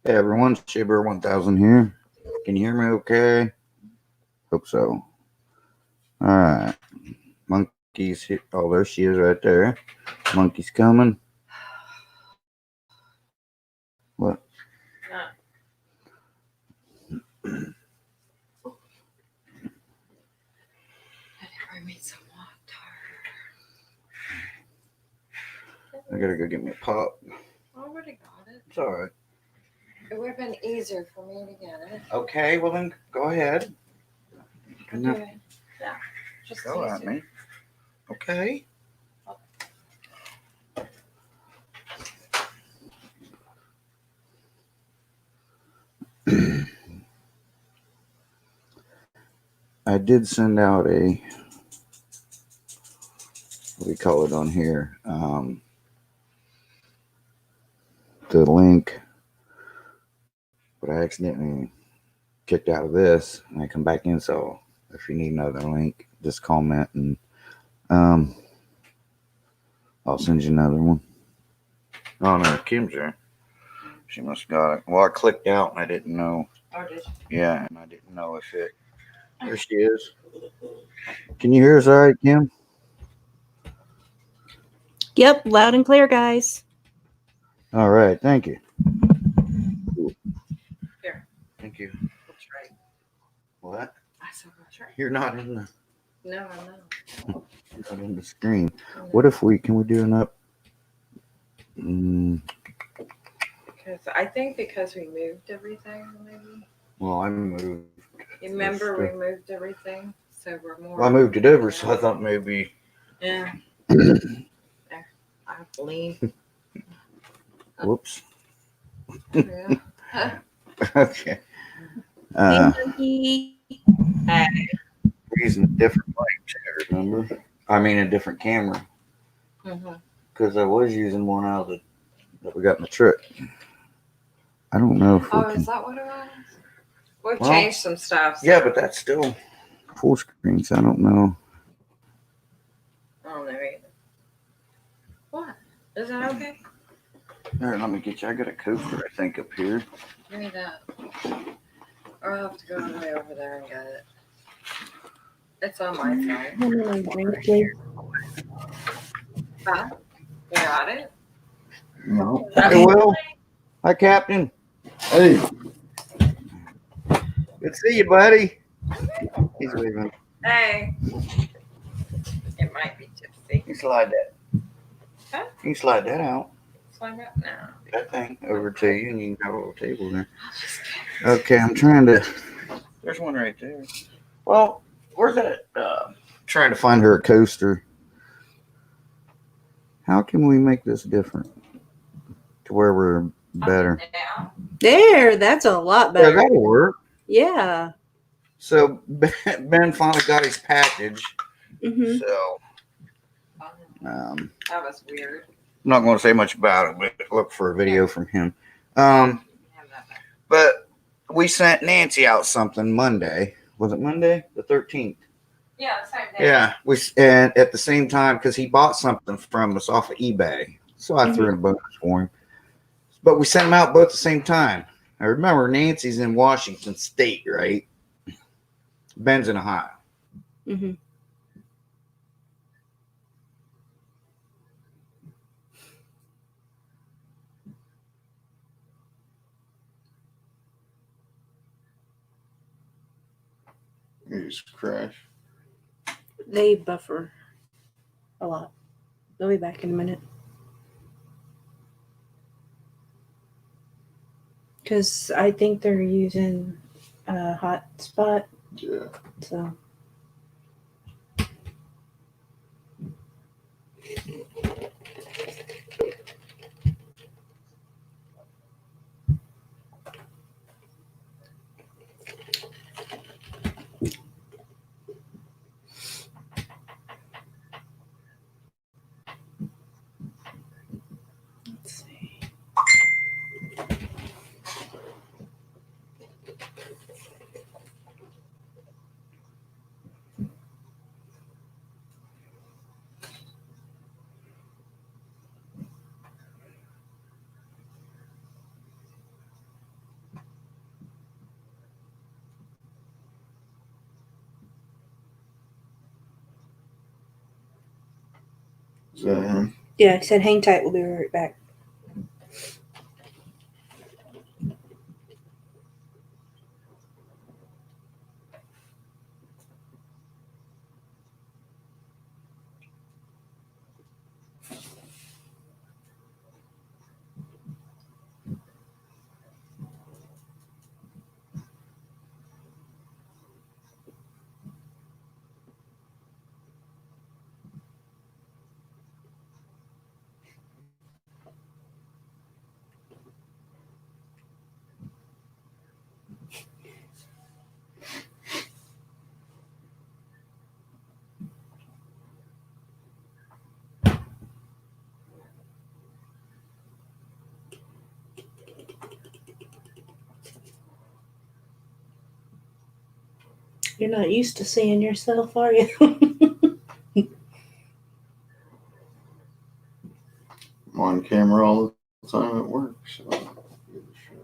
Hey everyone, Shaber 1000 here. Can you hear me okay? Hope so. Alright. Monkey's here. Oh, there she is right there. Monkey's coming. What? I made some water. I gotta go get me a pop. I already got it. It's alright. It would have been easier for me to get it. Okay, well then go ahead. Okay. Yeah. Just Go at easier. me. Okay. I did send out a, what do we call it on here? The link, but I accidentally kicked out of this and I come back in. So if you need another link, just comment and um, I'll send you another one. Oh no, Kim's there. She must have got it. Well, I clicked out and I didn't know. Oh, did you? Yeah, and I didn't know if it. There she is. Can you hear us all right, Kim? Yep, loud and clear, guys. All right, thank you. Here. Thank you. That's right. What? I said that's right. You're not in the. No, I know. You're not in the screen. What if we can we do an up? Because I think because we moved everything, maybe. Well, I moved. You remember we moved everything, so we're more. Well, I moved it over, so I thought maybe. Yeah. There. I have to lean. Whoops. Yeah. Okay. Hey, Monkey. Hey. We're using a different mic chair, remember? I mean, a different camera. Because I was using one out that we got in the truck. I don't know if we Oh, can. is that what it was? We've changed some stuff. So. Yeah, but that's still full screen, so I don't know. I don't know either. What? Is that okay? There, let me get you. I got a coaster, I think, up here. Give me that. Or I'll have to go all the way over there and get it. It's on my side. Huh? You got it? No. Hey, Will. Hi, Captain. Hey. Good to see you, buddy. He's leaving. Hey. It might be tipsy. You slide that. Huh? You can slide that out. Slide up now. That thing over to you, and you can have a little table there. Okay, I'm trying to. There's one right there. Well, where's that? Trying to find her a coaster. How can we make this different to where we're better? There, that's a lot better. Yeah, that'll work. Yeah. So Ben finally got his package. Mm-hmm. So that was weird. I'm not going to say much about it, but look for a video from him. But we sent Nancy out something Monday. Was it Monday? The 13th. Yeah, same day. Yeah, and at the same time, because he bought something from us off of eBay, so I threw in a bonus for him. But we sent them out both at the same time. I remember Nancy's in Washington State, right? Ben's in Ohio. Mm-hmm. You just crash. They buffer a lot. They'll be back in a minute. Because I think they're using a hotspot. Yeah. So. Let's see. Is that him? Yeah, he said hang tight. We'll be right back. You're not used to seeing yourself, are you? I'm on camera all the time at work, so give it a shot.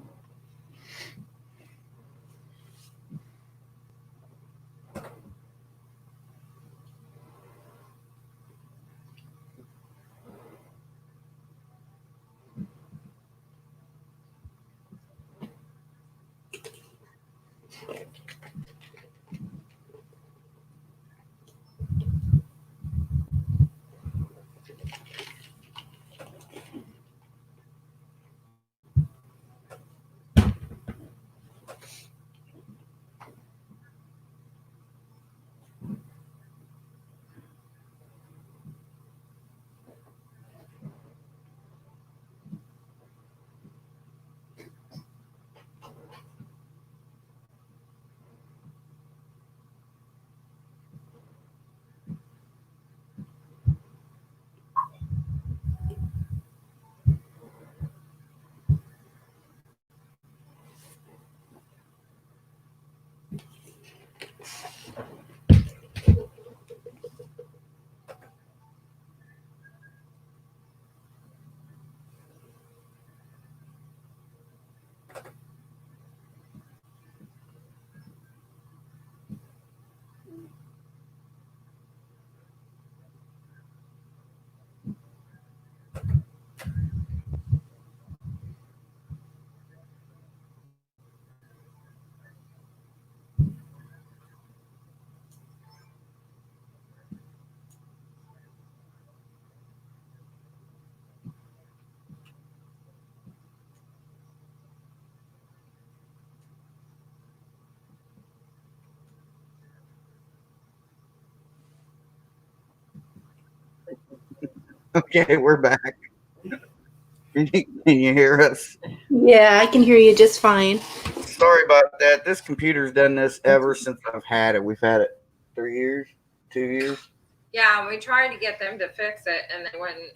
Okay, we're back. Can you hear us? Yeah, I can hear you just fine. Sorry about that. This computer's done this ever since I've had it. We've had it 3 years, 2 years. Yeah, we tried to get them to fix it, and they wouldn't.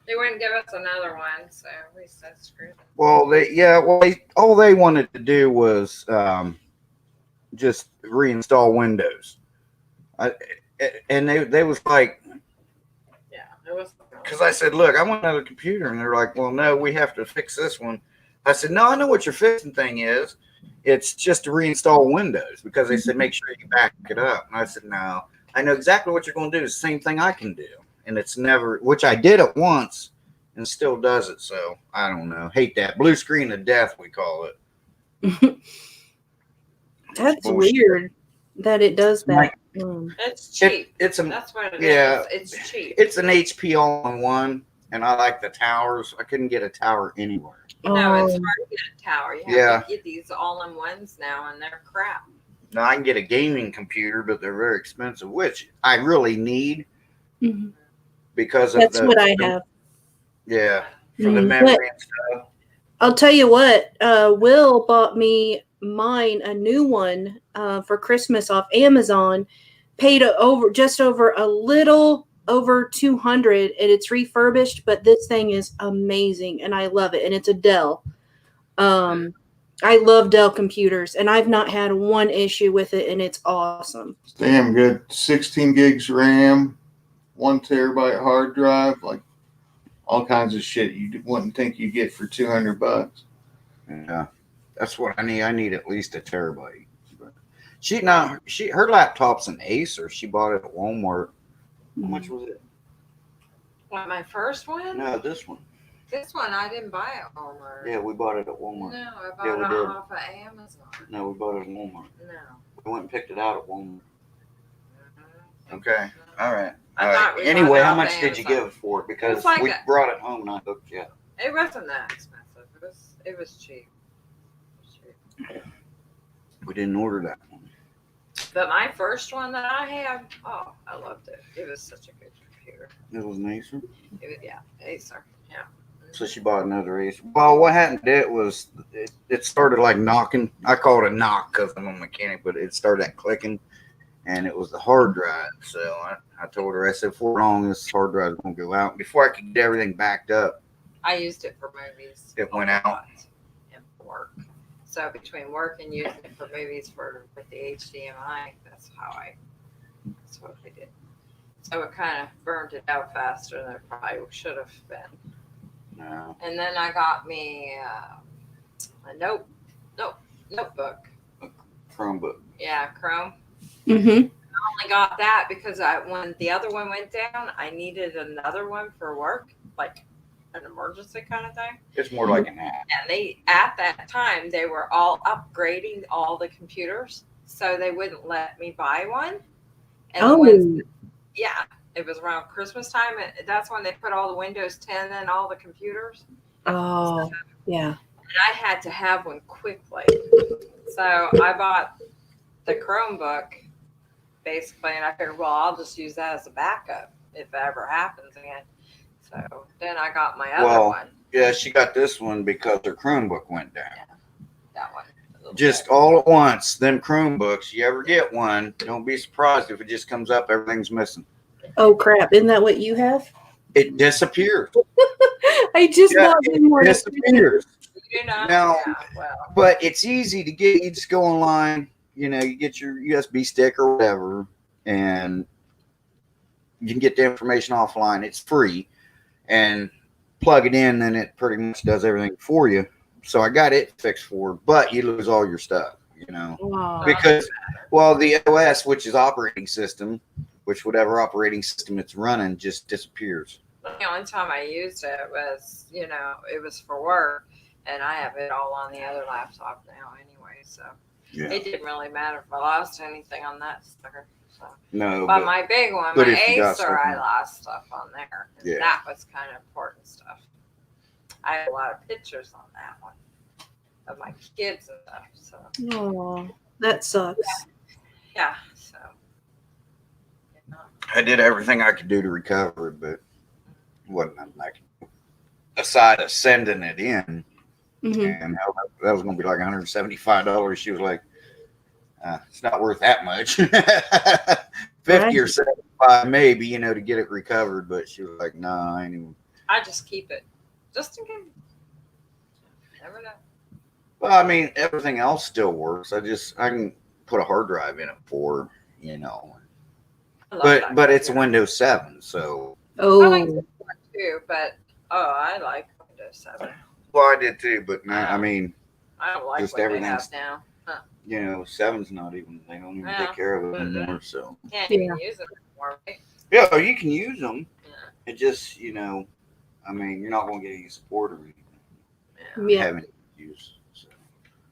They wouldn't give us another one, so we said screw them. Well, all they wanted to do was just reinstall Windows. I, and they was like, Yeah, it was. because I said, look, I want another computer, and they're like, well, no, we have to fix this one. I said, no, I know what your fixing thing is. It's just to reinstall Windows because they said make sure you back it up. And I said, no, I know exactly what you're going to do. It's the same thing I can do, and it's never, which I did it once, and still does it. So I don't know. Hate that blue screen of death, we call it. That's Bullshit. weird that it does that. Like, It's cheap. it's a That's what it yeah, is. It's cheap. It's an HP all-in-one, and I like the towers. I couldn't get a tower anywhere. No, it's Um, hard to get a tower. You have Yeah. to get these all-in-ones now, and they're crap. Now I can get a gaming computer, but they're very expensive, which I really need mhm. because of That's what I have. Yeah, for the But memory and stuff. I'll tell you what, Will bought me a new one for Christmas off Amazon. Paid just over a little over 200, and it's refurbished. But this thing is amazing, and I love it. And it's a Dell. I love Dell computers, and I've not had one issue with it, and it's awesome. It's damn good. 16 gigs RAM, 1 terabyte hard drive, like all kinds of shit you wouldn't think you'd get for $200. Yeah, that's what I need. I need at least a terabyte. But her laptop's an Acer. She bought it at Walmart. How much was it? What, my first one? No, this one. This one I didn't buy at Walmart. Yeah, we bought it at Walmart. No, I bought Yeah, we it did. off of Amazon. No, we bought it at Walmart. No. We went and picked it out at Walmart. Mhm. Okay. All right. I All thought right. we Anyway, bought it how off much did you Amazon. give it for? Because It's like we a- brought it home and I hooked you up. It wasn't that expensive. It was cheap. We didn't order that one. But my first one that I had, oh, I loved it. It was such a good computer. It was nicer. It was, yeah, Acer. Yeah. So she bought another Acer. Well, what happened to it was it started like knocking. I call it a knock because I'm a mechanic, but it started clicking, and it was the hard drive. So I told her, I said, for long, this hard drive is going to go out. Before I could get everything backed up, I used it for movies. It went a out. lot, and for work. So between work and using it for movies with the HDMI, that's what I did. So it kind of burned it out faster than it probably should have been. no. And then I got me a notebook. Chromebook. Yeah, Chrome. Mm-hmm. I only got that because when the other one went down, I needed another one for work, like an emergency kind of thing. It's more like an app. And at that time, they were all upgrading all the computers, so they wouldn't let me buy one. And Oh, yeah, it was around Christmas time. And that's when they put all the Windows 10 in all the computers. oh, yeah. And I had to have one quickly. So I bought the Chromebook, basically, and I figured, well, I'll just use that as a backup if it ever happens again. So then I got my other one. Yeah, she got this one because her Chromebook went down. That one. Just all at once, them Chromebooks, you ever get one, don't be surprised if it just comes up, everything's missing. Oh crap! Isn't that what you have? It disappears. I just Yeah, bought one more. Disappears. You know? Now- Yeah, well. But it's easy to get. You just go online, you get your USB stick or whatever, and you can get the information offline. It's free, and plug it in, and it pretty much does everything for you. So I got it fixed for her, but you lose all your stuff, Wow. because, well, the OS, which is operating system, which whatever operating system it's running, just disappears. The only time I used it was, it was for work, and I have it all on the other laptop now anyway. So it didn't really matter if I lost anything on that sucker. So. No, But my big one, but my if you got Acer, stuff I on- lost stuff on there. And Yeah. that was kind of important stuff. I had a lot of pictures on that one of my kids and stuff. So Oh, that sucks. yeah, so I did everything I could do to recover it, but it wasn't nothing I could do. Aside of sending it in, Hmm. and that was going to be like $175. She was like, it's not worth that much. 50 or 75 maybe, to get it recovered. But she was like, nah, I ain't even. I just keep it just in case. Never know. Well, I mean, everything else still works. I can put a hard drive in it for, I love But that it's computer. Windows 7, so. Oh, too, but I like Windows 7. Well, I did too, but I mean, I don't like Just what they everything's- have now. 7's not even. They don't even Yeah. take care of it Mhm. anymore. So. Can't Yeah. even use it anymore, right? Yeah, you can use them. Yeah. It just, I mean, you're not going to get any support or anything. Yeah. yeah. Having it used. So.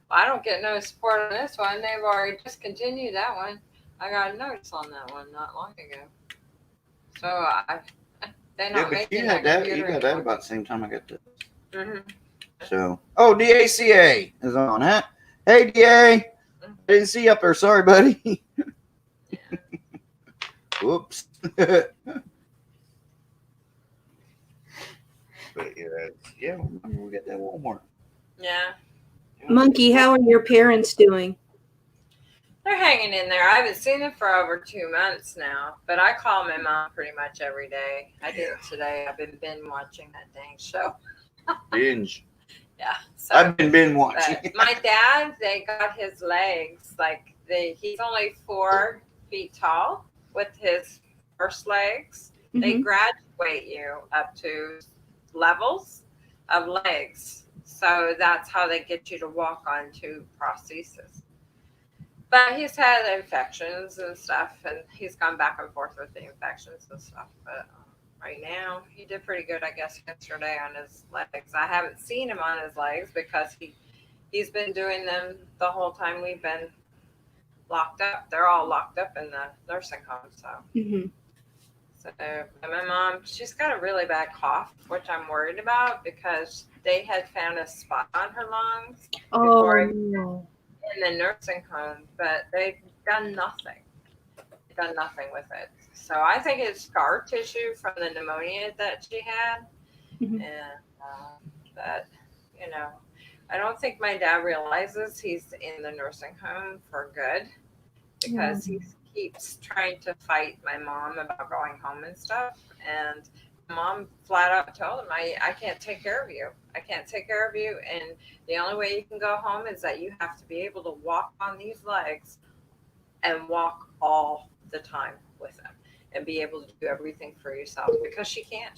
I don't get no support on this one. They've already discontinued that one. I got a notice on that one not long ago. So they're Yeah, not but making you had that. You computer got that anymore. about the same time I got this. Mhm. So, DACA is on, huh? Hey, DA. I didn't see you up there. Sorry, buddy. Whoops. But yeah, we got that Walmart. Yeah, Monkey, how are your parents doing? they're hanging in there. I haven't seen them for over 2 months now, but I call my mom pretty much every day. I did it today. I've been binge watching that dang show. Binge. Yeah. So I've been binge watching. but my dad, they got his legs he's only 4 feet tall with his first legs. They Mhm. graduate you up to levels of legs. So that's how they get you to walk on 2 prostheses. But he's had infections and stuff, and he's gone back and forth with the infections and stuff. But right now. He did pretty good, I guess, yesterday on his legs. I haven't seen him on his legs because he's been doing them the whole time we've been locked up. They're all locked up in the nursing home. So, Mm-hmm. and my mom, she's got a really bad cough, which I'm worried about because they had found a spot on her lungs before Oh I no. in the nursing home, but they've done nothing. They've done nothing with it. So I think it's scar tissue from the pneumonia that she had, Mhm. and that you know, I don't think my dad realizes he's in the nursing home for good because he keeps trying to fight my mom about going home and stuff. And mom flat out told him, I can't take care of you. I can't take care of you. And the only way you can go home is that you have to be able to walk on these legs and walk all the time with them and be able to do everything for yourself because she can't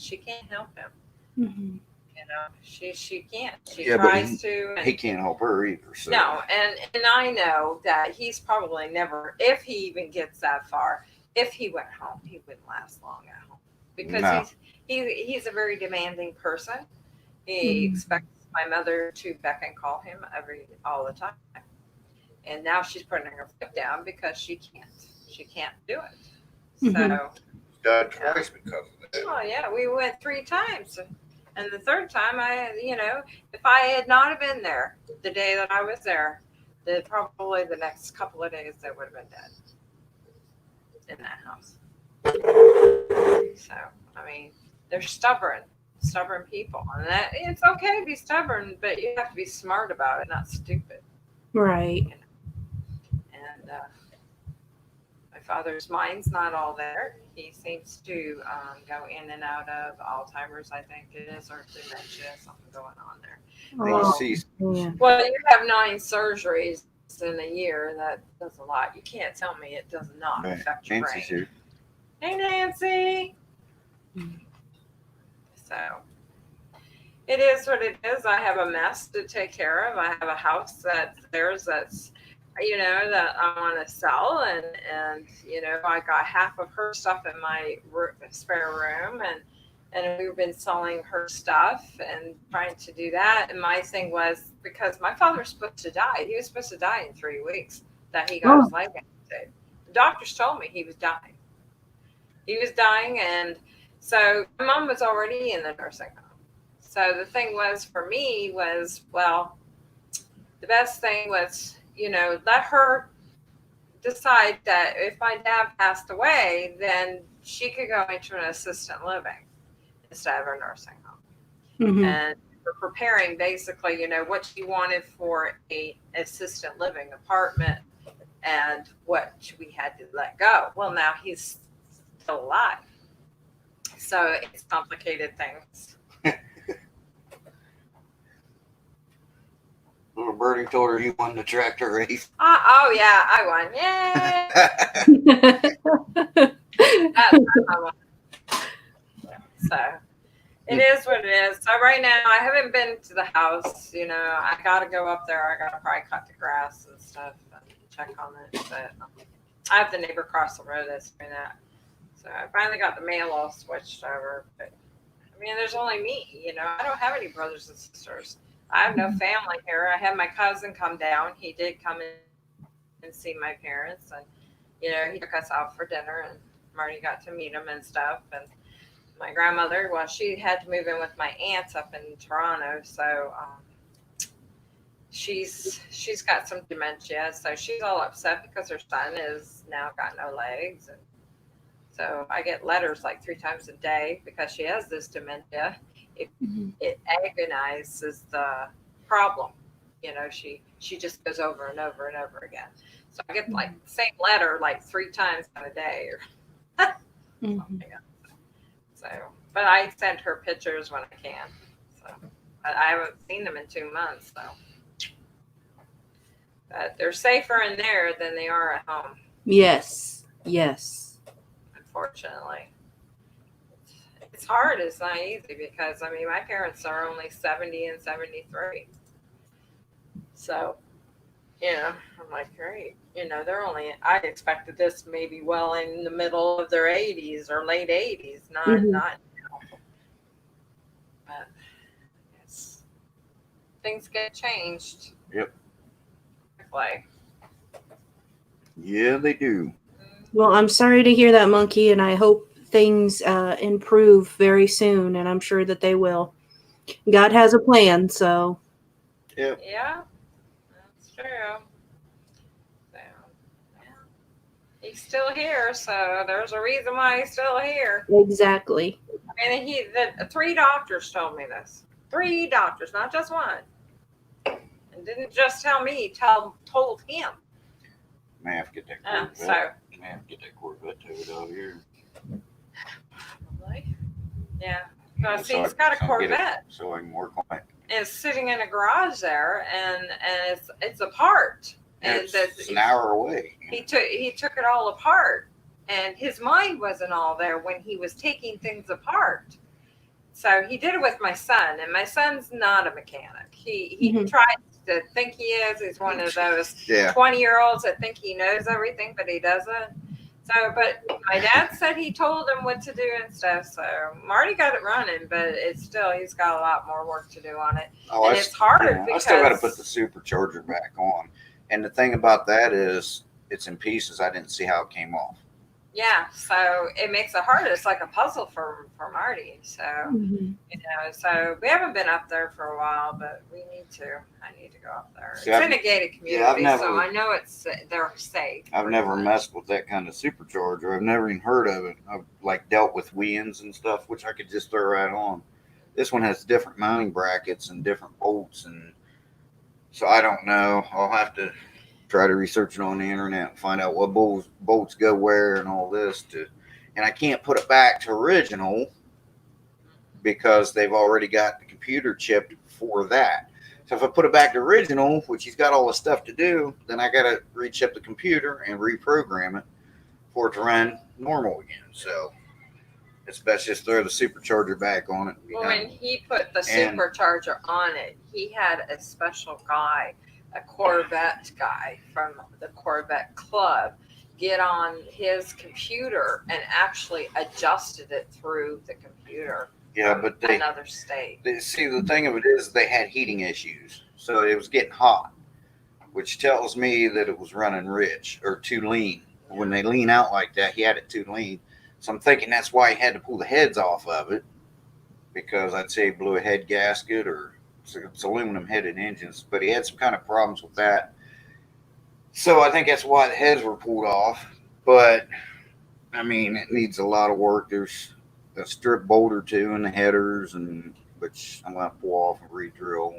help him. Mm-hmm. She can't. She Yeah, but tries to. he can't help her either. So. No, and I know that he's probably never, if he even gets that far, if he went home, he wouldn't last long at home because No. he's a very demanding person. He Mhm. expects my mother to beck and call him all the time, and now she's putting her foot down because she can't do it. Mhm. So, Died yeah. twice because of that. Oh yeah, we went 3 times, and the third time if I had not have been there the day that I was there, then probably the next couple of days they would have been dead in that house. So I mean, they're stubborn people, and that it's okay to be stubborn, but you have to be smart about it, not stupid. Right. You And my father's mind's not all there. He seems to go in and out of Alzheimer's, I think it is, or dementia, something going on there. Oh, See, man. Well, you have 9 surgeries in a year. That's a lot. You can't tell me it does not affect your Nancy's brain. here. Hey, Nancy. So it is what it is. I have a mess to take care of. I have a house that's theirs that's that I want to sell, and I got half of her stuff in my spare room, and we've been selling her stuff and trying to do that. And my thing was because my father was supposed to die. He was supposed to die in 3 weeks. That he got Oh. his leg amputated. The doctors told me he was dying. He was dying, and so my mom was already in the nursing home. So the thing was for me was, well, the best thing was, let her decide that if my dad passed away, then she could go into an assisted living instead of a nursing home. Mm-hmm. And we're preparing basically, what she wanted for a assisted living apartment and what we had to let go. Well, now he's still alive. So it's complicated things. Little birdie told her he won the tractor race. Oh yeah, I won. Yay! That's I won. So it is what it is. So right now I haven't been to the house. I got to go up there. I got to probably cut the grass and stuff and check on it. But I have the neighbor across the road that's doing that. So I finally got the mail all switched over. But I mean, there's only me. I don't have any brothers and sisters. I have no family here. I had my cousin come down. He did come in and see my parents, and he took us out for dinner, and Marty got to meet him and stuff. And my grandmother, well, she had to move in with my aunts up in Toronto, so she's got some dementia, so she's all upset because her son is now got no legs, and so I get letters like 3 times a day because she has this dementia. It agonizes the problem. She just goes over and over and over again. So I get like the same letter like 3 times a day or something. So, but I send her pictures when I can. So, but I haven't seen them in 2 months. So, but they're safer in there than they are at home. Yes. Yes. Unfortunately. It's hard. It's not easy because my parents are only 70 and 73. So, I'm like, great. They're only. I expected this maybe well in the middle of their 80s or late 80s, not things get changed. Yep. Quickly. Yeah, they do. Well, I'm sorry to hear that, Monkey, and I hope things improve very soon, and I'm sure that they will. God has a plan, so. Yep. Yeah, that's true. So, yeah. He's still here, so there's a reason why he's still here. Exactly. And the 3 doctors told me this. 3 doctors, not just one. And didn't just tell me, told him. May have to get that Corvette. So, May have to get that Corvette towed out here. probably. Yeah. So, see, So he's got a so I can get it- Corvette. so I can work on it. It's sitting in a garage there, and it's apart. And It's an hour away. He took it all apart, and his mind wasn't all there when he was taking things apart. So he did it with my son, and my son's not a mechanic. He Mhm. tries to think he is. He's one of those Yeah. 20-year-olds that think he knows everything, but he doesn't. So, but my dad said he told him what to do and stuff. So Marty got it running, but it's still, he's got a lot more work to do on it. Oh, And it's hard I because still got to put the supercharger back on. And the thing about that is, it's in pieces. I didn't see how it came off. yeah, so it makes it hard. It's like a puzzle for Marty. So Mhm. so we haven't been up there for a while, but we need to. I need to go up there. See, It's I've- in a gated community, I've never- so I know they're safe. I've pretty never much. messed with that kind of supercharger. I've never even heard of it. I've like dealt with winds and stuff, which I could just throw right on. This one has different mounting brackets and different bolts, and so I don't know. I'll have to try to research it on the internet and find out what bolts go where and all this. And I can't put it back to original because they've already got the computer chipped for that. So if I put it back to original, which he's got all the stuff to do, then I got to rechip the computer and reprogram it for it to run normal again. So it's best just throw the supercharger back on it. Well, when he put the And- supercharger on it, he had a special guy, a Corvette guy from the Corvette Club, get on his computer and actually adjusted it through the computer. Yeah, from but another state. see, the thing of it is they had heating issues. So it was getting hot, which tells me that it was running rich or too lean. When they lean out like that, he had it too lean. So I'm thinking that's why he had to pull the heads off of it, because I'd say he blew a head gasket, or it's aluminum headed engines, but he had some kind of problems with that. So I think that's why the heads were pulled off. But I mean, it needs a lot of work. There's a strip bolt or two in the headers, and which I'm gonna pull off and re-drill.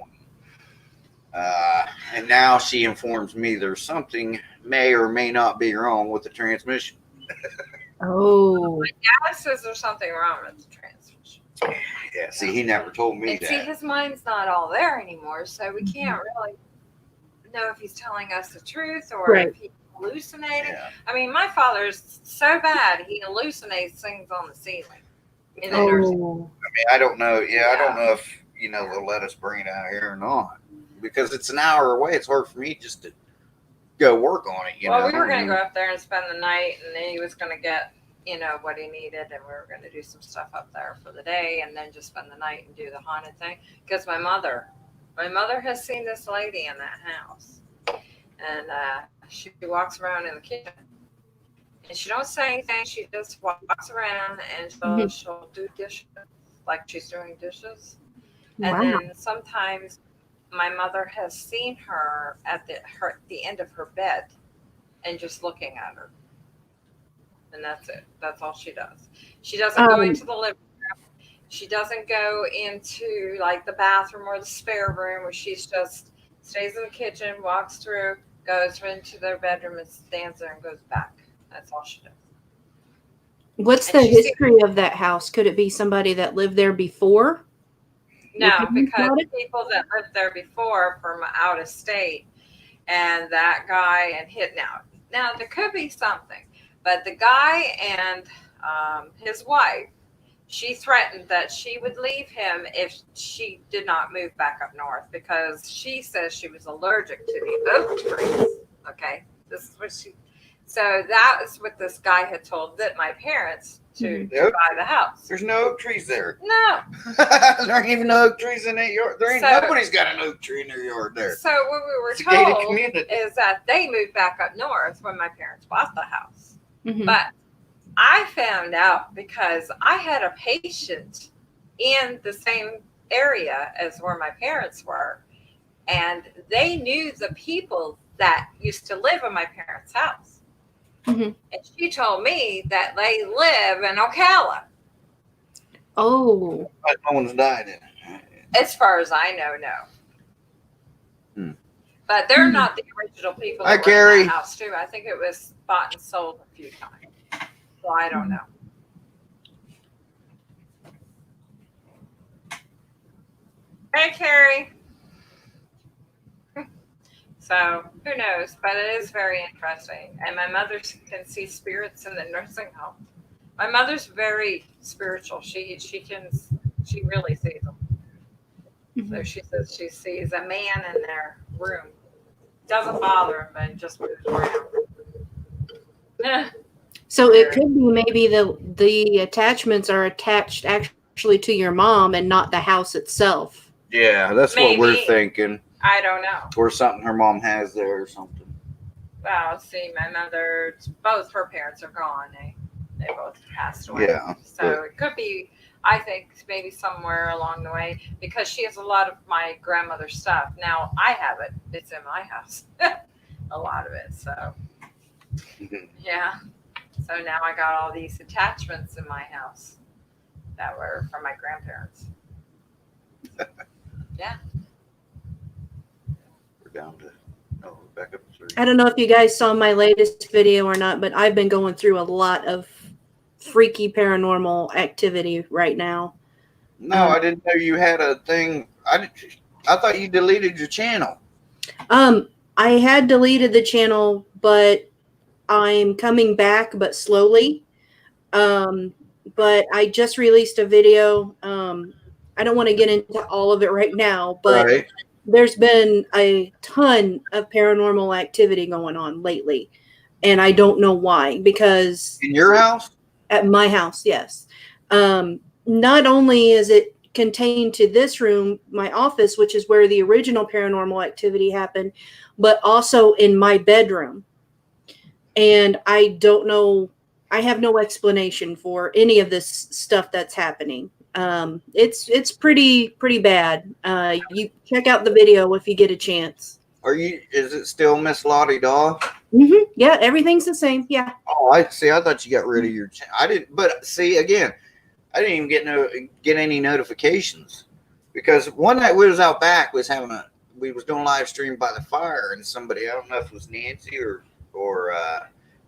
And now she informs me there's something may or may not be wrong with the transmission. Oh. Dad says there's something wrong with the transmission. Yeah, see, he never told me And see, that. his mind's not all there anymore, so we can't Mm-hmm. really know if he's telling us the truth or Right. if he's hallucinating. Yeah. I mean, my father's so bad, he hallucinates things on the ceiling in the nursing home. Oh. I mean, I don't know. Yeah, I don't Yeah. know if they'll let us bring it out here or not, because it's an hour away. It's hard for me just to go work on it. Well, we were going to go up there and spend the night, and then he was going to get, what he needed, and we were going to do some stuff up there for the day, and then just spend the night and do the haunted thing. Because my mother has seen this lady in that house, and she walks around in the kitchen, and she don't say anything. She just walks around, and she'll do dishes like she's doing dishes, and Wow. then sometimes my mother has seen her at the end of her bed and just looking at her. And that's it. That's all she does. She doesn't go into the living room. She doesn't go into like the bathroom or the spare room, where she's just stays in the kitchen, walks through, goes into their bedroom and stands there and goes back. That's all she does. What's And the she's history of that house? Could it be somebody that lived there before? No, think because about it? people that lived there before from out of state, and that guy and hit now there could be something, but the guy and his wife, she threatened that she would leave him if she did not move back up north, because she says she was allergic to the oak trees. Okay, this is what she. So that is what this guy had told that my parents to Yep. buy the house. There's no oak trees there. No. There ain't even no oak trees in that yard. There ain't So- nobody's got an oak tree in their yard there. So what we were It's a gated told community. is that they moved back up north when my parents bought the house. Mhm. But I found out because I had a patient in the same area as where my parents were, and they knew the people that used to live in my parents' house. Mhm. And she told me that they live in Ocala. Oh, But no one's died in it. As far as I know, no. Hmm. But they're Hmm. not the original people Hi, that were in Carrie. that house too. I think it was bought and sold a few times. So I don't know. Hey, Carrie. So who knows? But it is very interesting. And my mother can see spirits in the nursing home. My mother's very spiritual. She really sees them. So Mhm. she says she sees a man in their room. Doesn't bother him, but just moves around. So it could be maybe the attachments are attached actually to your mom and not the house itself. Yeah, that's what we're Maybe. thinking. I don't know. Or something her mom has there or something. Well, see, my mother, both her parents are gone. They both passed away. Yeah, So but- it could be, I think, maybe somewhere along the way, because she has a lot of my grandmother's stuff. Now I have it. It's in my house. A lot of it. So, yeah. So now I got all these attachments in my house that were from my grandparents. Yeah. We're down to back up to 3. I don't know if you guys saw my latest video or not, but I've been going through a lot of freaky paranormal activity right now. No, I didn't know you had a thing. I thought you deleted your channel. I had deleted the channel, but I'm coming back, but slowly. But I just released a video. I don't want to get into all of it right now, but Right. there's been a ton of paranormal activity going on lately, and I don't know why. Because In your house? at my house, yes. Not only is it contained to this room, my office, which is where the original paranormal activity happened, but also in my bedroom. And I don't know, I have no explanation for any of this stuff that's happening. It's pretty bad. You check out the video if you get a chance. Is it still Miss Lottie Daw? Yeah, everything's the same. Yeah. Oh, I see. I thought you got rid of your channel. I didn't, but see, again, I didn't even get any notifications, because one night we was out back, we was doing live stream by the fire, and somebody, I don't know if it was Nancy or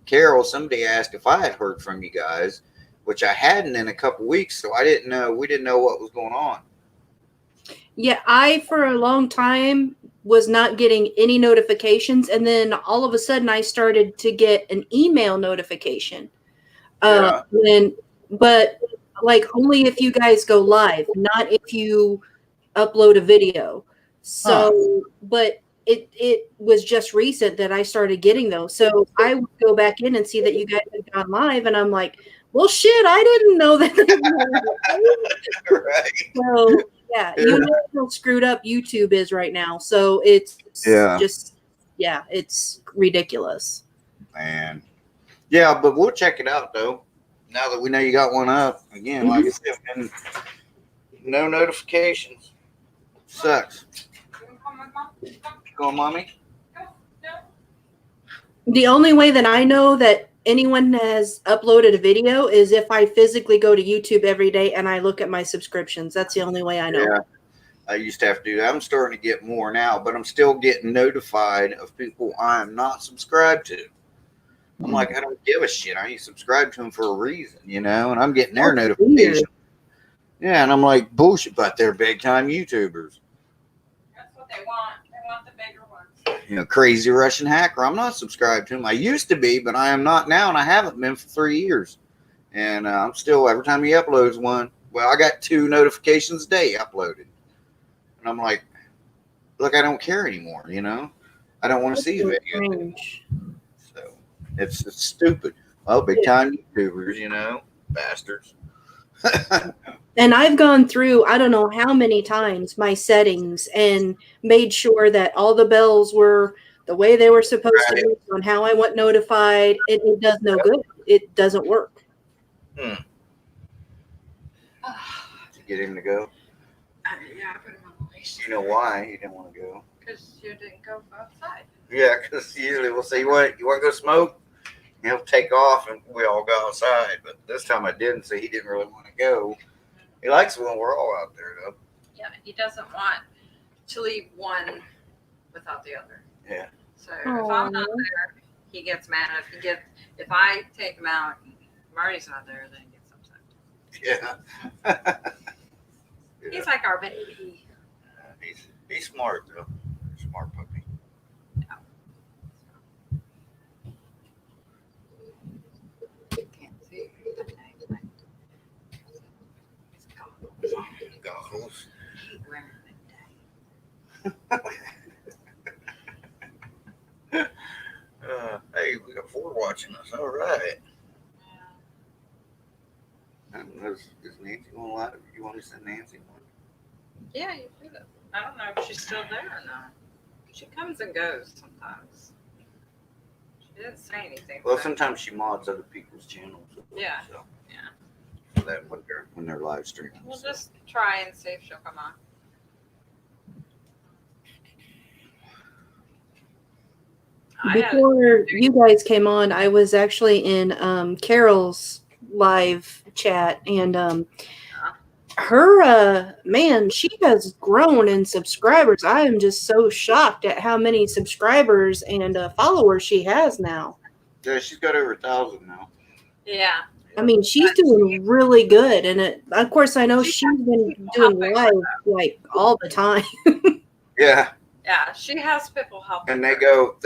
Carol, somebody asked if I had heard from you guys, which I hadn't in a couple weeks, so we didn't know what was going on. Yeah, I for a long time was not getting any notifications, and then all of a sudden I started to get an email notification. But like only if you guys go live, not if you upload a video. So, but it was just recent that I started getting those. So I would go back in and see that you guys had gone live, and I'm like, well, shit, I didn't know that. Right. So yeah, you know how screwed up YouTube is right now. So it's just it's ridiculous. Man. Yeah, but we'll check it out though. Now that we know you got one up. Again, like I said, and no notifications. Sucks. Go on, mommy. The only way that I know that anyone has uploaded a video is if I physically go to YouTube every day and I look at my subscriptions. That's the only way I know. Yeah. I used to have to do that. I'm starting to get more now, but I'm still getting notified of people I'm not subscribed to. I'm like, I don't give a shit. I ain't subscribed to them for a reason, and I'm getting their notification. Yeah, and I'm like, bullshit, but they're big time YouTubers. That's what they want. They want the bigger ones. Crazy Russian hacker. I'm not subscribed to him. I used to be, but I am not now, and I haven't been for 3 years. And I'm still, every time he uploads one, well, I got 2 notifications a day uploaded. And I'm like, look, I don't care anymore, I don't want to see videos anymore. So it's stupid. Well, big time YouTubers, bastards. And I've gone through, I don't know how many times, my settings and made sure that all the bells were the way they were supposed to be on how I want notified. It does no good. It doesn't work. To get him to go. Yeah, I put him on the leash. You know why he didn't want to go? Because you didn't go outside. Yeah, because usually we'll say, you want to go smoke? And he'll take off and we all go outside. But this time I didn't, so he didn't really want to go. He likes it when we're all out there, though. Yeah, he doesn't want to leave one without the other. Yeah. So if I'm not there, he gets mad. If I take him out, Marty's not there, then he gets upset. Yeah. He's like our baby. He's smart, though. Smart puppy. Can't see. Goggles. Hey, we got 4 watching us. All right. Is Nancy on live? You want to send Nancy one? Yeah, you could. I don't know if she's still there or not. She comes and goes sometimes. She didn't say anything. Well, sometimes she mods other people's channels. Yeah. So, yeah. For that when they're live streaming. We'll just try and see if she'll come on. Before you guys came on, I was actually in Carol's live chat, and her man, she has grown in subscribers. I am just so shocked at how many subscribers and followers she has now. Yeah, she's got over 1,000 now. Yeah. I mean, she's doing really good, and of course, I know she's been doing live like all the time. Yeah. Yeah, she has people helping. And they go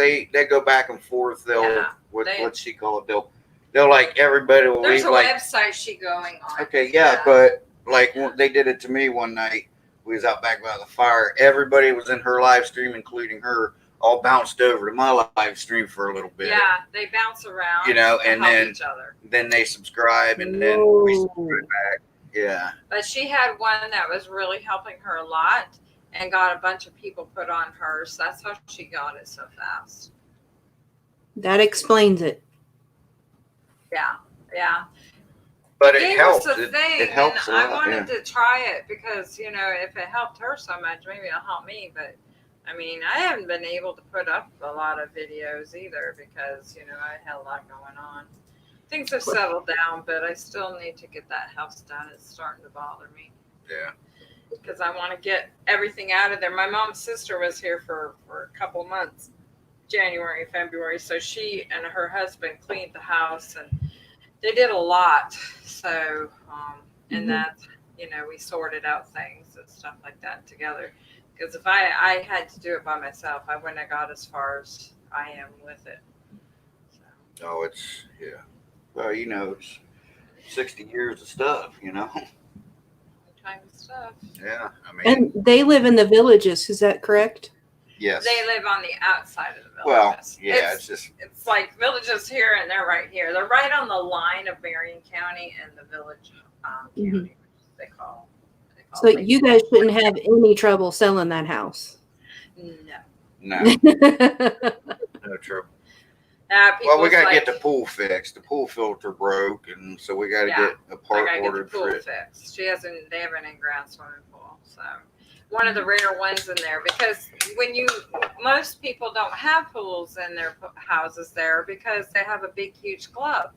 back and forth. They'll what's she call it? They'll like everybody will There's leave a like website she going on. Okay, yeah, but like they did it to me one night. We was out back by the fire. Everybody was in her live stream, including her. All bounced over to my live stream for a little bit. Yeah, they bounce around. You know, and help each other. Then they subscribe, and then we subscribe back. Yeah. But she had one that was really helping her a lot, and got a bunch of people put on hers. That's how she got it so fast. That explains it. Yeah, yeah. But it helps. It helps. I wanted to try it because, you know, if it helped her so much, maybe it'll help me. But I mean, I haven't been able to put up a lot of videos either because, you know, I had a lot going on. Things have settled down, but I still need to get that house done. It's starting to bother me. Yeah. Because I want to get everything out of there. My mom's sister was here for a couple months, January, February. So she and her husband cleaned the house, and they did a lot. So, and that, you know, we sorted out things and stuff like that together. Because if I had to do it by myself, I wouldn't have got as far as I am with it. So. Oh, yeah. Well, you know, it's 60 years of stuff, you know. Time of stuff. Yeah, I mean. And they live in the villages, is that correct? Yes. They live on the outside of the villages. Well, yeah, it's like villages here and they're right here. They're right on the line of Marion County and the village county, which they call. So you guys shouldn't have any trouble selling that house. No. No trouble. Well, we gotta get the pool fixed. The pool filter broke, and so we gotta get a part ordered for it. Fixed. They have an in-ground swimming pool, so one of the rare ones in there because most people don't have pools in their houses there because they have a big, huge club,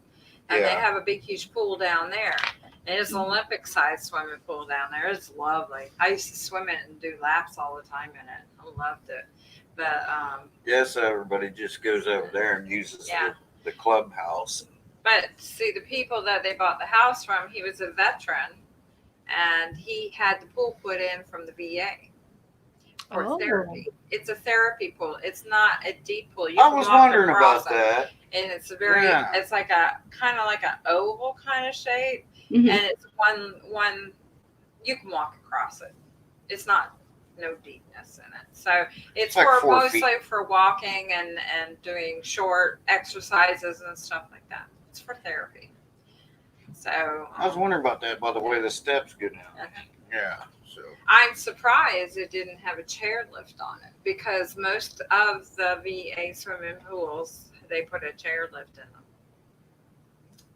and they have a big, huge pool down there. And it's an Olympic-sized swimming pool down there. It's lovely. I used to swim in it and do laps all the time in it. I loved it. But yes, everybody just goes over there and uses the clubhouse. But see, the people that they bought the house from, he was a veteran, and he had the pool put in from the VA for therapy. It's a therapy pool. It's not a deep pool. I was wondering about that. And it's it's like a kind of like an oval kind of shape, and it's one you can walk across it. It's not no deepness in it, so it's like mostly for walking and doing short exercises and stuff like that. It's for therapy. So I was wondering about that. By the way, the steps go down. Yeah. So. I'm surprised it didn't have a chairlift on it because most of the VA swimming pools they put a chairlift in them.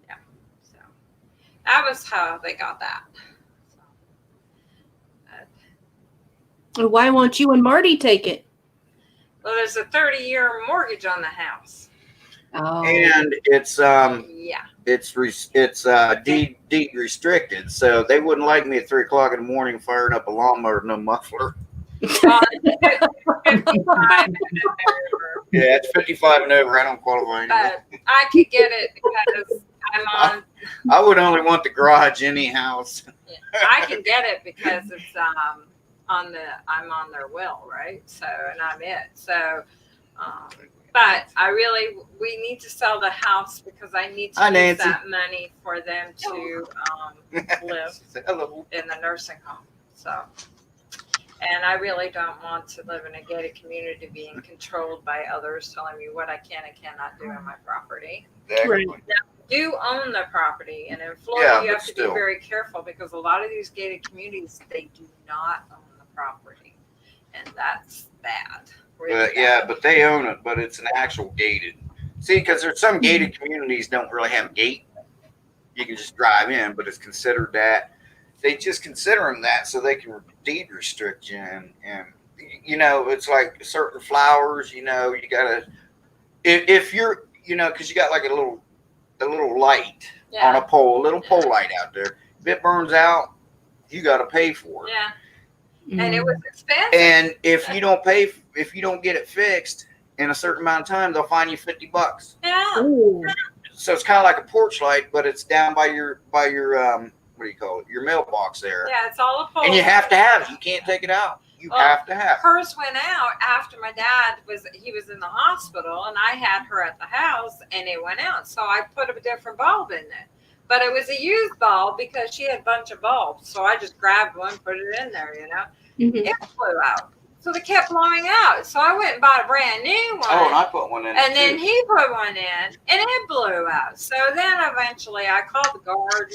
Yeah, so that was how they got that. So, Why won't you and Marty take it? well, there's a 30-year mortgage on the house. Oh. And it's Yeah. deed restricted, so they wouldn't like me at 3:00 in the morning firing up a lawnmower with no muffler. Well, 55 and over. Yeah, it's 55 and over. I don't qualify anyway. But I could get it because I'm on. I would only want the garage anyhow. I can get it because it's I'm on their will, right? So and I'm it. So, but we need to sell the house because I need to Hi, use Nancy. that money for them to live Hello. in the nursing home. So, and I really don't want to live in a gated community being controlled by others telling me what I can and cannot do on my property. Exactly. Do own the property, and in Florida Yeah, you but have to still. be very careful because a lot of these gated communities they do not own the property, and that's bad. Really But yeah, bad. but they own it, but it's an actual gated. See, because there's some gated communities don't really have a gate. You can just drive in, but it's considered that. They just consider them that so they can deed restrict you, and you know it's like certain flowers. You know, you gotta if you're because you got like a little light on a pole, a little pole light out there. If it burns out, you got to pay for it. Yeah, and it was expensive. And if you don't get it fixed in a certain amount of time, they'll fine you $50. Yeah. Ooh. So it's kind of like a porch light, but it's down by your what do you call it? Your mailbox there. Yeah, it's all a pole. And you have to have it. You can't take it out. You have to have it. Hers went out after my dad was in the hospital, and I had her at the house, and it went out. So I put a different bulb in it, but it was a used bulb because she had a bunch of bulbs. So I just grabbed one, put it in there. Mhm. It blew out. So they kept blowing out. So I went and bought a brand new one. Oh, and I put one in. And then he put one in, and it blew out. So then eventually I called the guard,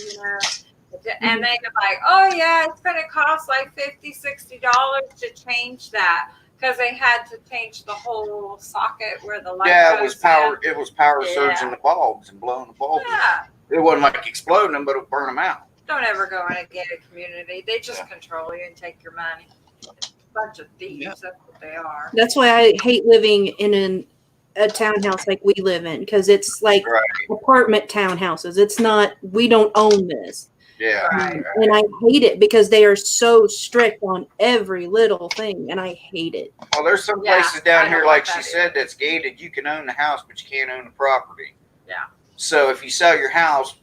and they were like, oh, yeah, it's going to cost like $50, $60 to change that because they had to change the whole socket where the light Yeah, it goes was power. in. It was power surging the bulbs and blowing the bulbs. Yeah. It wasn't like exploding them, but it would burn them out. Don't ever go in a gated community. They just control you and take your money. It's a bunch of thieves. Yeah. That's what they are. That's why I hate living in a townhouse like we live in because it's like Right. apartment townhouses. It's not. We don't own this. Yeah. Right. And I hate it because they are so strict on every little thing, and I hate it. Well, there's some Yeah, places down I here, don't like like she that said, that's gated. You can own the house, but you can't own the property. Yeah. So if you sell your house,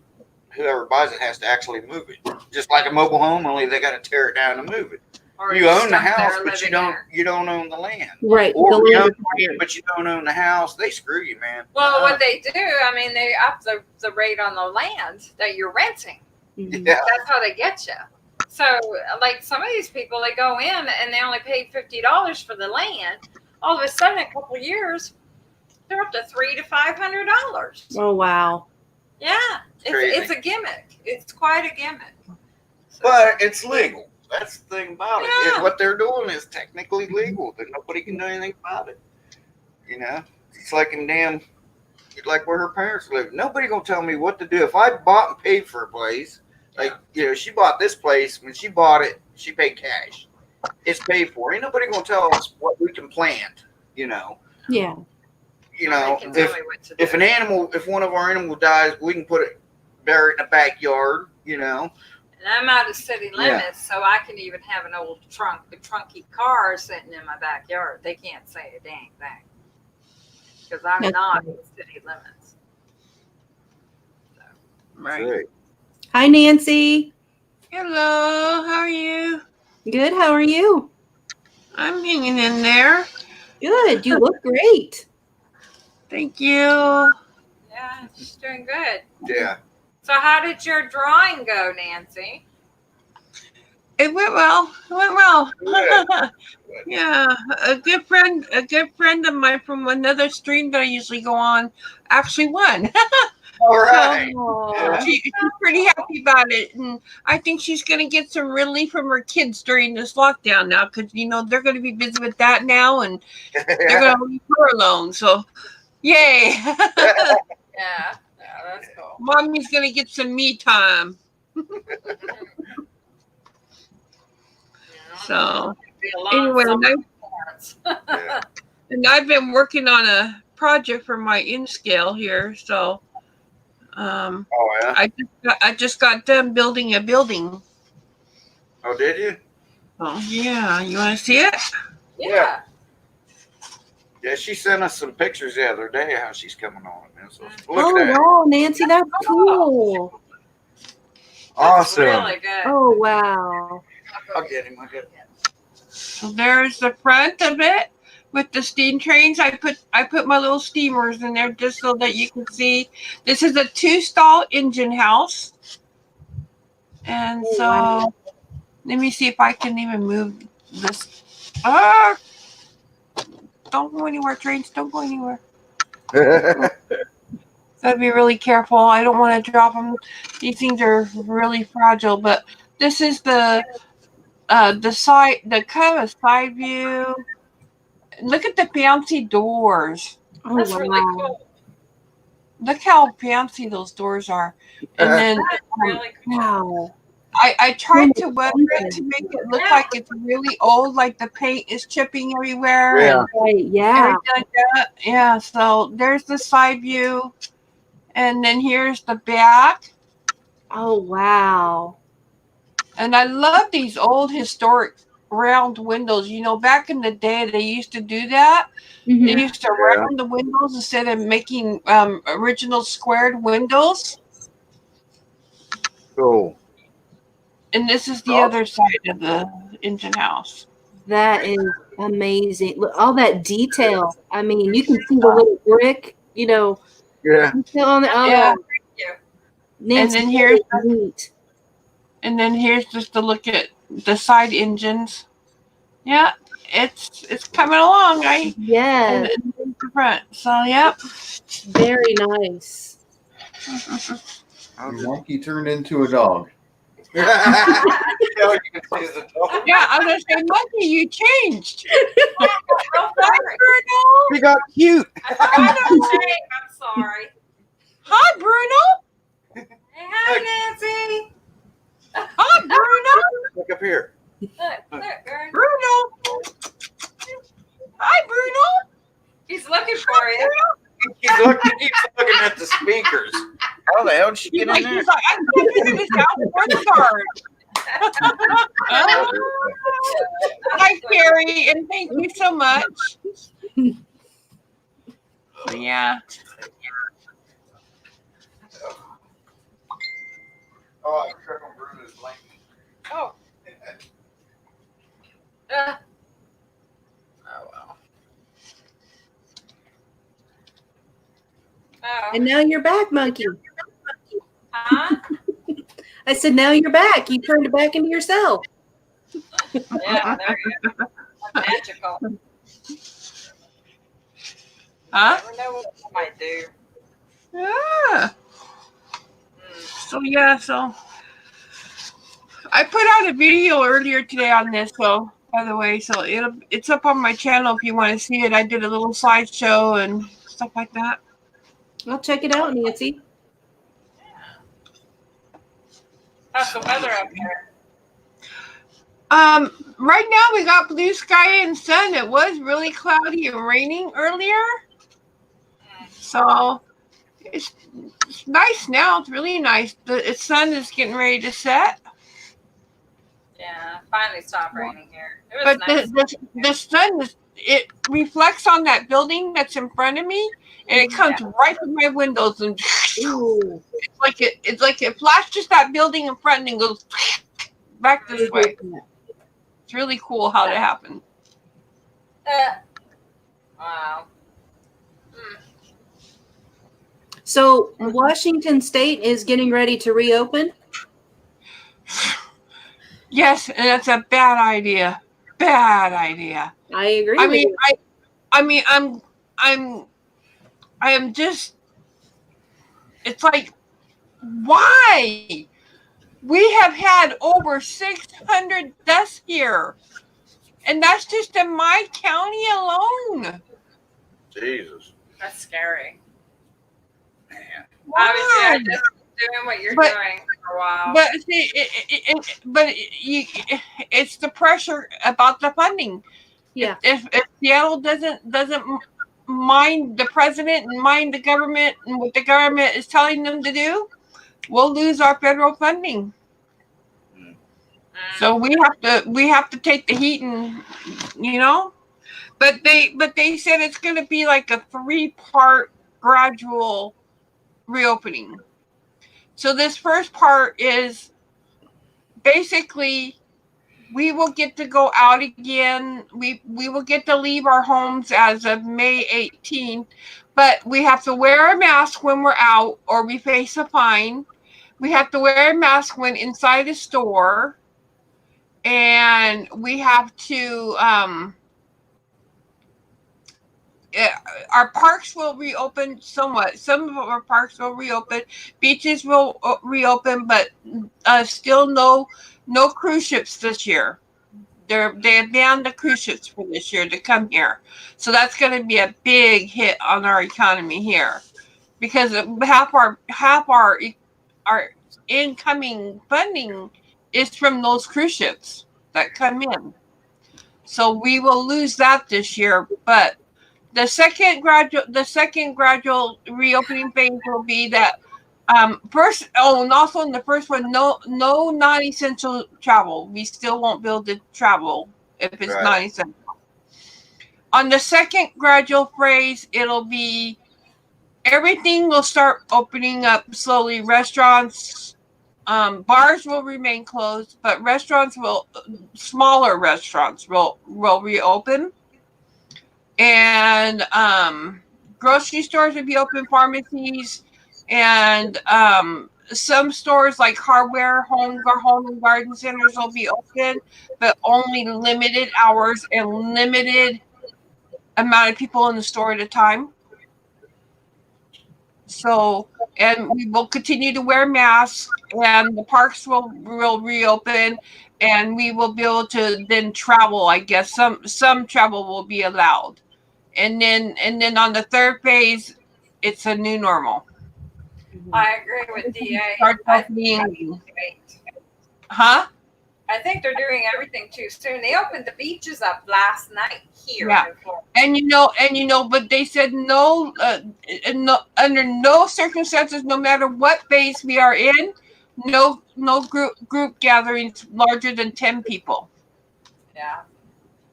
whoever buys it has to actually move it. Just like a mobile home, only they got to tear it down and move it. Or You you're own the stuck there house, but you living don't. there. You don't own the land. Right. Or the you land own the land, but you don't own the house. They screw you, man. Well, what they do, I mean, they up the rate on the land that you're renting. Mhm. Yeah. That's how they get you. So, like some of these people, they go in and they only paid $50 for the land. All of a sudden, a couple years, they're up to $300 to $500. Oh wow. Yeah, Crazy. it's a gimmick. It's quite a gimmick. So, But it's legal. That's the thing about it. Yeah. What they're doing is technically legal. That nobody can do anything about it. It's like like where her parents live. Nobody gonna tell me what to do. If I bought and paid for a place, she bought this place. When she bought it, she paid cash. It's paid for. Ain't nobody gonna tell us what we can plant. Yeah. nobody can tell me what to do. If one of our animals dies, we can bury it in the backyard. And I'm out of city limits, so I can even have an old trunky car sitting in my backyard. They can't say a dang thing because I'm That's not great. in city limits. So, Right. Hi, Nancy. Hello, how are you? Good. How are you? I'm hanging in there. Good. You look great. Thank you. yeah, she's doing good. Yeah. So how did your drawing go, Nancy? It went well. Good. Yeah, a good friend of mine from another stream that I usually go on actually won. All right. Oh, She's pretty happy about it, and I think she's going to get some relief from her kids during this lockdown now, because they're going to be busy with that now, and they're going to leave her alone. So, yay! Yeah, that's cool. Mommy's going to get some me time. So, Be a lot anyway, of parents. and I've been working on a project for my in scale here. So, Oh yeah. I just got done building a building. Oh, did you? Oh yeah, you want to see it? Yeah. Yeah, she sent us some pictures the other day how she's coming on. Man. So look oh at that. wow, Nancy, that's cool. Awesome. Really good. Oh wow. I'll get him. I'll get him. So there's the front of it with the steam trains. I put my little steamers in there just so that you can see. This is a 2-stall engine house. And so Wow. let me see if I can even move this. Don't go anywhere, trains. Don't go anywhere. Gotta be really careful. I don't want to drop them. These things are really fragile. But this is the side, the kind of a side view. Look at the fancy doors. Oh That's wow. really cool. Look how fancy those doors are. And then That's really cool. Wow. I tried to weather it to make it look like it's really old, like the paint is chipping everywhere. Yeah. And Right, yeah. everything like that. Yeah, so there's the side view. And then here's the back. Oh wow. And I love these old historic round windows. Back in the day, they used to do that. Mhm. They used to round the windows instead of making original squared windows. Cool. And this is the other side of the engine house. That is amazing. Look, all that detail. I mean, you can see the little brick, Yeah. detail on the Yeah. Thank you. Nancy, And then here's that is neat. And then here's just a look at the side engines. Yeah, it's coming along, right? Yes, And the front. So yep. very nice. I'll Your just- monkey turned into a dog. Yeah, you can see the dog. Yeah, I was gonna say, Monkey, you changed. Oh, Hi, sorry. Bruno. He got cute. I forgot to say, I'm sorry. Hi, Bruno. Hey, hi, Nancy. Hi, Bruno. Look up here. Look, Ern. Bruno. Hi, Bruno. He's looking for you. He's looking at the speakers. How the hell did she get in there? He's like, I can't figure this out. Where's the card? Hi, Carrie, and thank you so much. Yeah. Oh, I tripped on Bruno's blanket. Oh. Oh, well. Oh. And now you're back, monkey. Huh? I said, now you're back. You turned it back into yourself. Yeah, there you go. Magical. Huh? Never know what I might do. Yeah. Mm. So I put out a video earlier today on this, so by the way, so it's up on my channel if you want to see it. I did a little slideshow and stuff like that. I'll check it out, Nancy. How's the weather up here? Right now we got blue sky and sun. It was really cloudy and raining earlier, so it's nice now. It's really nice. The sun is getting ready to set. Yeah, finally stopped raining here. It was But nice. the sun it reflects on that building that's in front of me, and it comes right through my windows, and Ooh. it's like it flashes that building in front and goes back this way. It's really cool how that happened. Wow. So Washington State is getting ready to reopen. Yes, and that's a bad idea. Bad idea. I agree. I with mean, you. I am just it's like, why? We have had over 600 deaths here, and that's just in my county alone. Jesus. That's scary. Man. Obviously, I Why? just doing what you're But- doing for a while. But see, it's the pressure about the funding. Yeah. If Seattle doesn't mind the president and mind the government and what the government is telling them to do, we'll lose our federal funding. So we have to take the heat, and But they said it's going to be like a 3-part gradual reopening. So this first part is basically we will get to go out again. We will get to leave our homes as of May 18th, but we have to wear a mask when we're out or we face a fine. We have to wear a mask when inside a store, and we have to our parks will reopen somewhat. Some of our parks will reopen. Beaches will reopen, but still no cruise ships this year. They have banned the cruise ships for this year to come here. So that's going to be a big hit on our economy here, because half our incoming funding is from those cruise ships that come in. So we will lose that this year, but the second gradual reopening phase will be that first. Oh, and also in the first one, no non-essential travel. We still won't be able to travel if it's Right. non-essential. On the second gradual phase, it'll be everything will start opening up slowly. Restaurants, bars will remain closed, but smaller restaurants will reopen. And grocery stores will be open, pharmacies, and some stores like hardware, home and garden centers will be open, but only limited hours and limited amount of people in the store at a time. So, and we will continue to wear masks, and the parks will reopen, and we will be able to then travel. I guess some travel will be allowed. And then on the third phase, it's a new normal. I agree with DA. Start I opening. think Huh? they're doing everything too soon. They opened the beaches up last night here Yeah. in Florida. And but they said no, under no circumstances, no matter what phase we are in, no group gatherings larger than 10 people. Yeah.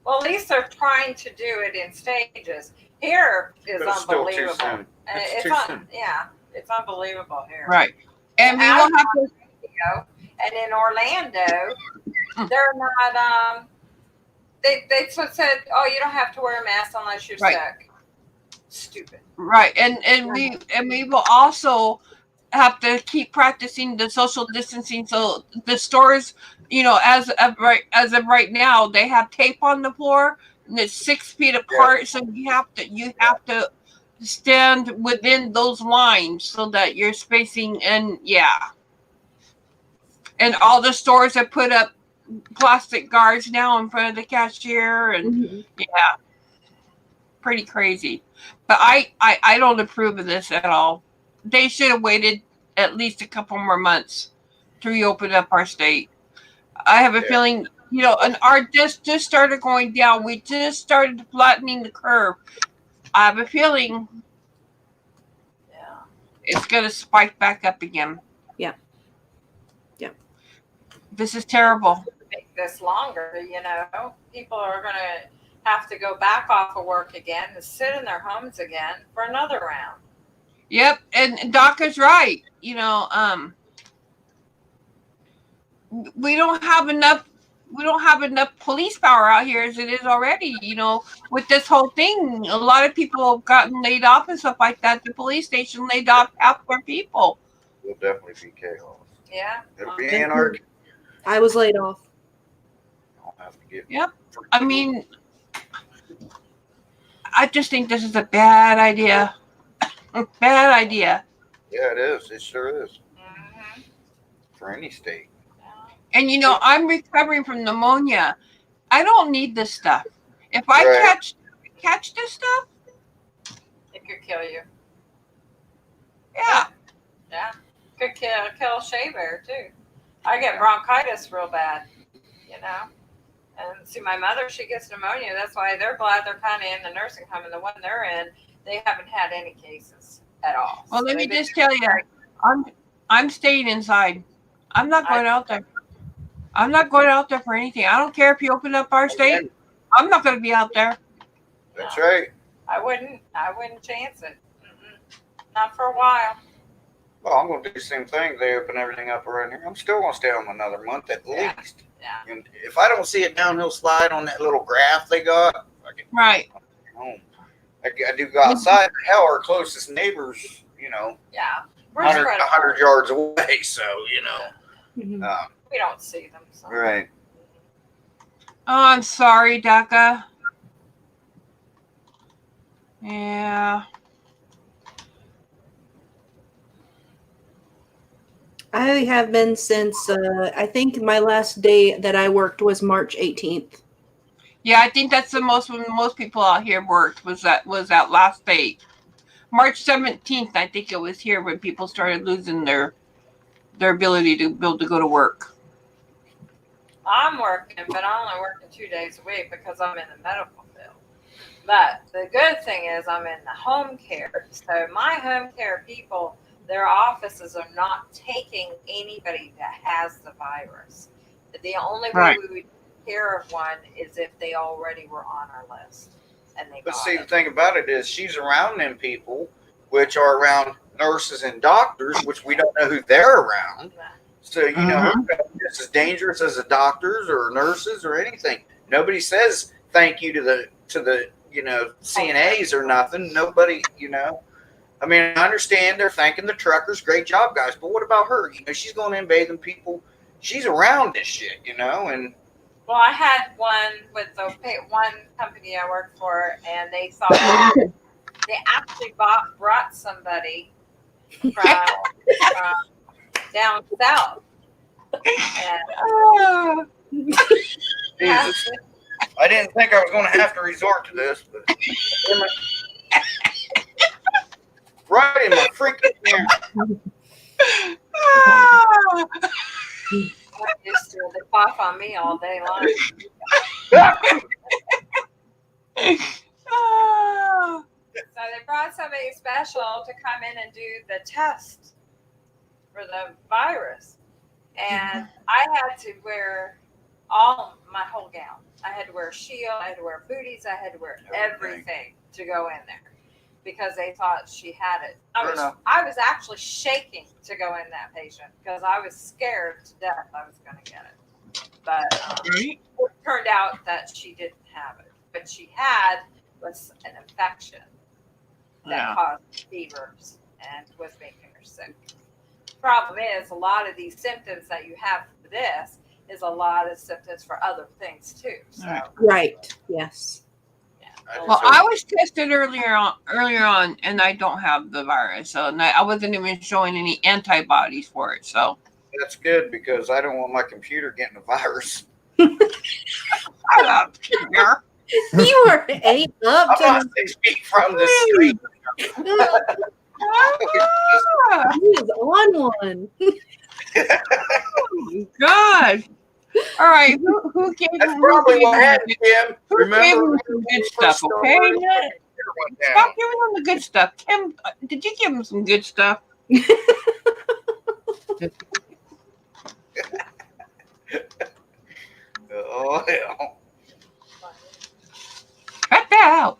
Well, at least they're trying to do it in stages. Here is But it's still too unbelievable. soon. It's too soon. Yeah, it's unbelievable here. Right. And we won't have to. And in Orlando, they're not. They said, oh, you don't have to wear a mask unless you're sick. Stupid. Right. And we will also have to keep practicing the social distancing. So the stores, as of right now, they have tape on the floor and it's 6 feet apart. Yeah. So you have to stand within those lines so that you're spacing. And and all the stores have put up plastic guards now in front of the cashier, and pretty crazy. But I don't approve of this at all. They should have waited at least a couple more months to reopen up our state. I have a feeling, and our just started going down. We just started flattening the curve. I have a feeling it's going to spike back up again. Yeah. This is terrible. Make this longer, people are going to have to go back off of work again and sit in their homes again for another round. Yep, and Doc is right. We don't have enough police power out here as it is already. With this whole thing, a lot of people have gotten laid off and stuff like that. The police station laid off half their people. It'll definitely be chaos. Yeah, It'll be anarchy. I was laid off. I'll have to get. Yep. I mean, I just think this is a bad idea. A bad idea. Yeah, it is. It sure is Mm-hmm. for any state. And I'm recovering from pneumonia. I don't need this stuff. If I Right. catch this stuff, It could kill you. yeah. Yeah. Could kill Shea Bear too. I get bronchitis real bad, you know. And see, my mother, she gets pneumonia. That's why they're glad they're kind of in the nursing home, and the one they're in, they haven't had any cases at all. Well, So let me they've been just tell you, I'm staying inside. I'm not going out there. I'm not going out there for anything. I don't care if you open up our state. I'm not going to be out there. That's right. I wouldn't chance it. Mm-mm. Not for a while. Well, I'm going to do the same thing. They open everything up around here. I'm still going to stay on another month at least. Yeah. And if I don't see a downhill slide on that little graph they got, I can Right. home. I do go outside. Hell, our closest neighbors, Yeah. We're 100 yards away. So, Mhm. we don't see them. So. Right. Oh, I'm sorry, Becca. Yeah. I have been since I think my last day that I worked was March 18th. Yeah, I think that's the most when most people out here worked was that last day. March 17th, I think it was here when people started losing their ability to be able to go to work. I'm working, but I'm only working 2 days a week because I'm in the medical field. But the good thing is I'm in the home care. So my home care people, their offices are not taking anybody that has the virus. The only way we would take care of one is if they already were on our list. And they But got see, it. the thing about it is she's around them people, which are around nurses and doctors, which we don't know who they're around. So, her just as dangerous as the doctors or nurses or anything. Nobody says thank you to the CNAs or nothing. Nobody, I mean, I understand they're thanking the truckers. Great job, guys. But what about her? She's going in bathing people. She's around this shit, and Well, I had one with the one company I worked for, and they thought they actually brought somebody from down south. And, Jesus, I didn't think I was going to have to resort to this, but right in my freaking ear. used to they cough on me all day long. So they brought somebody special to come in and do the test for the virus. And I had to wear my whole gown. I had to wear a shield, I had to wear booties, I had to wear everything to go in there because they thought she had it. I was actually shaking to go in that patient because I was scared to death I was going to get it. But it turned out that she didn't have it. What she had was an infection that caused fevers and was making her sick. The problem is a lot of these symptoms that you have for this is a lot of symptoms for other things too. So. Right. Yes. Yeah. Well, I was tested earlier on, and I don't have the virus, so I wasn't even showing any antibodies for it. So that's good because I don't want my computer getting a virus. Shut up, here. You are up I'm to not 6 feet from the screen. He's on one. Oh, God. All right, who gave That's probably what happened, Tim. Remember some good stuff, okay? Stop giving him the good stuff. Tim, did you give him some good stuff? Oh, hell. Cut that out.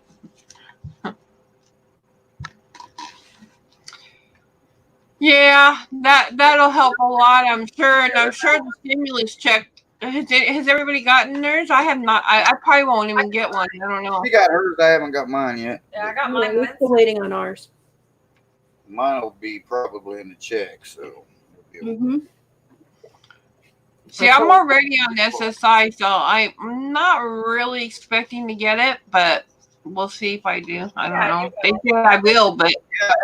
Yeah, that'll help a lot, I'm sure. And I'm sure the stimulus check. Has everybody gotten theirs? I have not. I probably won't even get one. I don't know. She got hers. I haven't got mine yet. Yeah, I got mine. We're still waiting on ours. Mine will be probably in the check. So. Mm-hmm. See, I'm already on SSI, so I'm not really expecting to get it, but we'll see if I do. I don't know. They say I will, but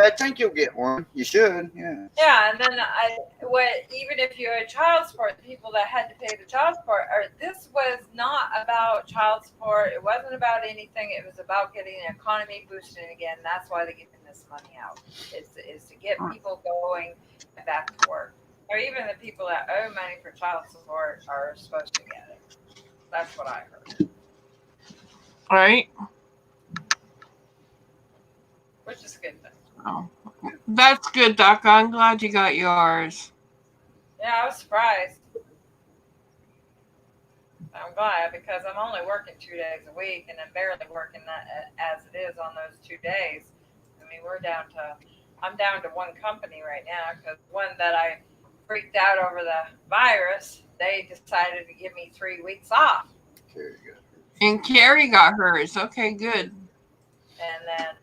I think you'll get one. You should. Yeah. Yeah, and then even if you had child support, the people that had to pay the child support, this was not about child support. It wasn't about anything. It was about getting the economy boosting again. That's why they're giving this money out. Is to get people going back to work. Or even the people that owe money for child support are supposed to get it. That's what I heard. Right? Which is a good thing. Oh, that's good, Doc. I'm glad you got yours. Yeah, I was surprised. I'm glad because I'm only working 2 days a week and I'm barely working that as it is on those 2 days. I mean, I'm down to one company right now because one that I freaked out over the virus, they decided to give me 3 weeks off. There you go. And Carrie got hers. Okay, good. And then,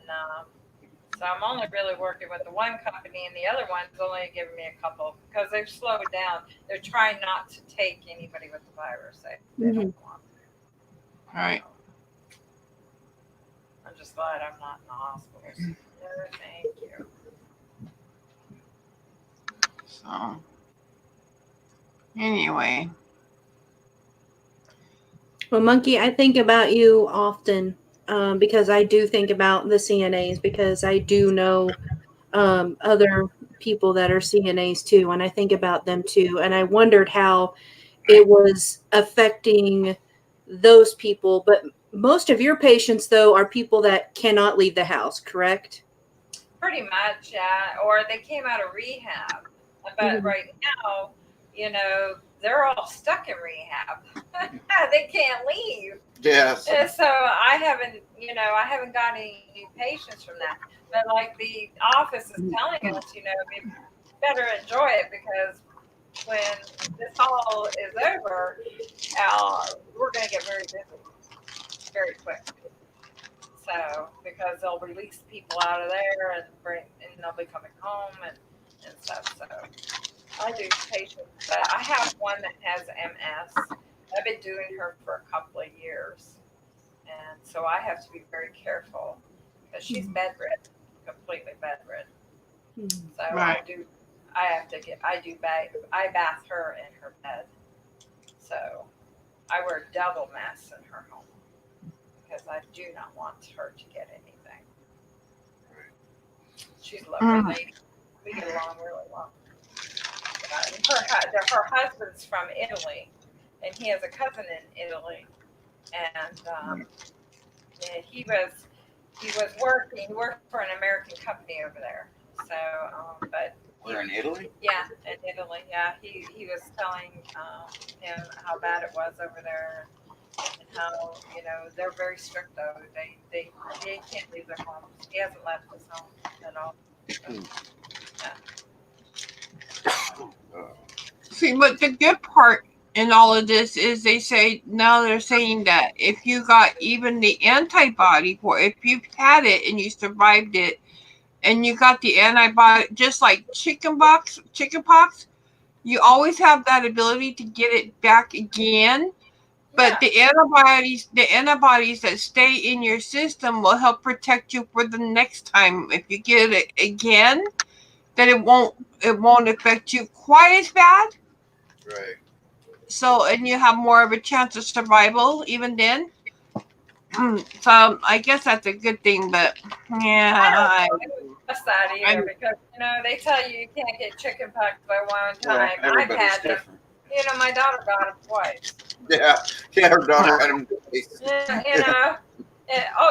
so I'm only really working with the one company, and the other one's only giving me a couple because they've slowed down. They're trying not to take anybody with the virus. They don't want to. All right. I'm just glad I'm not in the hospital. No, thank you. So, anyway. Well, Monkey, I think about you often because I do think about the CNAs because I do know other people that are CNAs too, and I think about them too. And I wondered how it was affecting those people. But most of your patients, though, are people that cannot leave the house, correct? Pretty much, yeah. Or they came out of rehab. But right now, they're all stuck in rehab. They can't leave. Yes. And so I haven't got any new patients from that. But like the office is telling us, we better enjoy it because when this all is over, we're going to get very busy very quick. So because they'll release people out of there and they'll be coming home and stuff. So I do patients, but I have one that has MS. I've been doing her for a couple of years, and so I have to be very careful because she's bedridden, completely bedridden. So Right. I bath her in her bed. So I wear double masks in her home because I do not want her to get anything. She's a lovely lady. We get along really well. Her husband's from Italy, and he has a cousin in Italy, and he working. He worked for an American company over there. So, but We're in Italy. yeah, in Italy. Yeah, he was telling him how bad it was over there, and how they're very strict though. They can't leave their homes. He hasn't left his home at all. So, yeah. See, but the good part in all of this is they're saying that if you got even the antibody for if you've had it and you survived it and you got the antibody, just like chickenpox, you always have that ability to get it back again. But the antibodies that stay in your system will help protect you for the next time. If you get it again, then it won't affect you quite as bad. Right. So, and you have more of a chance of survival even then. So, I guess that's a good thing, but yeah. I don't trust that either because they tell you can't get chickenpox by one time. I've had them. My daughter got it twice. Yeah, her daughter had them twice. Yeah,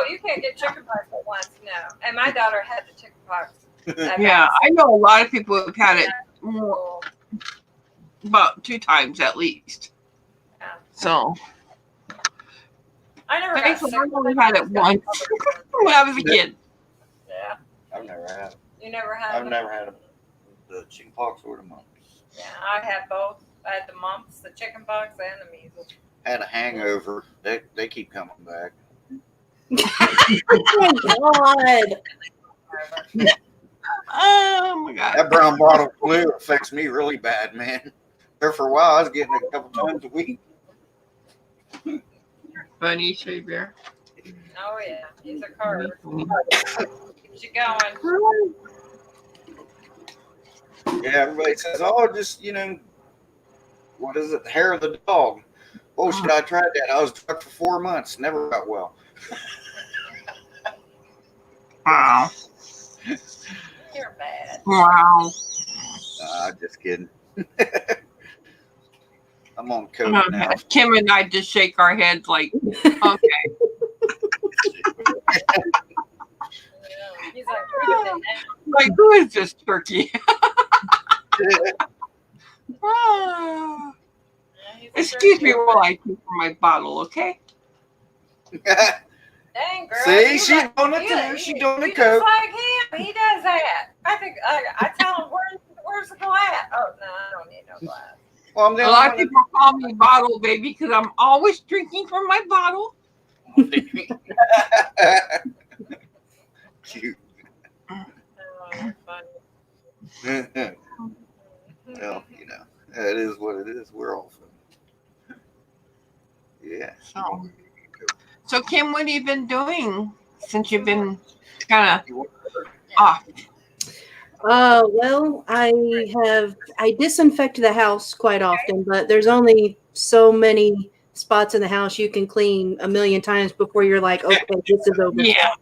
you can't get chickenpox at once, no. And my daughter had the chickenpox. Yeah, I know a lot of people who've had it about 2 times at least. Yeah. So I never I only had it once when I was a kid. Yeah. I've never had it. You never had I've never had the chickenpox or the mumps. Yeah, I had both. I had the mumps, the chickenpox, and the measles. Had a hangover. They keep coming back. Oh my God. Oh my God. That brown bottle flu affects me really bad, man. There for a while, I was getting it a couple times a week. Funny, Shea Bear. Oh yeah, he's a card. She going. Yeah, everybody says, oh, just, what is it? The hair of the dog. Oh, shit, I tried that. I was drunk for 4 months. Never got well. Wow. You're bad. Wow. Just kidding. I'm on COVID now. Kim and I just shake our heads like, okay. He's like, Like, who is this turkey? Ah. Excuse me while I drink from my bottle, okay? Dang, girl. See, she's doing it too. She's doing the coke. Just like him. He does that. I think I tell him, where's the glass? Oh, no, I don't need no glass. Well, I'm A lot of people call me bottle baby because I'm always drinking from my bottle. Cute. Oh, that's funny. Well, it is what it is. We're all fun. Yeah. So Kim, what have you been doing since you've been kind of off? Well, I disinfect the house quite often, but there's only so many spots in the house you can clean a million times before you're like, okay, this is over. Yeah.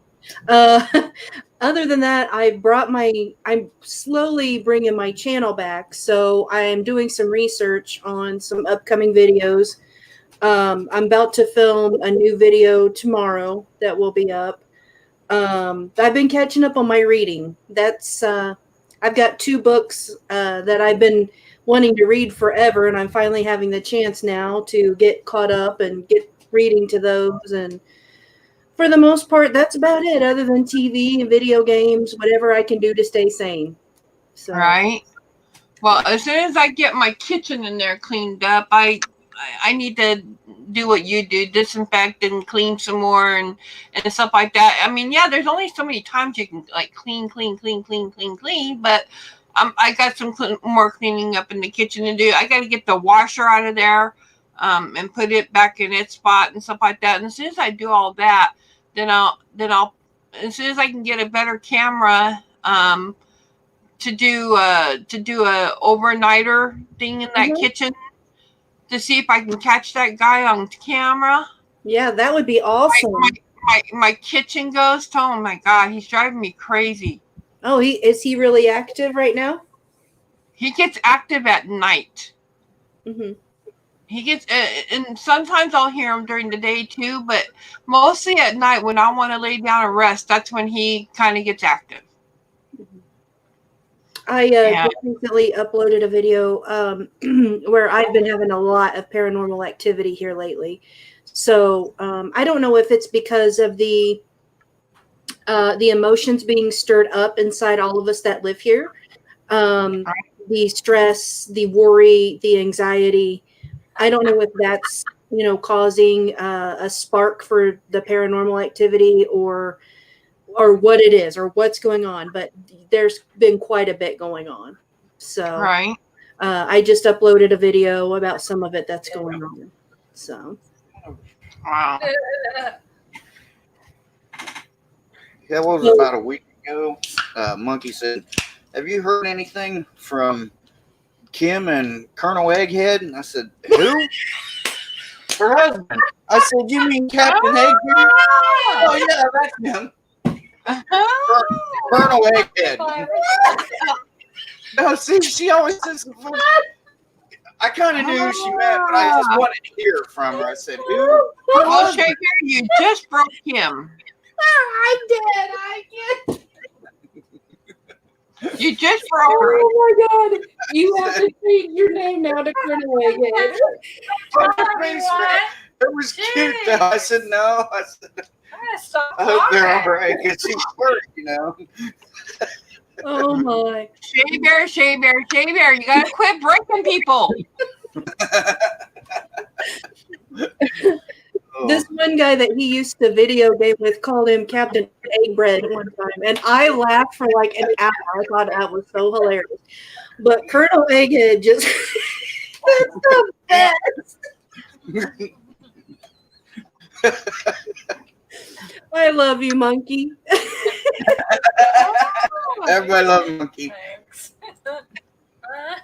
Other than that, I'm slowly bringing my channel back. So I'm doing some research on some upcoming videos. I'm about to film a new video tomorrow that will be up. I've been catching up on my reading. I've got 2 books that I've been wanting to read forever, and I'm finally having the chance now to get caught up and get reading to those. And for the most part, that's about it, other than TV and video games, whatever I can do to stay sane. So. Right. Well, as soon as I get my kitchen in there cleaned up, I need to do what you do, disinfect and clean some more and stuff like that. I mean, yeah, there's only so many times you can like clean, but I got some more cleaning up in the kitchen to do. I got to get the washer out of there and put it back in its spot and stuff like that. And as soon as I do all that, then I'll as soon as I can get a better camera to do a overnighter thing in that kitchen to see if I can catch that guy on camera. Yeah, that would be awesome. My kitchen ghost. Oh my God, he's driving me crazy. Oh, is he really active right now? He gets active at night. Mm-hmm. He gets, and sometimes I'll hear him during the day too, but mostly at night when I want to lay down and rest, that's when he kind of gets active. I just recently uploaded a video where I've been having a lot of paranormal activity here lately. So I don't know if it's because of the emotions being stirred up inside all of us that live here, the stress, the worry, the anxiety. I don't know if that's causing a spark for the paranormal activity or what it is or what's going on, but there's been quite a bit going on. So I just uploaded a video about some of it that's going on. So wow. That was about a week ago. Monkey said, have you heard anything from Kim and Colonel Egghead? And I said, who? Her husband. I said, you mean Captain Egghead? Oh yeah, that's him. Colonel Egghead. No, see, she always says, I kind of knew who she meant, but I just wanted to hear from her. I said, who? Well, Shaker, you just broke him. I did. You just broke her. Oh my God. You have to change your name now to Colonel Egghead. It was cute though. I said, no. I said, I hope they're all right because she's hurt, Oh my. Shea Bear, you gotta quit breaking people. This one guy that he used to video game with called him Captain Eggbread one time, and I laughed for like an hour. I thought that was so hilarious. But Colonel Egghead just that's the best. I love you, monkey. Everybody loves Monkey. Thanks.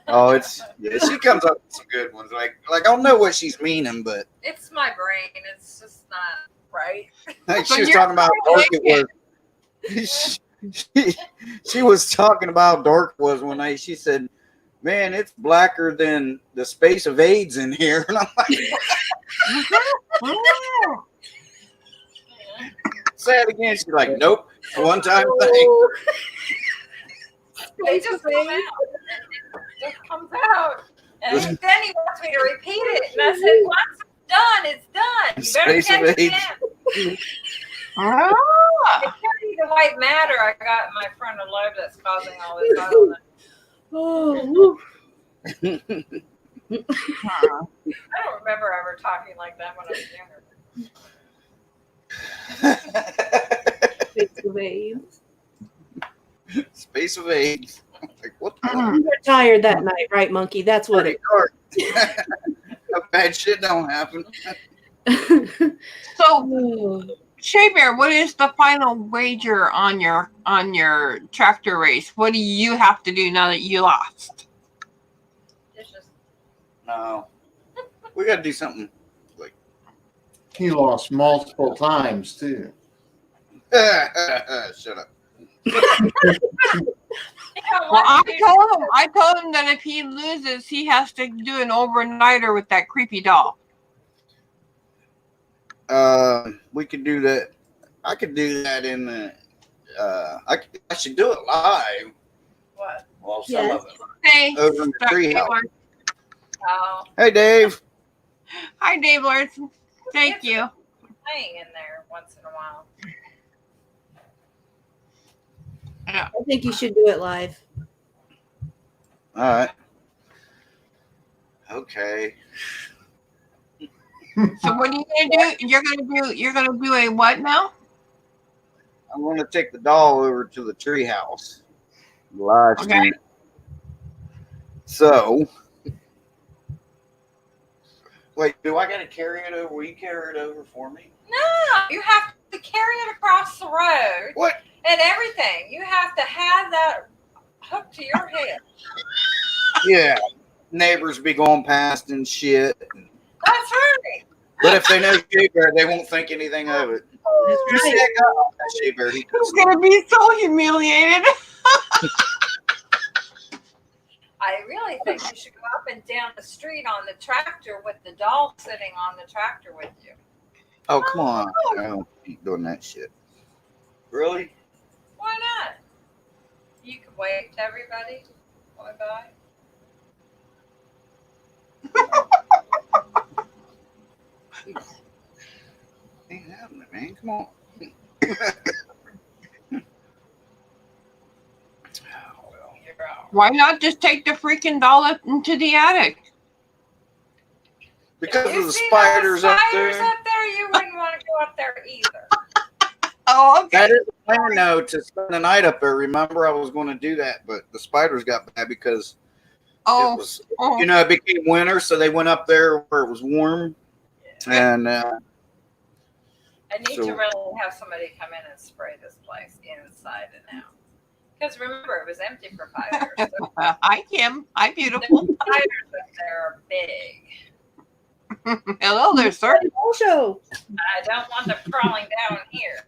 Oh, she comes up with some good ones. Like I don't know what she's meaning, but It's my brain. It's just not right. like So she was you're talking about how dark it was. She was talking about how dark it was one night. She said, "Man, it's blacker than the space of AIDS in here." And I'm like, say it again. She's like, "Nope, it's a one-time thing." They just come out. It just comes out. And then he wants me to repeat it. And I said, once it's done, it's done. You better Space catch of it AIDS. again. Ah. It can't be the white matter I got in my frontal lobe that's causing all this. I don't know. Oh, I don't remember ever talking like that when I was younger. Space of AIDS. Space of AIDS. Like, what the hell? You were tired that night, right, Monkey? That's what it. Bad shit don't happen. So, Oh. Shea Bear, what is the final wager on your tractor race? What do you have to do now that you lost? Dishes. No, we got to do something. Like, He lost multiple times too. shut up. Well, I told him that if he loses, he has to do an overnighter with that creepy doll. We could do that. I could do that in the. I should do it live. What? Well, some Yes. of it Hey, over in the treehouse. Oh, Hey, Dave. Hi, Dave Larson. Thank you. playing in there once in a while. I think you should do it live. All right. Okay. So what are you gonna do? You're gonna do a what now? I'm going to take the doll over to the treehouse. Live stream. So, wait, do I got to carry it over? Will you carry it over for me? No, you have to carry it across the road. What? And everything. You have to have that hooked to your head. Yeah. Neighbors be going past and shit. That's right. But if they know Shea Bear, they won't think anything of it. You see that guy? Oh, that's Shea Bear. He He's gonna be so humiliated. I really think you should go up and down the street on the tractor with the doll sitting on the tractor with you. Oh, come on. I don't keep doing that shit. Really? Why not? You could wave to everybody going by. Ain't happening, man. Come on. You're out. Why not just take the freaking doll up into the attic? Because You of the see spiders those up spiders there. up there, you wouldn't want to go up there either. Oh, okay. That is the plan, though, to spend the night up there. Remember, I was going to do that, but the spiders got bad because Oh, it was, it became winter, so they went up there where it was warm. And I need So- to really have somebody come in and spray this place inside and out. Because remember, it was empty for 5 years. So hi, Kim. Hi, beautiful. the spiders up there are big. Hello there, sir. Also, I don't want them crawling down here.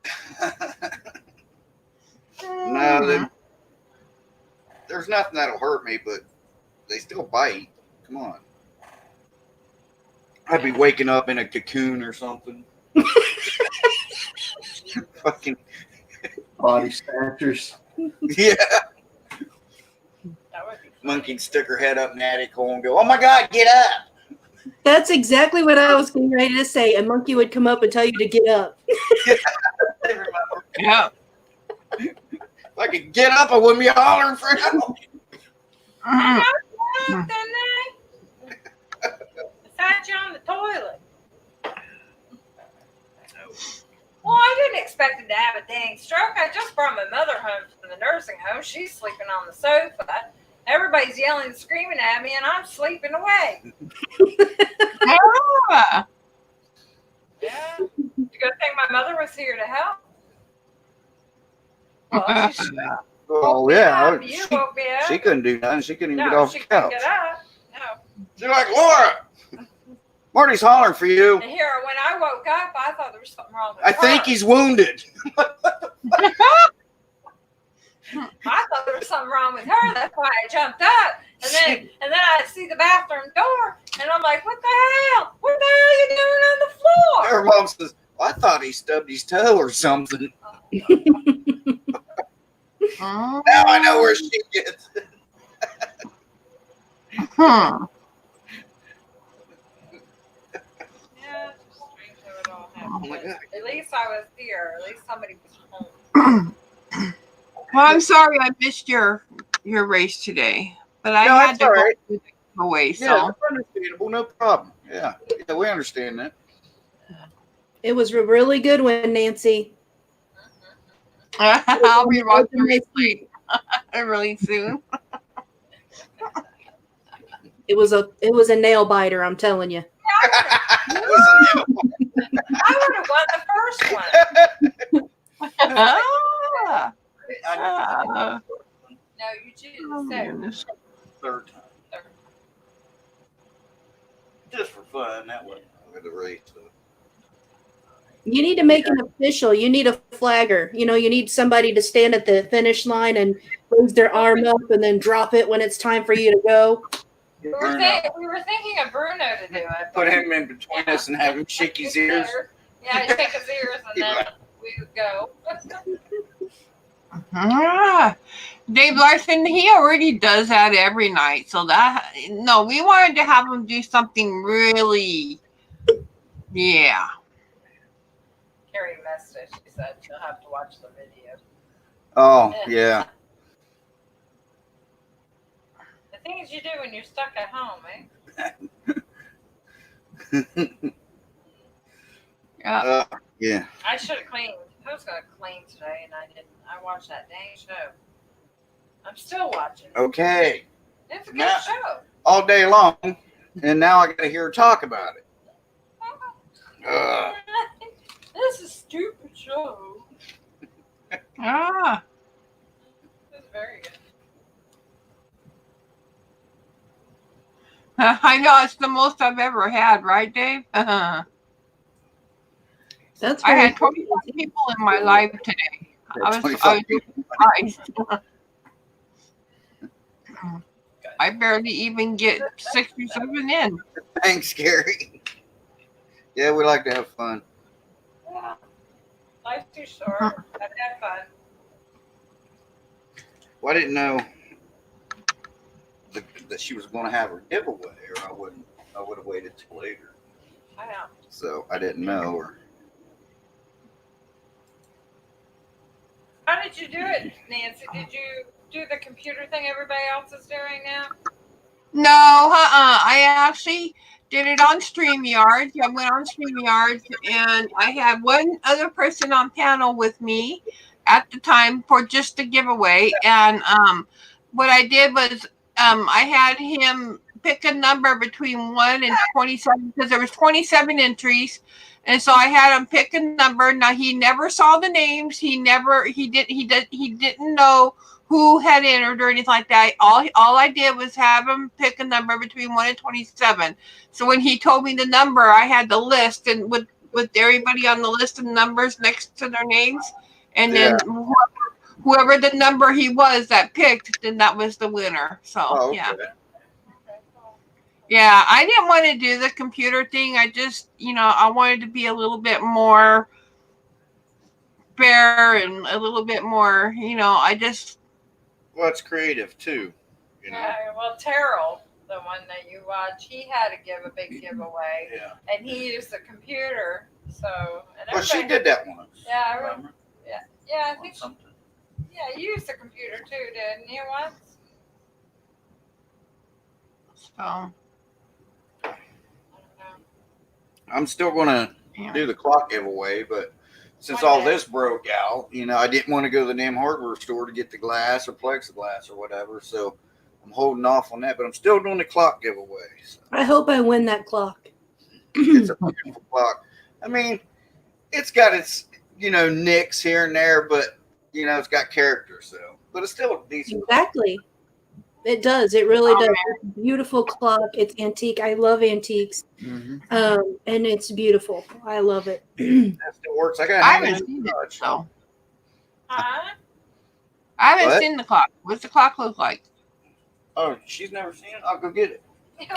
no, there's nothing that'll hurt me, but they still bite. Come on. I'd be waking up in a cocoon or something. Fucking Body snatchers. yeah. That would be fun. Monkey'd stick her head up in the attic hole and go, "Oh my God, get up!" that's exactly what I was getting ready to say. A monkey would come up and tell you to get up. They remember. Yeah. If I could get up, I wouldn't be hollering for help. I got up, didn't I? I sat you on the toilet. Well, I didn't expect him to have a dang stroke. I just brought my mother home from the nursing home. She's sleeping on the sofa. Everybody's yelling and screaming at me, and I'm sleeping away. Ah. Yeah. Good thing my mother was here to help. Well, she's Oh, woke me yeah. up. You woke me up. She couldn't do nothing. She couldn't even get No, off she the couldn't couch. get up. No. She's like, Laura, Marty's hollering for you. And here, when I woke up, I thought there was something wrong with I her. think he's wounded. I thought there was something wrong with her. That's why I jumped up. And then I see the bathroom door, and I'm like, what the hell? What the hell are you doing on the floor? Her mom says, well, I thought he stubbed his toe or something. Now I know where she gets it. Hmm. Yeah, it's just strange how it all happened. Oh my God. At least I was here. At least somebody was home. Well, I'm sorry I missed your race today, but I No, had that's to all go right. away. Yeah, So that's understandable. No problem. Yeah, we understand that. It was a really good one, Nancy. I'll be watching the Open replay really soon. It was a nail biter, I'm telling you. It was I would have won the first one. Ah. No, you choose Oh, the second. goodness. third time. Just for fun. That wasn't the race. So. You need to make it official. You need a flagger. You need somebody to stand at the finish line and raise their arm up and then drop it when it's time for you to go. We were thinking of Bruno to do it. Put him in between us and have him shake his ears. Yeah, shake his ears, and then we would go. Dave Larson, he already does that every night. So we wanted to have him do something really, yeah. Carrie missed it. She said she'll have to watch the video. Oh, yeah. The things you do when you're stuck at home, Yeah. I should have cleaned. I was going to clean today, and I didn't. I watched that dang show. I'm still watching it. Okay. It's a good Now- show. All day long, and now I got to hear her talk about it. This is a stupid show. Ah. It's very good. I know it's the most I've ever had, right, Dave? That's I very had 21 people in my live today. I was surprised. I barely even get 6 or 7 in. Thanks, Gary. Yeah, we like to have fun. Yeah. Life's too short. I've had fun. Well, I didn't know that she was going to have her giveaway, or I would have waited till later. I know. So I didn't know. Or How did you do it, Nancy? Did you do the computer thing everybody else is doing now? No, I actually did it on StreamYard. I went on StreamYard, and I had one other person on panel with me at the time for just the giveaway. And what I did was I had him pick a number between 1 and 27 because there was 27 entries. And so I had him pick a number. Now he never saw the names. He didn't know who had entered or anything like that. All I did was have him pick a number between 1 and 27. So when he told me the number, I had the list and with everybody on the list of numbers next to their names. And then whoever the number he was that picked, then that was the winner. So yeah. Yeah, I didn't want to do the computer thing. I just, I wanted to be a little bit more fair and a little bit more, I just. well, it's creative too. Yeah, well, Terrell, the one that you watch, he had to give a big giveaway, Yeah. and he used the computer. So, and Well, she did that once. Yeah, I remember. Yeah, I think. Something. Yeah, you used the computer too, didn't you? Once. So. I don't know. I'm still gonna do the clock giveaway, but since all this broke out, I didn't want to go to the damn hardware store to get the glass or plexiglass or whatever. So I'm holding off on that, but I'm still doing the clock giveaway. So. I hope I win that clock. It's a beautiful clock. I mean, it's got its, nicks here and there, but You know, it's got character, so, but it's still a decent. Exactly. It does. It really does. It's a beautiful clock. It's antique. I love antiques. Mm-hmm. And it's beautiful. I love it. That still works. I got I hanging haven't in seen the it, garage. so Huh? I haven't What? seen the clock. What's the clock look like? Oh, she's never seen it. I'll go get it.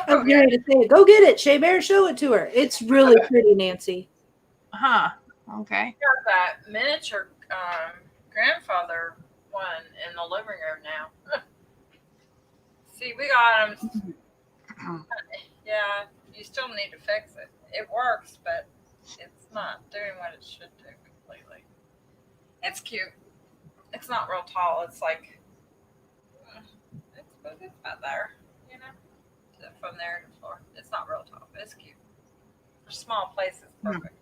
I was ready to say, go get it, Shea Bear. Show it to her. It's really pretty, Nancy. Huh. Okay. Got that miniature grandfather one in the living room now. See, we got them. Yeah, you still need to fix it. It works, but it's not doing what it should do completely. It's cute. It's not real tall. It's like it's about there, you know, from there to the floor. It's not real tall, but it's cute. For small places, perfect.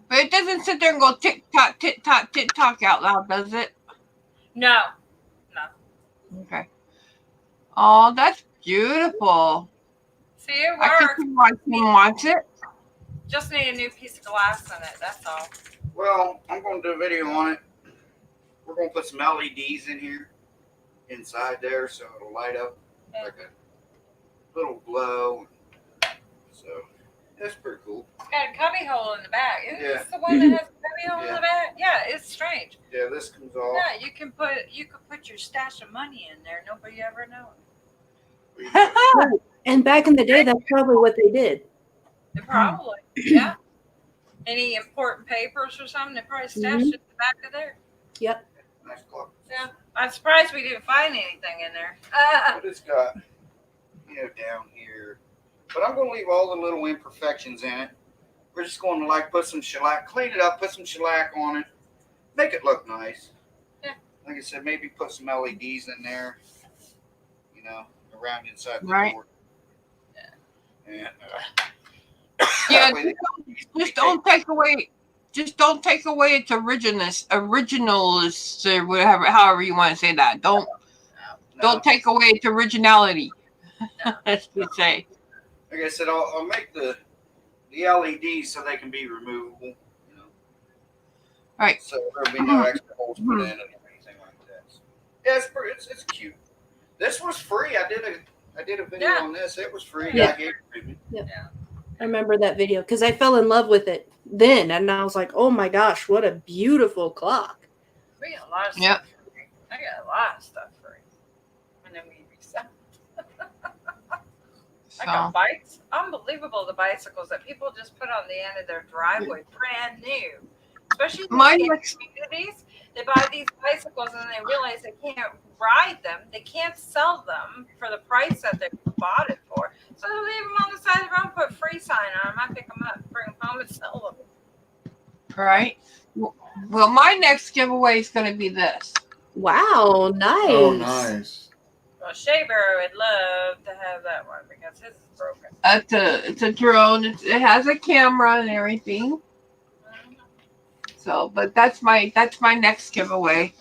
But it doesn't sit there and go tick tock out loud, does it? No. Okay. Oh, that's beautiful. See, it I works. can watch it. Just need a new piece of glass in it. That's all. Well, I'm going to do a video on it. We're going to put some LEDs in here, inside there, so it'll light up like a little glow. So that's pretty cool. It's got a cubby hole in the back. Isn't Yeah. this the one that has a cubby hole in the back? Yeah, it's strange. Yeah, this comes off. Yeah, you could put your stash of money in there. Nobody ever knows. And back in the day, that's probably what they did. Probably. Yeah. Any important papers or something, they probably stashed it in the back of there. Yep. Nice clock. Yeah. I'm surprised we didn't find anything in there. But it's got, you know, down here. But I'm going to leave all the little imperfections in it. We're just going to like put some shellac, clean it up, put some shellac on it, make it look nice. Yeah. Like I said, maybe put some LEDs in there, you know, around inside the Right. door. Yeah. And, Yeah, just don't take away. Just don't take away its originalness or whatever, however you want to say that. Don't take away its originality. As we say. Like I said, I'll make the LEDs so they can be removable. You know. Right. So there'll be no extra holes put in and anything like that. So, yeah, it's cute. This was free. I did a video on this. It was free. Yeah. I gave it to me. Yep. Yeah. I remember that video because I fell in love with it then, and I was like, "Oh my gosh, what a beautiful clock!" We got a lot of stuff free. I got a lot of stuff free. And then we resell. I got bikes. Unbelievable, the bicycles that people just put on the end of their driveway, brand new. Especially in communities. They buy these bicycles and they realize they can't ride them. They can't sell them for the price that they bought it for. So they leave them on the side of the road, put free sign on them. I pick them up, bring them home, and sell them. Right. Well, my next giveaway is going to be this. Wow, nice. Oh, nice. Well, Shea Bear would love to have that one because his is broken. It's a drone. It has a camera and everything. So, but that's my next giveaway.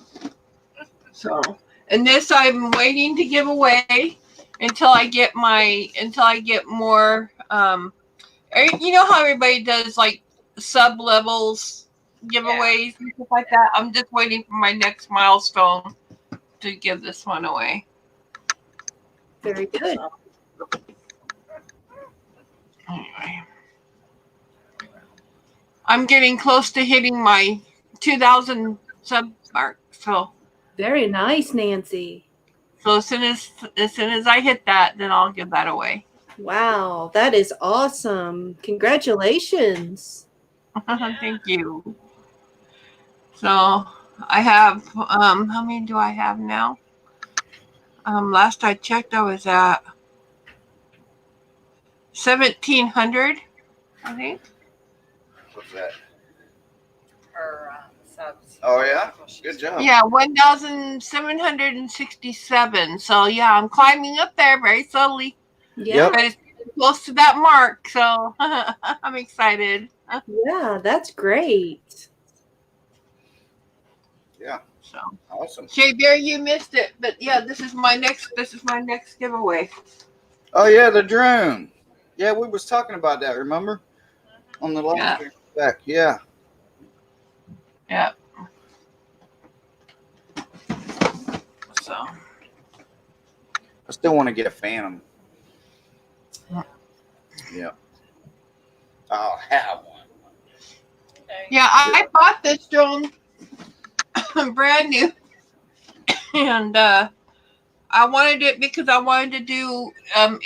So, and this I'm waiting to give away until I get more. You know how everybody does like sub levels giveaways and stuff like that. I'm just waiting for my next milestone to give this one away. Very good. Anyway, I'm getting close to hitting my 2,000 sub mark. So very nice, Nancy. So as soon as I hit that, then I'll give that away. Wow, that is awesome! Congratulations. Thank you. So I have how many do I have now? Last I checked, I was at 1,700, I think. What's that? Or subs. Oh yeah, good job. Yeah, 1,767. So yeah, I'm climbing up there very slowly. Yeah, but it's close to that mark, so I'm excited. Yeah, that's great. Yeah. So awesome. Shea Bear, you missed it, but yeah, this is my next giveaway. Oh yeah, the drone. Yeah, we was talking about that. Remember on the last back? Yeah. Yeah. So I still want to get a Phantom. Yeah. I'll have one. yeah, I bought this drone brand new, and I wanted it because I wanted to do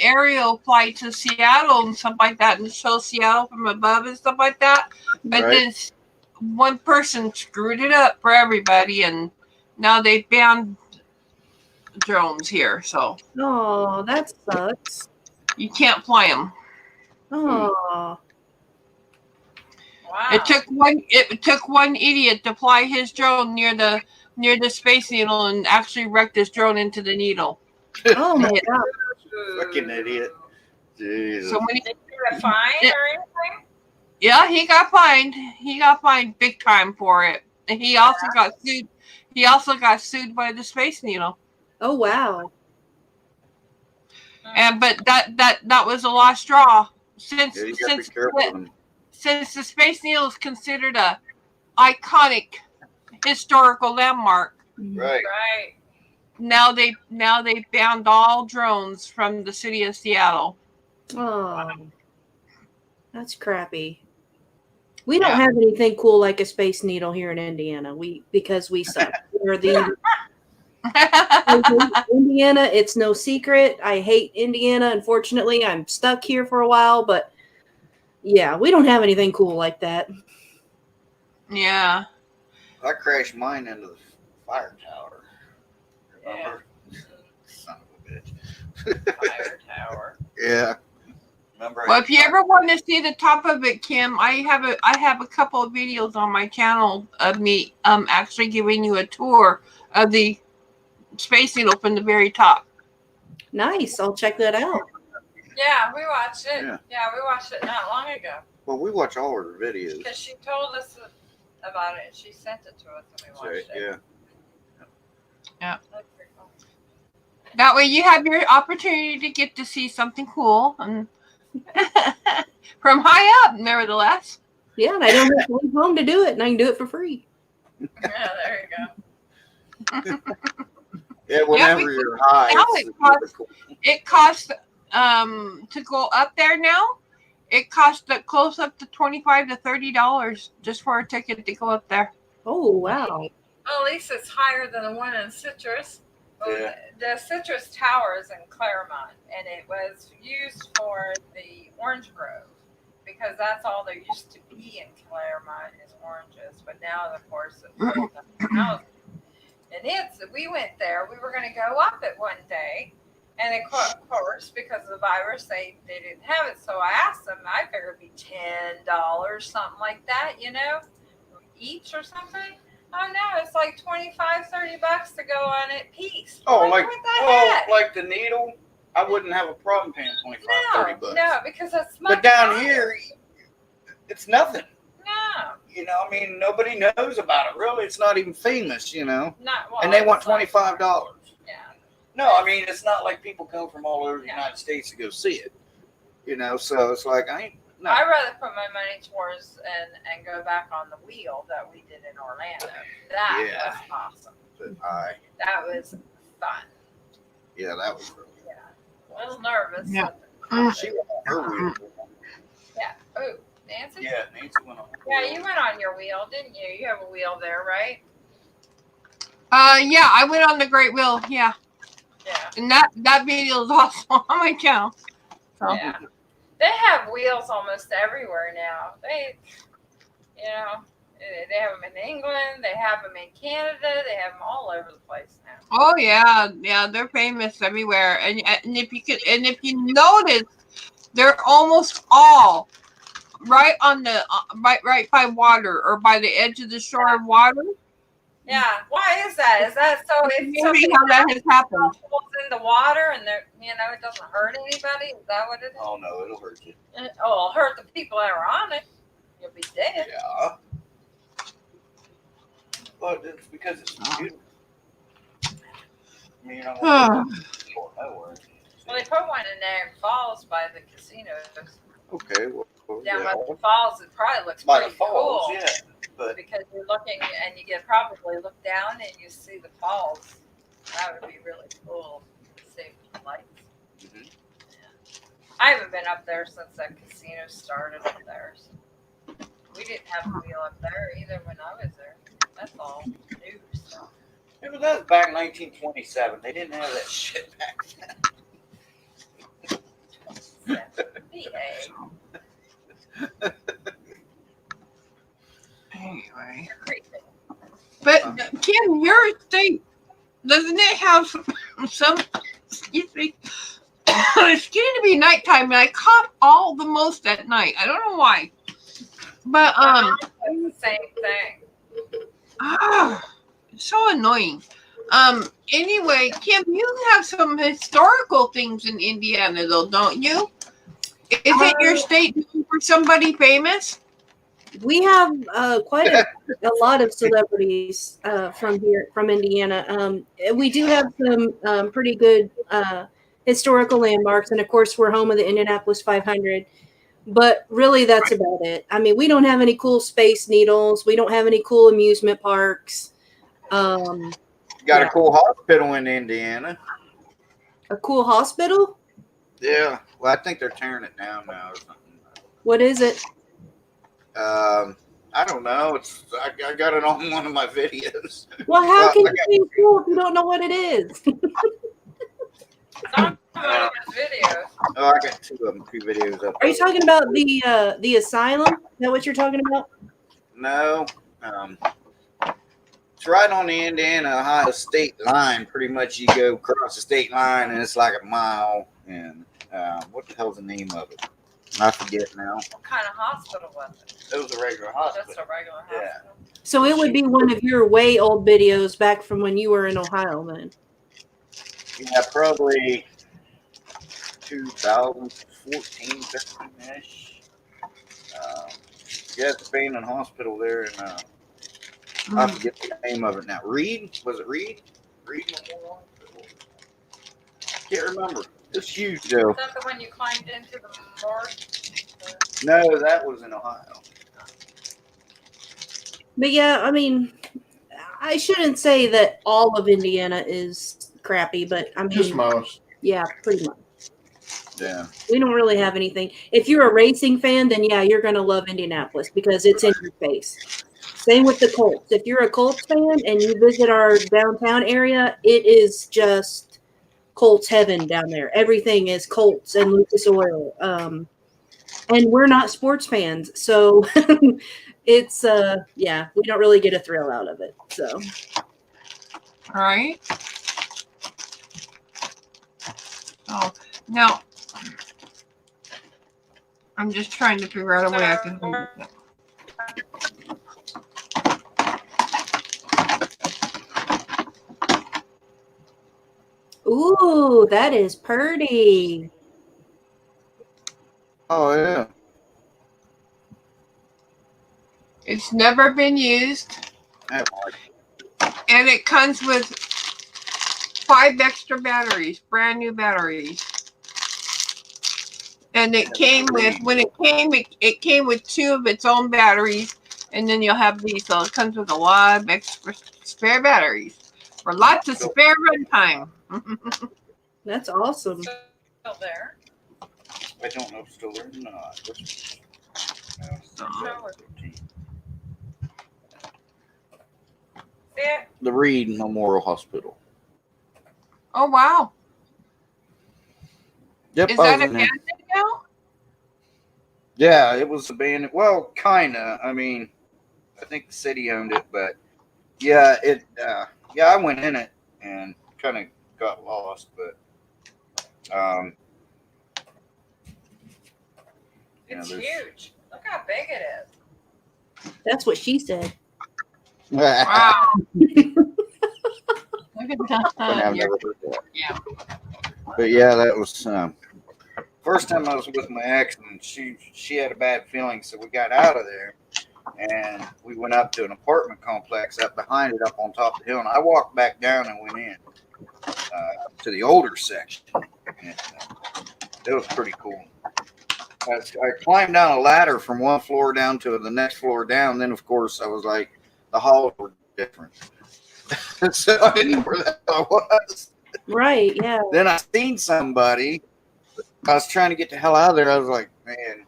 aerial flights to Seattle and stuff like that, and show Seattle from above and stuff like that. But Right. then one person screwed it up for everybody, and now they banned drones here, so Oh, that sucks. you can't fly them. Oh, Wow. It took one idiot to fly his drone near the Space Needle and actually wrecked his drone into the needle. oh my God. Fucking idiot. Jesus. So when Did you get a fine or anything? yeah, he got fined. He got fined big time for it. And he also got sued. He also got sued by the Space Needle. Oh, wow. And but that was a lost straw since Yeah, you gotta be careful with them. since the Space Needle is considered a iconic historical landmark. Right. Right. Now they banned all drones from the city of Seattle. Oh, that's crappy. We don't Yeah. have anything cool like a Space Needle here in Indiana. Because we suck. We're the I hate Indiana. It's no secret. I hate Indiana. Unfortunately, I'm stuck here for a while, but yeah, we don't have anything cool like that. Yeah. I crashed mine into the fire tower. Remember? Son of a bitch. Fire tower. Yeah. Remember? Well, if you ever want to see the top of it, Kim, I have a couple of videos on my channel of me actually giving you a tour of the Space Needle from the very top. Nice. I'll check that out. Yeah, we watched it. Yeah. Yeah, we watched it not long ago Well, we watch all her videos. because she told us about it and she sent it to us and we watched it. Yeah. Yeah. That's pretty cool. That way you have your opportunity to get to see something cool and from high up, nevertheless. Yeah, and I don't have to leave home to do it, and I can do it for free. Yeah, there you go. Yeah, whenever you're high, now it's it costs- cool. It costs to go up there now. It costs close up to $25 to $30 just for a ticket to go up there. Oh, wow. Well, at least it's higher than the one in Citrus. Well, Yeah. The Citrus Tower is in Claremont, and it was used for the orange grove because that's all there used to be in Claremont is oranges. But now, of course, it's houses. And we went there. We were going to go up it one day, and of course, because of the virus, they didn't have it. So I asked them. I figured it'd be $10, something like that, each or something. Oh no, it's like $25-$30 to go on it piece. Oh, what the heck? like the needle, I wouldn't have a problem paying $25-$30. No, because it's But down here, it's nothing. No, I mean, nobody knows about it. Really, it's not even famous. not well, And they want it's like- $25. Yeah, No, I mean, it's not like people come from all over the United States to go see it. So it's like no. I'd rather put my money towards and go back on the wheel that we did in Orlando. That Yeah. was awesome. But That was fun. yeah, that was really. I was nervous. Yeah. She went on her wheel. Yeah. Oh, Nancy? Yeah, Nancy went on her Yeah, wheel. you went on your wheel, didn't you? You have a wheel there, right? Yeah, I went on the Great Wheel. Yeah, Yeah. and that video is also on my channel. So. Yeah. They have wheels almost everywhere now. They have them in England. They have them in Canada. They have them all over the place now. Oh yeah, they're famous everywhere. And if you notice, they're almost all right on the right by water or by the edge of the shore of water. Yeah. Why is that? Is that so? If Maybe something how that has happened. falls in the water and it doesn't hurt anybody. Is that what it is? Oh no, it'll hurt you. Oh, it'll hurt the people that are on it. You'll be dead. Yeah. But it's because it's beautiful. I mean, you don't want to go nowhere. Well, they put one in there in Falls by the casinos. Okay, well, Down yeah. by the falls, it probably looks By pretty the falls, cool. yeah. But Because you're looking and you get probably look down and you see the falls. That would be really cool. Save lights. Mhm. I haven't been up there since that casino started up there. So we didn't have a wheel up there either when I was there. That's all new stuff. It was that back in 1927. They didn't have that shit back then. Behave. Anyway. You're crazy. But Kim, your state, doesn't it have some excuse me? It's getting to be nighttime and I cough all the most at night. I don't know why. But It's the same thing. it's so annoying. Anyway, Kim, you have some historical things in Indiana though, don't you? Isn't your state known for somebody famous? We have quite a lot of celebrities from Indiana. We do have some pretty good historical landmarks, and of course, we're home of the Indianapolis 500. But really, that's about it. I mean, we don't have any cool Space Needles. We don't have any cool amusement parks. Got Yeah. a cool hospital in Indiana. A cool hospital? Yeah. Well, I think they're tearing it down now or something. What is it? I don't know. I got it on one of my videos. Well, how can you say it's cool if you don't know what it is? Some of his videos. Oh, I got two videos up. Are you talking about the asylum? Is that what you're talking about? No. It's right on the Indiana-Ohio state line. Pretty much, you go across the state line, and it's like a mile. And what the hell's the name of it? I forget now. What kind of hospital was it? It was a regular hospital. Just a regular Yeah. hospital. So it would be one of your way old videos back from when you were in Ohio, then. Yeah, probably 2014, 15-ish. Yeah, it's Spain and hospital there, and I forget the name of it now. Reed? Was it Reed? Reed Memorial Hospital? Can't remember. It's huge, though. Is that the one you climbed into the morgue? No, that was in Ohio. But yeah, I mean, I shouldn't say that all of Indiana is crappy, but I Just mean, most. yeah, pretty much. Yeah. We don't really have anything. If you're a racing fan, then yeah, you're going to love Indianapolis because it's in your face. Same with the Colts. If you're a Colts fan and you visit our downtown area, it is just Colts heaven down there. Everything is Colts and Lucas Oil. And we're not sports fans, so it's yeah, we don't really get a thrill out of it. So All right. Oh, now I'm just trying to figure out a way I can hold it. ooh, that is pretty. Oh, yeah. It's never been used, and it comes with 5 extra batteries, brand new batteries. And it came with it came with 2 of its own batteries, and then you'll have these. So it comes with a lot of extra spare batteries for lots of spare runtime. That's awesome. Still there. I don't know if it's still there or not. Show it. See it? The Reed Memorial Hospital. Oh wow! Yep. Is that I was in there. abandoned now? Yeah, it was abandoned. Well, kinda. I mean, I think the city owned it, but yeah, yeah, I went in it and kind of got lost, but It's there's- huge. Look how big it is. That's what she said. Wow! Look at that. I've never heard that. Yeah. But yeah, that was first time I was with my ex, and she had a bad feeling, so we got out of there, and we went up to an apartment complex up behind it, up on top of the hill, and I walked back down and went in to the older section. And, it was pretty cool. I climbed down a ladder from one floor down to the next floor down. Then, of course, I was like, the halls were different. So I didn't know where the hell I was. Right, yeah. Then I seen somebody. I was trying to get the hell out of there. I was like, man.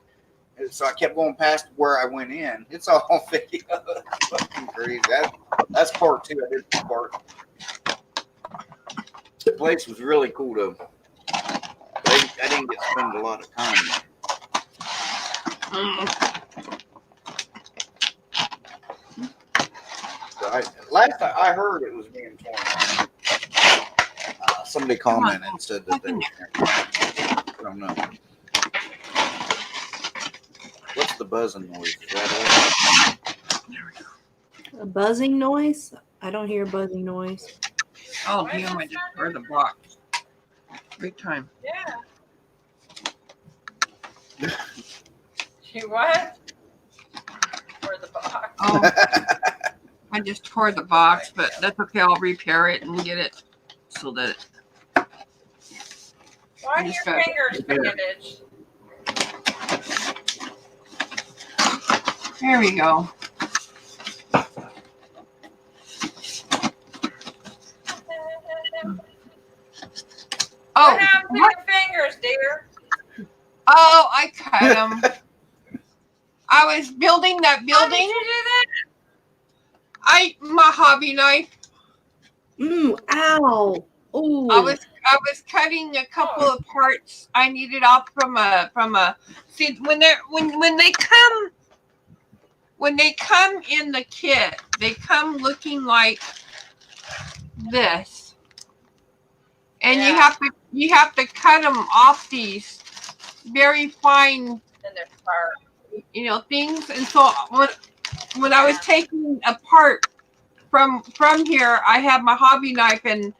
So I kept going past where I went in. It's all video. It's fucking crazy. That's part 2. I did part. The place was really cool though. I didn't get to spend a lot of time there. So last I heard it was being torn down. Somebody commented and said that they were. I don't know. What's the buzzing noise? Is that A buzzing noise? I don't hear a buzzing noise. Oh, damn, I just tore the box. Big time. Yeah. You what? For the box. Oh, I just tore the box, but that's okay. I'll repair it and get it so that. Why are your fingers bandaged? There we go. Oh, What happened to your fingers, dear? oh, I cut them. I was building that How did building. you do that? My hobby knife. Ow. Ooh. I was cutting a couple of parts I needed off from a see when they come in the kit, they come looking like this. And you have to cut them off these very fine And they're sharp. things. And so when I was taking apart from here, I had my hobby knife, and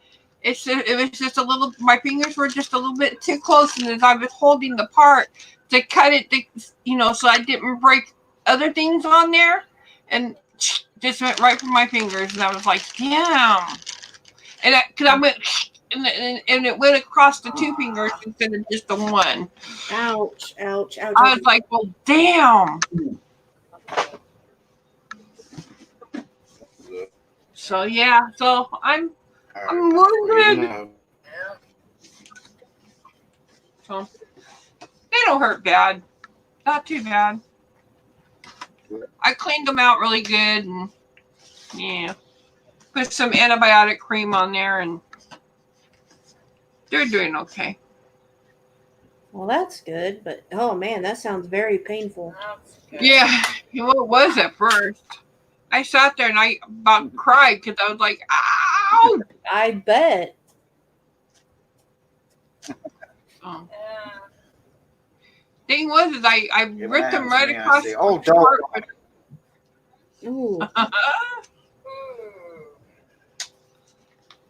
it was just a little. My fingers were just a little bit too close, and as I was holding the part to cut it, so I didn't break other things on there, and just went right from my fingers, and I was like, damn. And because I went. And it went across the 2 fingers instead of just the 1. Ouch, ouch, ouch. I was like, well, damn. So yeah, so I'm wondering. Yeah. So they don't hurt bad, not too bad. I cleaned them out really good, and yeah, put some antibiotic cream on there, and they're doing okay. Well, that's good, but oh man, that sounds very painful. That's good. Yeah, well, it was at first. I sat there and I about cried because I was like, ow! I bet. Oh. Yeah. Thing was, is I ripped them right across the dog. chart. Ooh. Ooh.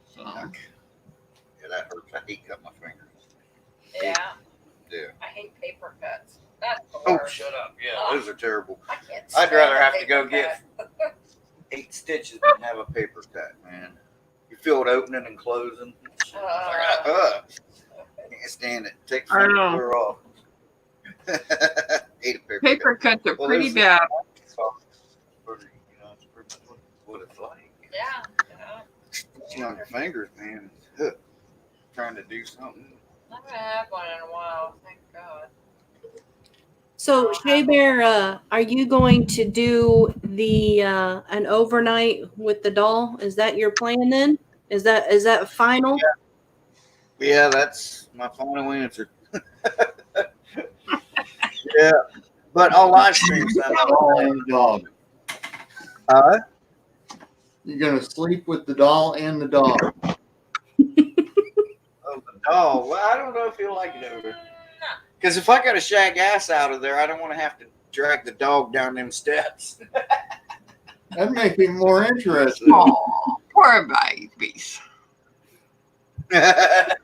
So, Yeah, that hurts. I hate cutting my fingers. Yeah. Yeah. I hate paper cuts. That's the Oh, worst. shut up. Yeah, those are terrible. I can't I'd stand rather a have to go paper get cut. 8 stitches than have a paper cut, man. You feel it opening and closing. Can't stand it. Take the I finger know. clear off. Hate a paper cuts are Well, pretty there's- bad. It's pretty much what it's like. Yeah. Itching on your fingers, man. Ugh. Trying to do something. I haven't had one in a while. Thank God. So, Shea Bear, are you going to do the an overnight with the doll? Is that your plan then? Is that final? Yeah, that's my final answer. Yeah, but I'll live stream something. Doll and dog. You're gonna sleep with the doll and the dog. Oh, the dog. Well, I don't know if he'll like it over there. Because if I got to shag ass out of there, I don't want to have to drag the dog down them steps. That'd make it more interesting. Oh, poor babies. Yeah,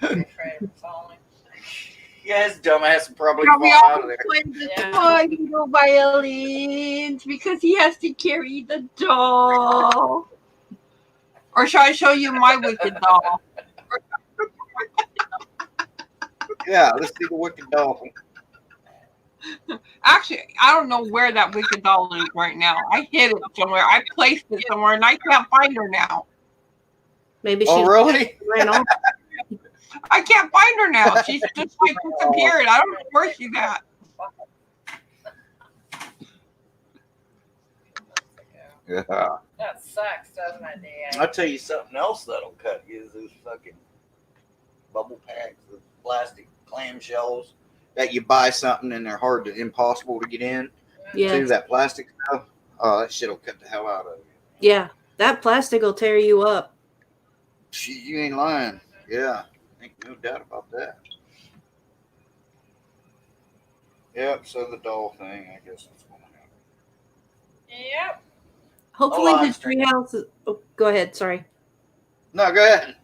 I'm afraid of falling. his dumbass will probably Now we fall all out of there. play the Yeah. toy little violins because he has to carry the doll. Or shall I show you my wicked doll? Yeah, let's see the wicked dog. Actually, I don't know where that wicked doll is right now. I hid it somewhere. I placed it somewhere, and I can't find her now. Maybe she Oh, really? ran off. I can't find her now. She's just like disappeared. I don't know where she's at. Yeah. That sucks, doesn't it, DA? I'll tell you something else that'll cut you is those fucking bubble packs, the plastic clamshells that you buy something and they're impossible to get in. Yeah. To that plastic stuff. Oh, that shit'll cut the hell out of you. Yeah. That plastic will tear you up. Shit, you ain't lying. Yeah, ain't no doubt about that. Yep. So the doll thing, I guess that's going to happen. Yep. Hopefully I'm the straight. treehouse is. Oh, go ahead. Sorry. No, go ahead.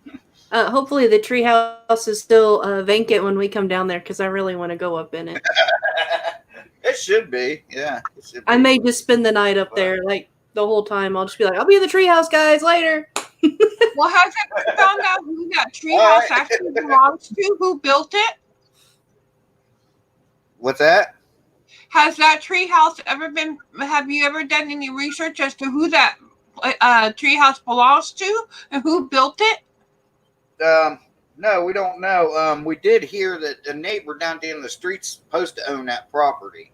Hopefully the treehouse is still vacant when we come down there because I really want to go up in it. It should be. Yeah. It should I be. may just spend the night up there, like the whole time. I'll just be like, I'll be in the treehouse, guys, later. Well, has it found out who that treehouse actually belongs to? Who built it? What's that? Has that treehouse ever been? Have you ever done any research as to who that treehouse belongs to and who built it? No, we don't know. We did hear that a neighbor down the end of the street's supposed to own that property.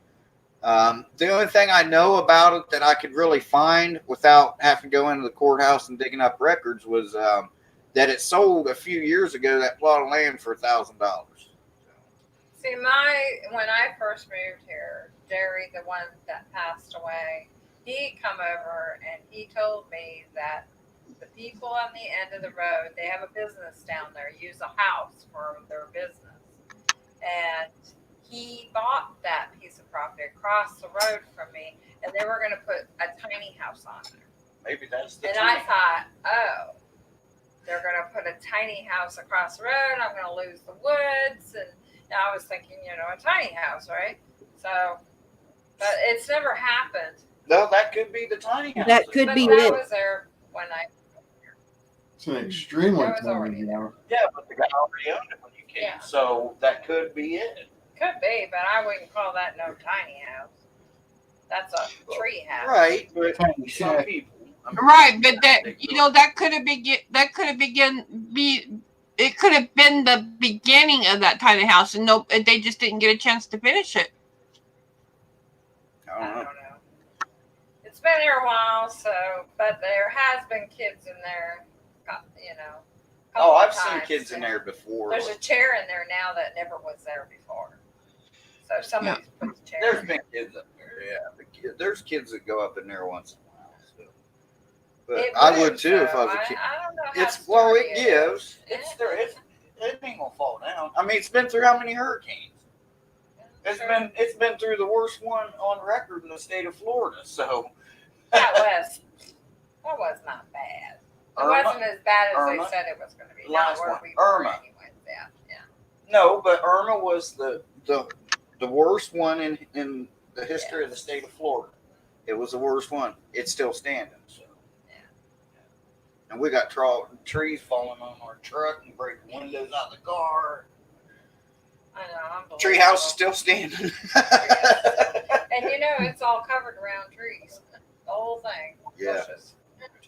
The only thing I know about it that I could really find without having to go into the courthouse and digging up records was that it sold a few years ago, that plot of land, for $1,000. See, when I first moved here, Jerry, the one that passed away, he come over and he told me that the people on the end of the road, they have a business down there, use a house for their business. And he bought that piece of property across the road from me, and they were going to put a tiny house on there. Maybe that's the And I thought, oh, they're going to put a tiny house across the road. I'm going to lose the woods. And I was thinking, a tiny house, right? So, but it's never happened. No, that could be the tiny house. That could But be that it. was there when I. It's an extremely That was already tiny there. house. Yeah, but the guy already owned it when you came. Yeah. So that could be it. Could be, but I wouldn't call that no tiny house. That's a tree house. Right, but Tiny some shack. people. Right, but that could have it could have been the beginning of that tiny house, and they just didn't get a chance to finish it. I I don't don't know. know. It's been there a while, but there has been kids in there, Oh, couple I've of seen times. kids in there before. There's a chair in there now that never was there before. So somebody's put the chair There's in been kids up there, yeah. There's kids that go up in there once in a while. So. But I would too if I was a kid. I don't know how It's well, sturdy it gives. is. It's there. It ain't gonna fall down. I mean, it's been through how many hurricanes? It's been through the worst one on record in the state of Florida. So That was not bad. It wasn't as bad as Irma. they said it was going to be. Last Not where one. we were Irma. anyway. Yeah. no, but Irma was the worst one in the history of the state of Florida. It was the worst one. It's still standing. So. Yeah. And we got trees falling on our truck and breaking windows out of the car. I know. Unbelievable. Treehouse is still standing. And it's all covered around trees. The whole thing. Yeah. Bushes.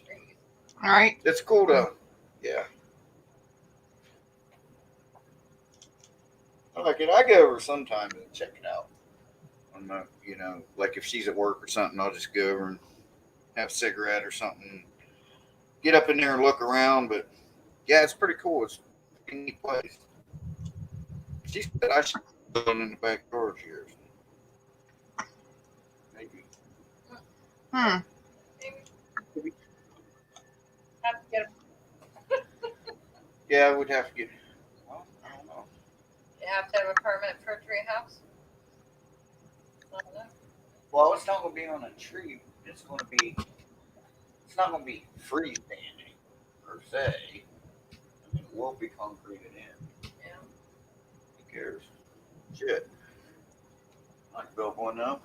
Trees. All right. It's cool though. Yeah. I like it. I go over sometime and check it out. I'm not, like if she's at work or something, I'll just go over and have a cigarette or something. Get up in there and look around. But yeah, it's pretty cool. It's a neat place. She said I should go in the backyard here. Maybe. Hmm. Maybe. Have to get Yeah, we'd have to get. Well, I don't know. You have to have a permit for a tree house. I don't know. Well, it's not going to be on a tree. It's not going to be freestanding per se. I mean, it will be concreted in. Yeah. Who cares? Shit. I'd like to build one up.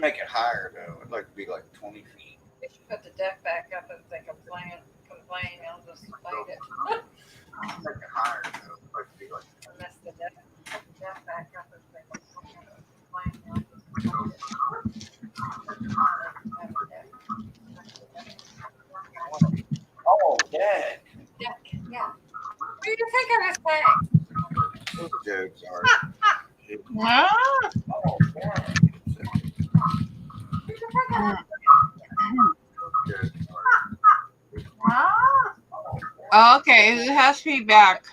Make it higher though. I'd like to be like 20 feet. We should put the deck back up and think of complain. I'll just find it. Make it higher though. I'd like to be like. Unless the deck back up and think of complain. Oh, Dad. Yeah. What do you think I was saying? Those jokes are. Ah. Oh, Dad. Okay, it has feedback.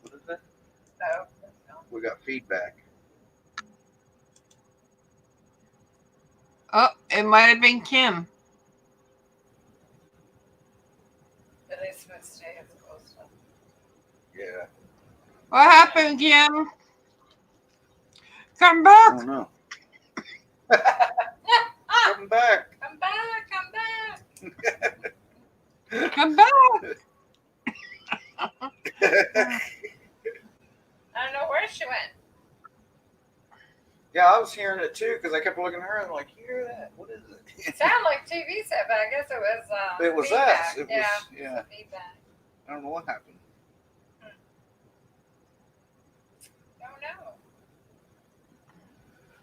What is that? We got feedback. Oh, it might have been Kim. At least my stay is close enough. Yeah. What happened, Kim? Come I back. don't know. Come back. Come back, come back. Come back. I don't know where she went. Yeah, I was hearing it too because I kept looking at her and I'm like, you hear that? What is it? It sounded like TV set, but I guess it was It was feedback. us. It was, yeah. yeah. Feedback. I don't know what happened. Don't know.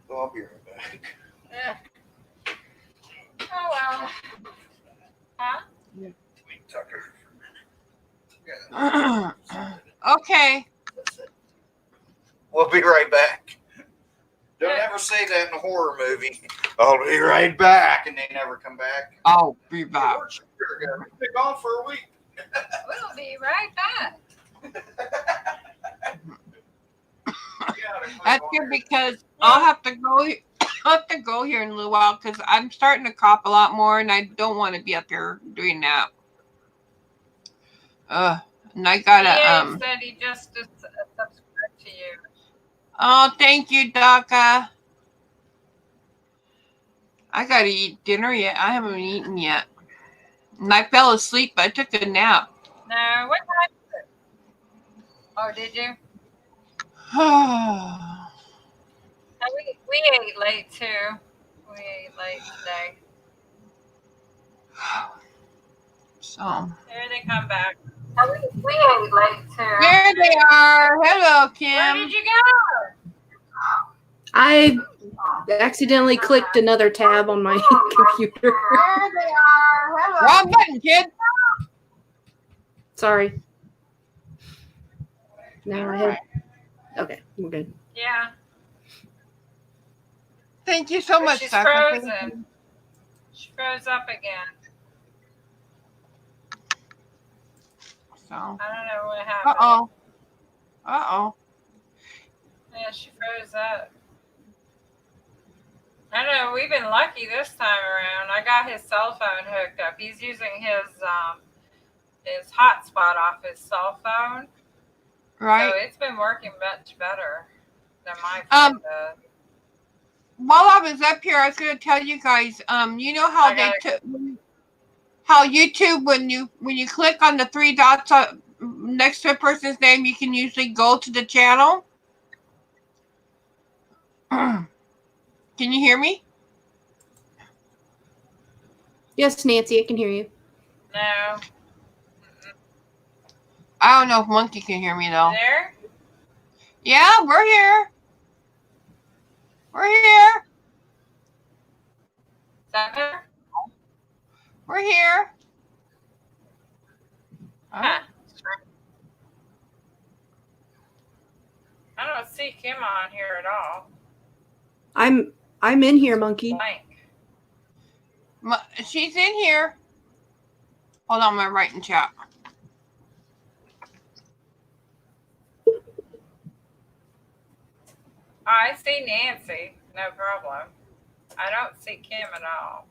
So I'll be right back. Yeah. Oh well. Huh? Wait, Tucker, for a minute. Yeah. Okay. We'll be right back. Don't ever say that in a horror movie. I'll be right back, and they never come back. I'll be back. They're gone for a week. We'll be right back. That's good because I'll have to go. I'll have to go here in a little while because I'm starting to cough a lot more, and I don't want to be up here doing that. And I gotta He said he just subscribed to you. Oh, thank you, Daka. I gotta eat dinner yet. I haven't eaten yet. And I fell asleep. I took a nap. No, what time is it? Oh, did you? We ate late too. We ate late today. So There they come back. We ate late too. there they are. Hello, Kim. Where did you go? I accidentally clicked another tab on my computer. There they are. Hello. Wrong button, kid. Sorry. No, I have. Okay, we're good. Yeah. Thank you so But much, she's Daka. frozen. She froze up again. So. I don't know what happened. Uh-oh. Yeah, she froze up. I don't know. We've been lucky this time around. I got his cell phone hooked up. He's using his hotspot off his cell phone. Right. So it's been working much better than my phone does. While I was up here, I was going to tell you guys. You know how how YouTube when you click on the three dots next to a person's name, you can usually go to the channel. Can you hear me? Yes, Nancy, I can hear you. No. I don't know if Monkey can hear me though. There? Yeah, we're here. We're here. Is that better? We're here. Huh. I don't see Kim on here at all. I'm in here, Monkey. Blank. She's in here. Hold on, I'm gonna write in chat. I see Nancy. No problem. I don't see Kim at all.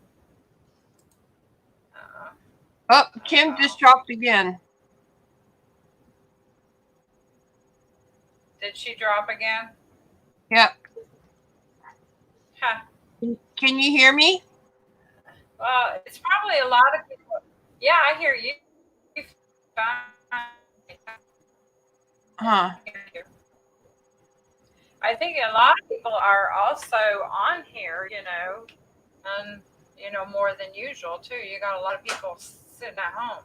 Oh, Kim just dropped again. Did she drop again? Yep. Huh. Can you hear me? Well, it's probably a lot of people. Yeah, I hear you. Huh. I think a lot of people are also on here, and more than usual too. You got a lot of people sitting at home.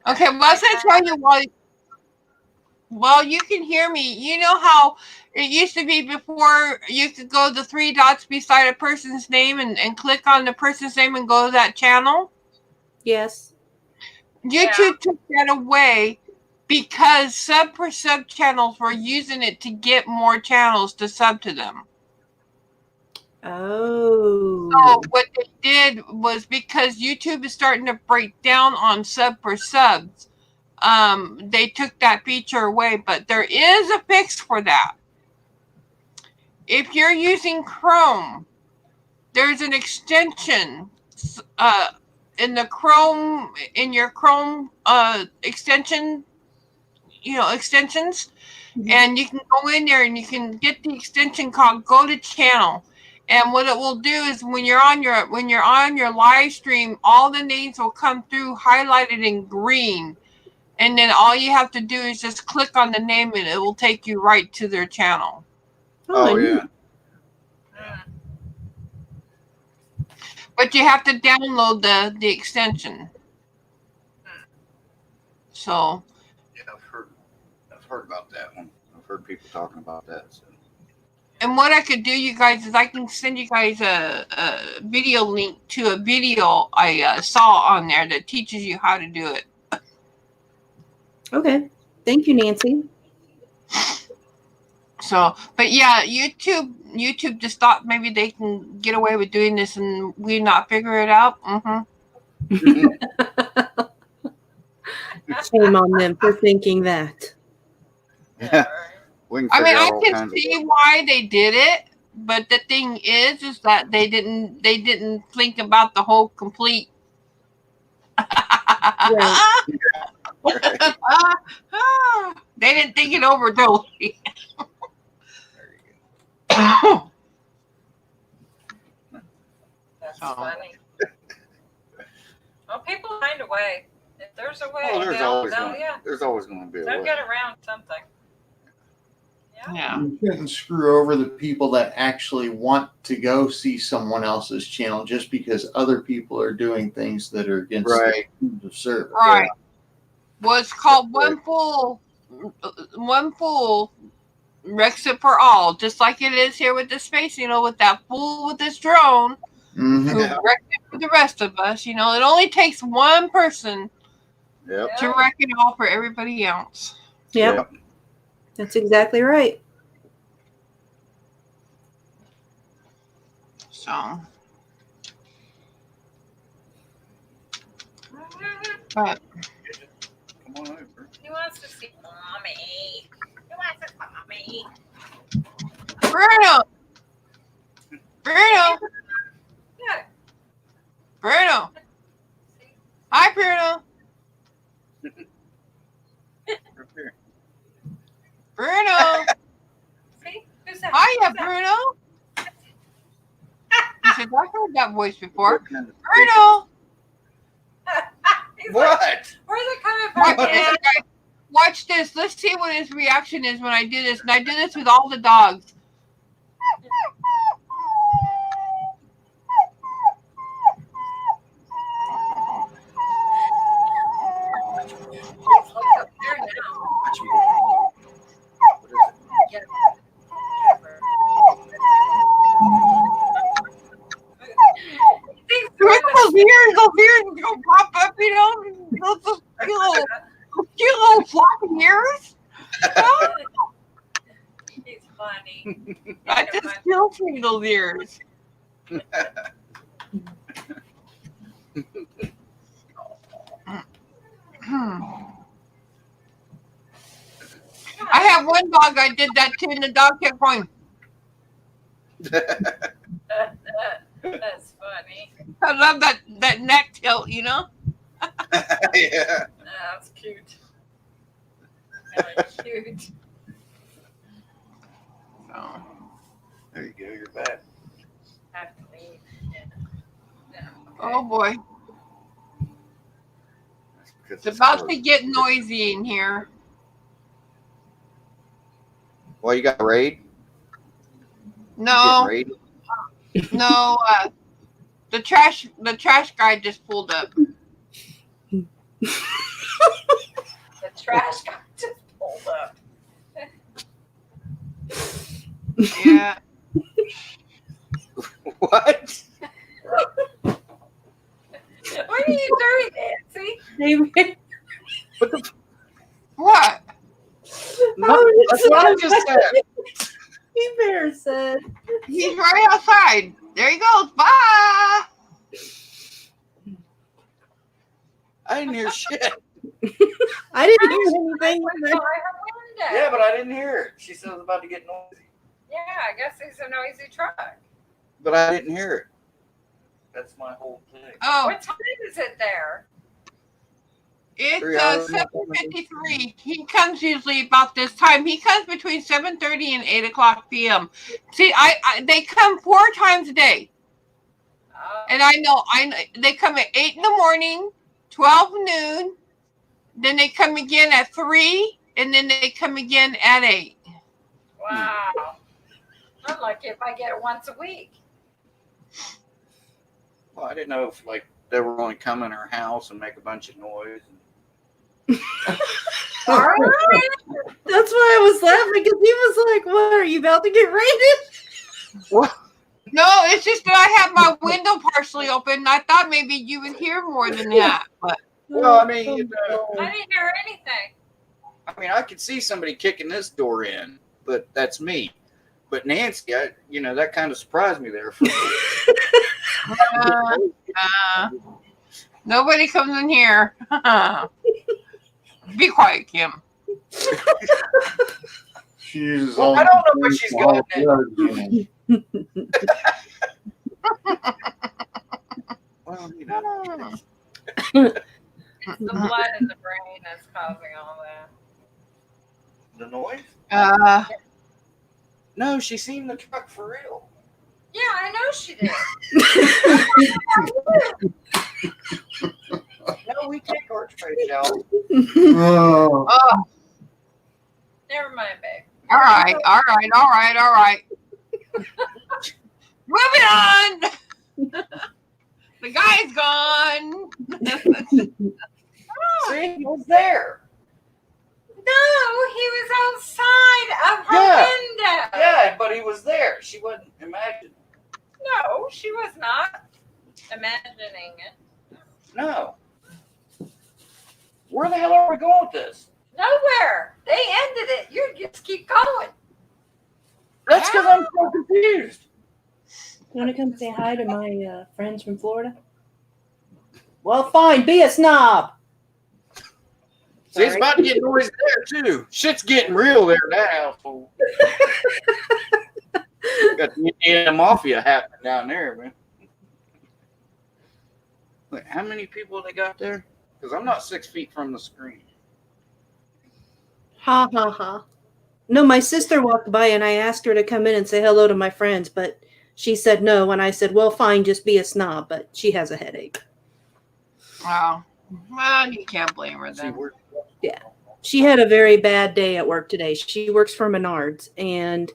Okay, well, I was gonna tell you Well, you can hear me. You know how it used to be before you could go the three dots beside a person's name and click on the person's name and go to that channel? Yes. YouTube took that away because sub per sub channels were using it to get more channels to sub to them. Oh. So what they did was, because YouTube is starting to break down on sub per subs, they took that feature away, but there is a fix for that. If you're using Chrome, there's an extension in your Chrome extensions, and you can go in there and you can get the extension called Go to Channel. And what it will do is when you're on your live stream, all the names will come through highlighted in green. And then all you have to do is just click on the name and it will take you right to their channel. Oh yeah. But you have to download the extension. So Yeah, I've heard about that one. I've heard people talking about that. So. and what I could do, you guys, is I can send you guys a video link to a video I saw on there that teaches you how to do it. Okay. Thank you, Nancy. So, but yeah, YouTube just thought maybe they can get away with doing this and we not figure it out. Shame on them for thinking that. Yeah. We can I mean, figure I out all can kinds see of why they did it, but the thing is that they didn't think about the whole complete. Right. They didn't think it over totally. That's funny. Well, people find a way. If there's a way, Oh, there's always going to be a they'll way. get around something. Yeah. You shouldn't screw over the people that actually want to go see someone else's channel just because other people are doing things that are against Right. the service. Right. Well, it's called one fool wrecks it for all, just like it is here with the space, with that fool with this drone Mhm. who wrecked it for the rest of us. It only takes one person Yep. to wreck it all for everybody else. Yep. That's exactly right. So, but Come on over. He wants to see mommy. He wants to see mommy. Bruno. Yeah. Bruno. Hi, Bruno. Right here. Bruno. See? Who's that? Hiya, Who's that? Bruno. He said, I've heard that voice before. What kind of- Bruno. He's like, What? where's it coming Watch from, this, Dad? guys. Watch this. Let's see what his reaction is when I do this. And I do this with all the dogs. It's like up there now. Watch me. What is it? Get Look at those ears gonna pop up, those cute little floppy ears. He's funny. I just feel for those ears. I have one dog I did that to, and the dog kept going. That's funny. I love that neck tilt, Yeah. That's cute. Really cute. So, There you go. You're back. Have to leave. Yeah. Yeah. oh boy, That's because it's about to get noisy in here. Well, you got a raid? No, Raid? no, the trash guy just pulled up. The trash guy just pulled up. Yeah. What? What are you doing, Nancy? What? No, that's what I just said. Bear said. He's right outside. There he goes. Bye. I didn't hear shit. I didn't hear I anything. went by her window. Yeah, but I didn't hear it. She said it was about to get noisy. Yeah, I guess he's a noisy truck. But I didn't hear it. That's my whole thing. Oh, What time is it there? it's 3 hours. 7:53. He comes usually about this time. He comes between 7:30 and 8:00 p.m. See, they come 4 times a day, and I know they come at 8 in the morning, 12 noon, then they come again at 3, and then they come again at 8. Wow. I'm lucky if I get it once a week. Well, I didn't know if like they were going to come in her house and make a bunch of noise. All right. That's why I was laughing because he was like, "What are you about to get raided?" What? No, it's just that I have my window partially open, and I thought maybe you would hear more than that. But Well, I mean, I didn't hear anything. I could see somebody kicking this door in, but that's me. But Nancy, that kind of surprised me there. nobody comes in here. Be quiet, Kim. She uses Well, all I don't know the what she's got Well, It's the blood in the brain that's causing all that. the noise? Uh, No, she seen the truck for real. Yeah, I know she did. No, we take our trash out. Oh, oh, Never mind, babe. all right. Moving on. The guy's gone. See, he was there. No, he was outside of her Yeah. window. Yeah, but he was there. She wasn't imagining. No, she was not imagining it. No. Where the hell are we going with this? Nowhere. They ended it. You just keep going. That's because I'm so confused. You want to come say hi to my friends from Florida? Well, fine. Be a snob. See, it's about to get noisy there, too. Shit's getting real there in that household. Got the Indiana Mafia happening down there, man. Wait, how many people they got there? Because I'm not 6 feet from the screen. Ha ha ha. No, my sister walked by and I asked her to come in and say hello to my friends, but she said no. And I said, well, fine, just be a snob. But she has a headache. Wow. Well, you can't blame her See, then. Yeah. She had a very bad day at work today. She works for Menards. And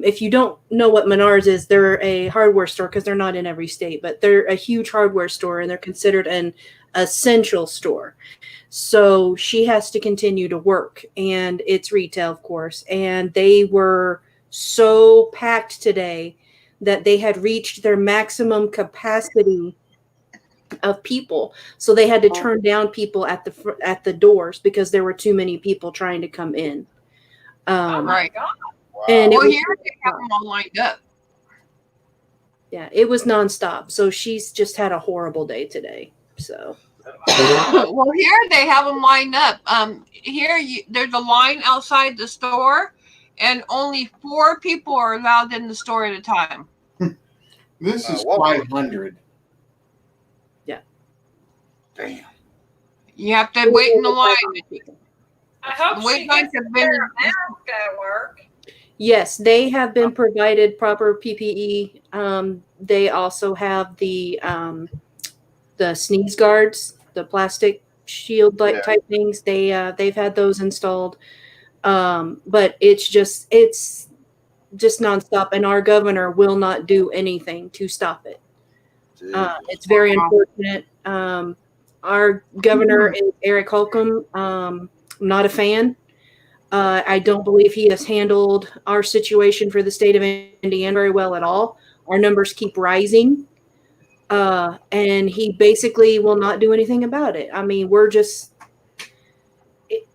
if you don't know what Menards is, they're a hardware store because they're not in every state, but they're a huge hardware store and they're considered an essential store. So she has to continue to work, and it's retail, of course. And they were so packed today that they had reached their maximum capacity of people. So they had to turn down people at the doors because there were too many people trying to come in. Oh my Right. God. And Well, it was, here they have them all lined up. yeah, it was nonstop. So she's just had a horrible day today. So Well, here they have them lined up. There's a line outside the store, and only 4 people are allowed in the store at a time. this is what- 500. Damn. You have to wait in the line. I hope Wait she lines gets have a been- pair of masks at work. yes, they have been provided proper PPE. They also have the sneeze guards, the plastic shield like Yeah. type things. They've had those installed. But it's just nonstop, and our governor will not do anything to stop it. It's very unfortunate. Our governor is Eric Holcomb. I'm not a fan. I don't believe he has handled our situation for the state of Indiana very well at all. Our numbers keep rising, and he basically will not do anything about it. I mean,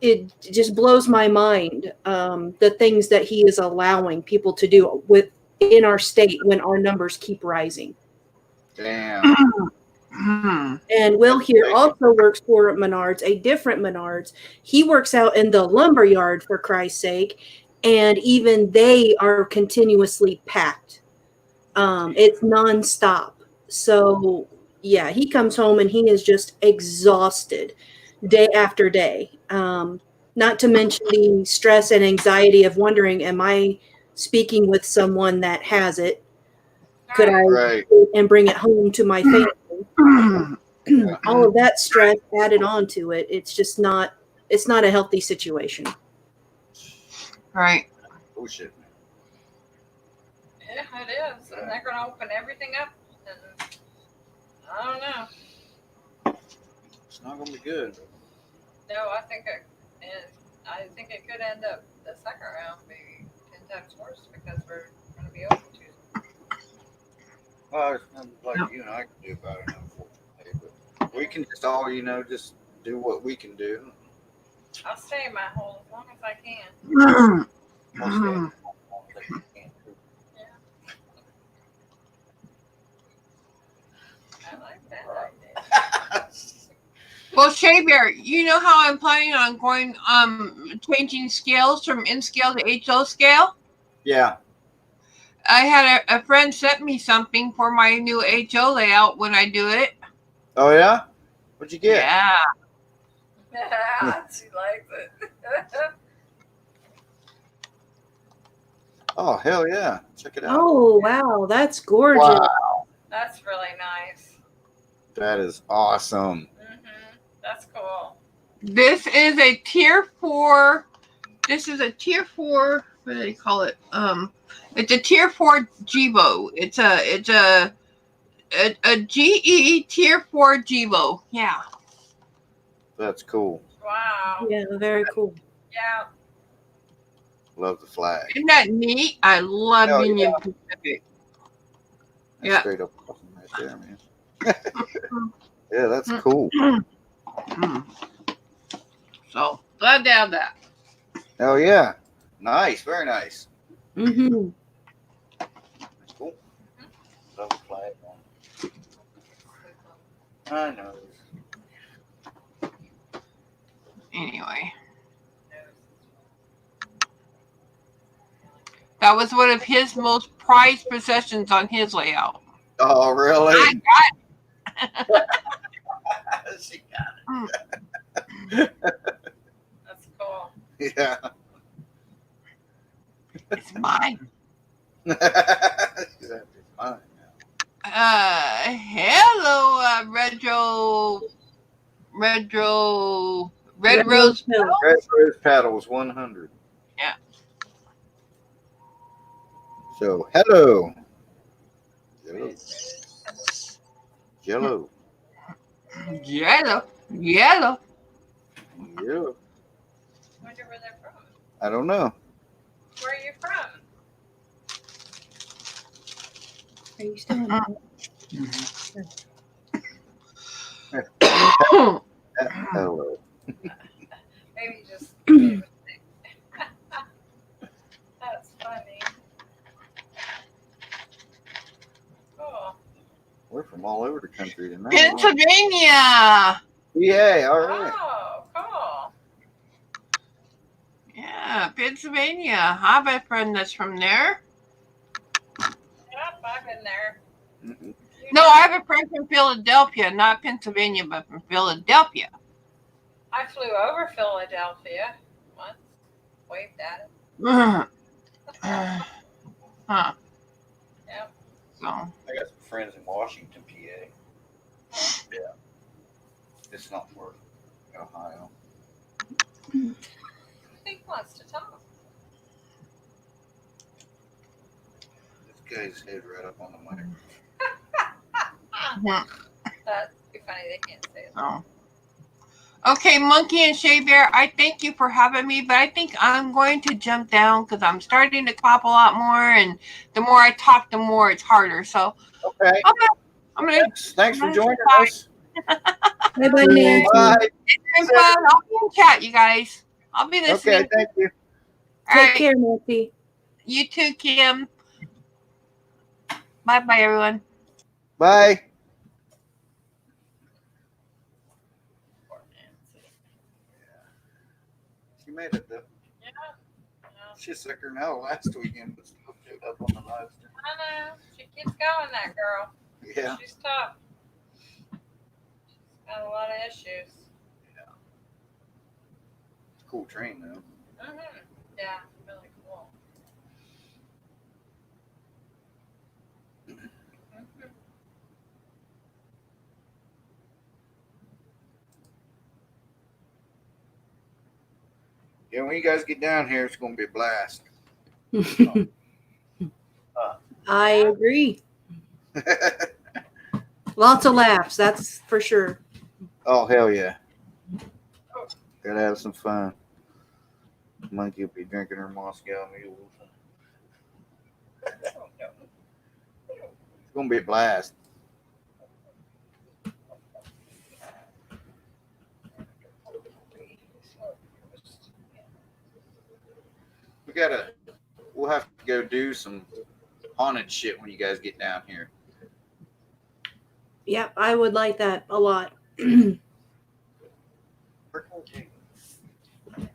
it just blows my mind, the things that he is allowing people to do within our state when our numbers keep rising. Damn. And Will here also works for Menards, a different Menards. He works out in the lumber yard, for Christ's sake, and even they are continuously packed. It's nonstop. So yeah, he comes home and he is just exhausted day after day. Not to mention the stress and anxiety of wondering, am I speaking with someone that has it? Could I Right. and bring it home to my family? All of that stress added on to it. It's just not. It's not a healthy situation. Right. Oh shit. Yeah, it is. And they're going to open everything up. And I don't know. It's not gonna be good. No, I think it could end up the second round maybe 10 times worse because we're going to be open Tuesday. Well, there's nothing like you and I can do about it, unfortunately. But we can just all, just do what we can do. I'll stay in my hole as long as I can. We'll stay. I like that idea. Well, Shea Bear, you know how I'm planning on going, changing scales from N scale to HO scale? Yeah. I had a friend sent me something for my new HO layout when I do it. Oh yeah. What'd you get? Yeah. Yeah, she likes it. Oh hell yeah! Check it out. Oh wow, that's gorgeous. Wow, That's really nice. that is awesome. That's cool. This is a tier 4. This is a tier 4. What do they call it? It's a tier 4 Jibo. It's a GE tier 4 Jibo. Yeah. That's cool. Wow. Yeah, very cool. Yeah. Love the flag. Isn't that neat? I love Hell Union yeah. Pacific. That's Yeah. straight up awesome right there, man. Yeah, that's cool. So glad to have that. Hell yeah. Nice, very nice. Mm-hmm. That's cool. Love the flag. I know. Anyway. That was one of his most prized possessions on his layout. Oh, really? I got She got it. That's cool. Yeah. it's mine. She's fine. Hello, Red Rose Pedal. Red Rose Paddles 100. Yeah. So, hello. Yellow. Yellow. Yellow. Yeah. Wonder where they're from. I don't know. Where are you from? Are you still on? Hello. Maybe just. That's funny. Cool. We're from all over the country tonight. Pennsylvania. Yeah, all right. Oh, cool. Yeah, Pennsylvania. I have a friend that's from there. Yep, I've been there. Mhm. No, I have a friend from Philadelphia, not Pennsylvania, but from Philadelphia. I flew over Philadelphia once. Waved at it. Huh. Yep. So, I got some friends in Washington, PA. Yeah. It's not for Ohio. He wants to talk. This guy's head right up on the mic. yeah. That'd be funny. They can't say it. So. Okay, Monkey and Shea Bear, I thank you for having me, but I think I'm going to jump down because I'm starting to cough a lot more, and the more I talk, the more it's harder. So Okay. I'm gonna Thanks for joining us. Bye bye, Nancy. Bye. it's been fun. I'll be in chat, you guys. I'll be listening. Okay, thank you. All Take right, care, Nancy. you too, Kim. Bye, bye, everyone. Bye. She made it though. Yeah. She's sicker now last weekend, but still showed up on the live stream. I know. She keeps going, that girl. Yeah. She's tough. She's got a lot of issues. Cool train though. Mm-hmm. Yeah, really cool. Mm-hmm. Yeah, when you guys get down here, it's gonna be a blast. I agree. Lots of laughs, that's for sure. Oh hell yeah. Gotta have some fun. Monkey will be drinking her Moscow mules. It's gonna be a blast. We'll have to go do some haunted shit when you guys get down here. Yep, I would like that a lot. Stay at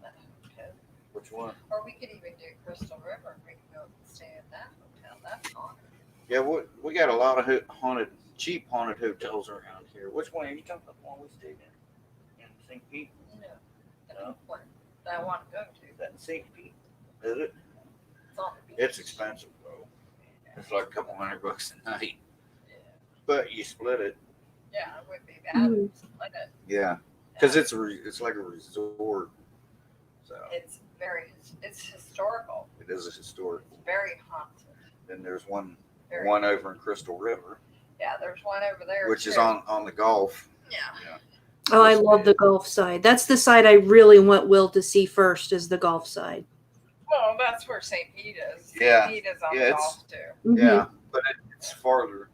that hotel. Which one? Or we could even do Crystal River. We could go stay at that hotel. That's haunted. Yeah, we got a lot of cheap haunted hotels around here. Which one are you talking about? The one we stayed in St. Pete? No, the big one that I want to go to. Is that in St. Pete? Is it? It's on the beach. It's expensive though. It's like a couple $100 a night. Yeah, But you split it. yeah, it would be bad. Mm. Like it. Yeah, because it's like a resort. So It's historical. it is a historic. It's very haunted. Then there's one Very, over in Crystal River, yeah, there's one over there which too. is on the Gulf. Yeah. Oh, I love the golf side. That's the side I really want Will to see first, is the golf side. Well, that's where St. Pete is. Yeah. St. Pete is on Yeah, the it's- Gulf too. Mhm. Yeah, but it's farther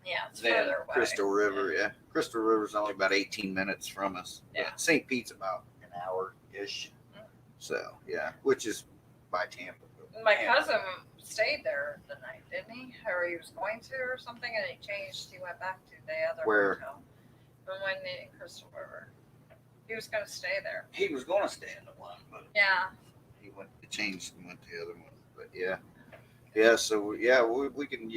Yeah, it's than further away. Crystal River. Yeah, Crystal River's only about 18 minutes from us. Yeah. St. Pete's about an hour ish. So yeah, which is by Tampa. My cousin stayed there the night, didn't he? Or he was going to, or something, and he changed. He went back to the other Where? hotel. The one in Crystal River. He was going to stay there. He was going to stay in the one, but Yeah. he changed and went to the other one. But yeah. So yeah, we can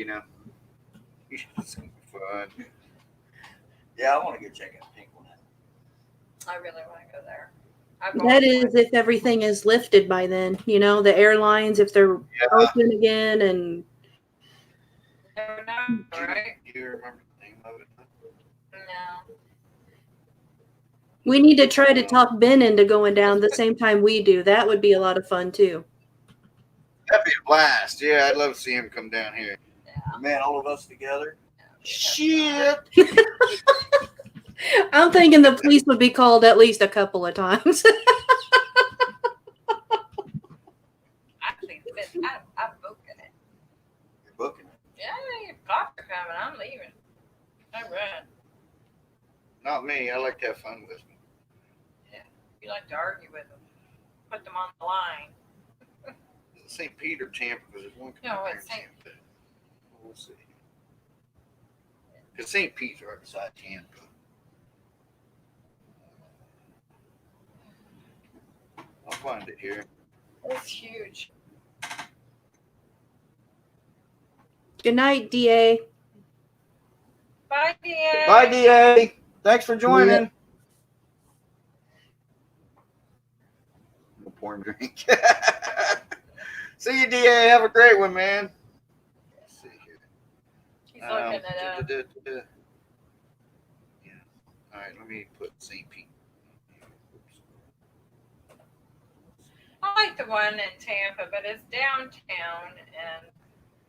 it's gonna be fun. Yeah, I want to go check out Pink One. I really want to go there. That is if everything is lifted by then, the airlines, if they're open again. And Never know, right? Do you remember the name of it? No. we need to try to talk Ben into going down the same time we do. That would be a lot of fun too. That'd be a blast. Yeah, I'd love to see him come down here. Yeah. Man, all of us together. Shit. I'm thinking the police would be called at least a couple of times. Actually, I'm booking it. You're booking it. Yeah, your cops are coming. I'm leaving. I run. Not me. I like to have fun with them. You like to argue with them. Put them on the line. St. Pete or Tampa, because there's one. No, it's St. Tampa. We'll see. Because St. Pete's right beside Tampa. I'll find it here. It's huge. Good night, DA. Bye, DA. Bye, DA. Thanks for joining. We'll pour him a drink. See you, DA. Have a great one, man. Let's see here. He's looking it up. Yeah. All right, let me put St. Pete. I like the one in Tampa, but it's downtown, and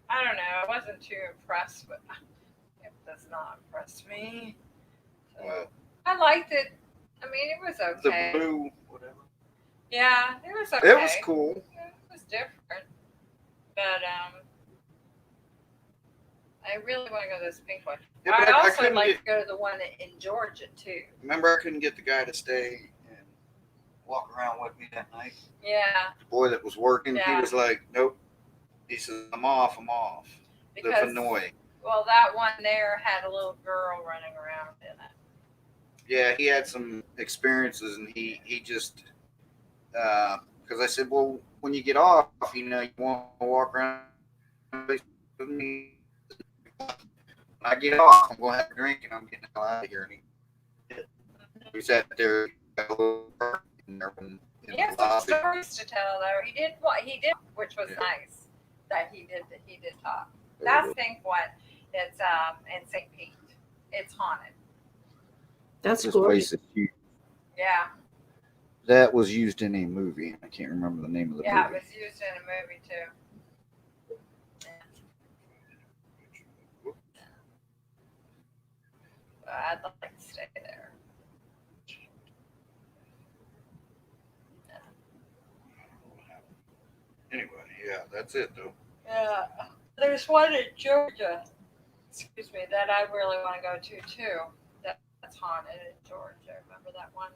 I don't know. I wasn't too impressed with it. Does not impress me. So, Well, I liked it. I mean, it was The okay. blue, whatever. Yeah, it was okay. It was cool. It was different, but I really want to go to this pink one. Yeah, but I I also couldn't like get. to go to the one in Georgia too. Remember, I couldn't get the guy to stay and walk around with me that night. Yeah, The boy that was working, he Yeah. was like, "Nope." He says, "I'm off. I'm off." The because Fenoy. well, that one there had a little girl running around in it. Yeah, he had some experiences, and he just because I said, "Well, when you get off, you know, you want to walk around with me. When I get off, I'm going to have a drink, and I'm getting the hell out of here." And we sat there, got a little in there in He had the some lobby. stories to tell though. He did what he did, which was Yeah. nice. That he did talk. That's pink one. It's in St. Pete. It's haunted. That's This gorgeous. place is huge. Yeah, That was used in a movie. I can't remember the name of the yeah, it movie. was used in a movie too. But I'd like to stay there. Anyway, yeah, that's it though. Yeah, there's one in Georgia. Excuse me, that I really want to go to too. That's haunted in Georgia. Remember that one?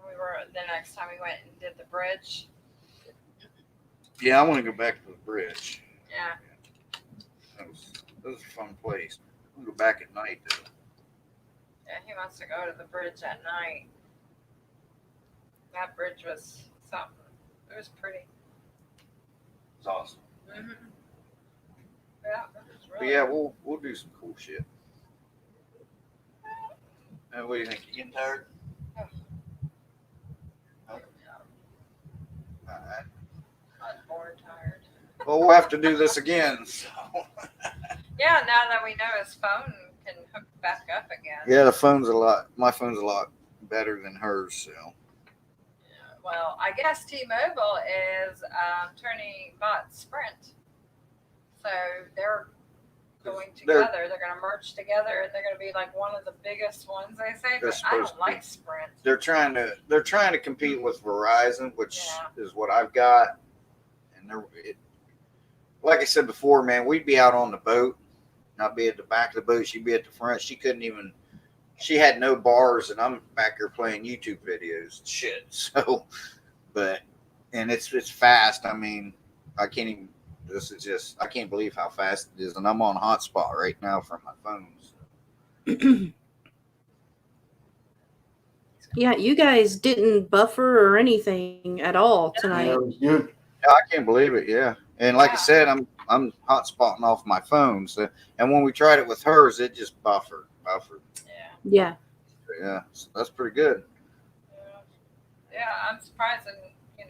We were the next time we went and did the bridge. Yeah, I want to go back to the bridge. Yeah, That was a fun place. I'm gonna go back at night though. yeah. He wants to go to the bridge at night. That bridge was something. It was pretty. It's awesome. Mm-hmm. Yeah, it was But really. yeah, we'll do some cool shit. What do you think? You getting tired? Alright. I'm bored, tired. Well, we'll have to do this again. So. Yeah, now that we know his phone can hook back up again. Yeah, my phone's a lot better than hers. So. Well, I guess T-Mobile is bought Sprint, so they're going together. They're going to merge together, and they're going to be like one of the biggest ones. They say, but I don't like Sprint. They're trying to compete with Verizon, which is what I've got. And like I said before, man, we'd be out on the boat, and I'd be at the back of the boat. She'd be at the front. She had no bars, and I'm back here playing YouTube videos and shit. So, and it's fast. I mean, I can't believe how fast it is. And I'm on hotspot right now from my phone. So. Yeah, you guys didn't buffer or anything at all tonight. Yeah, it was good. I can't believe it. Yeah. And like I said, I'm hotspotting off my phone. So, and when we tried it with hers, it just buffered. Yeah. Yeah, so that's pretty good. Yeah, I'm surprised, and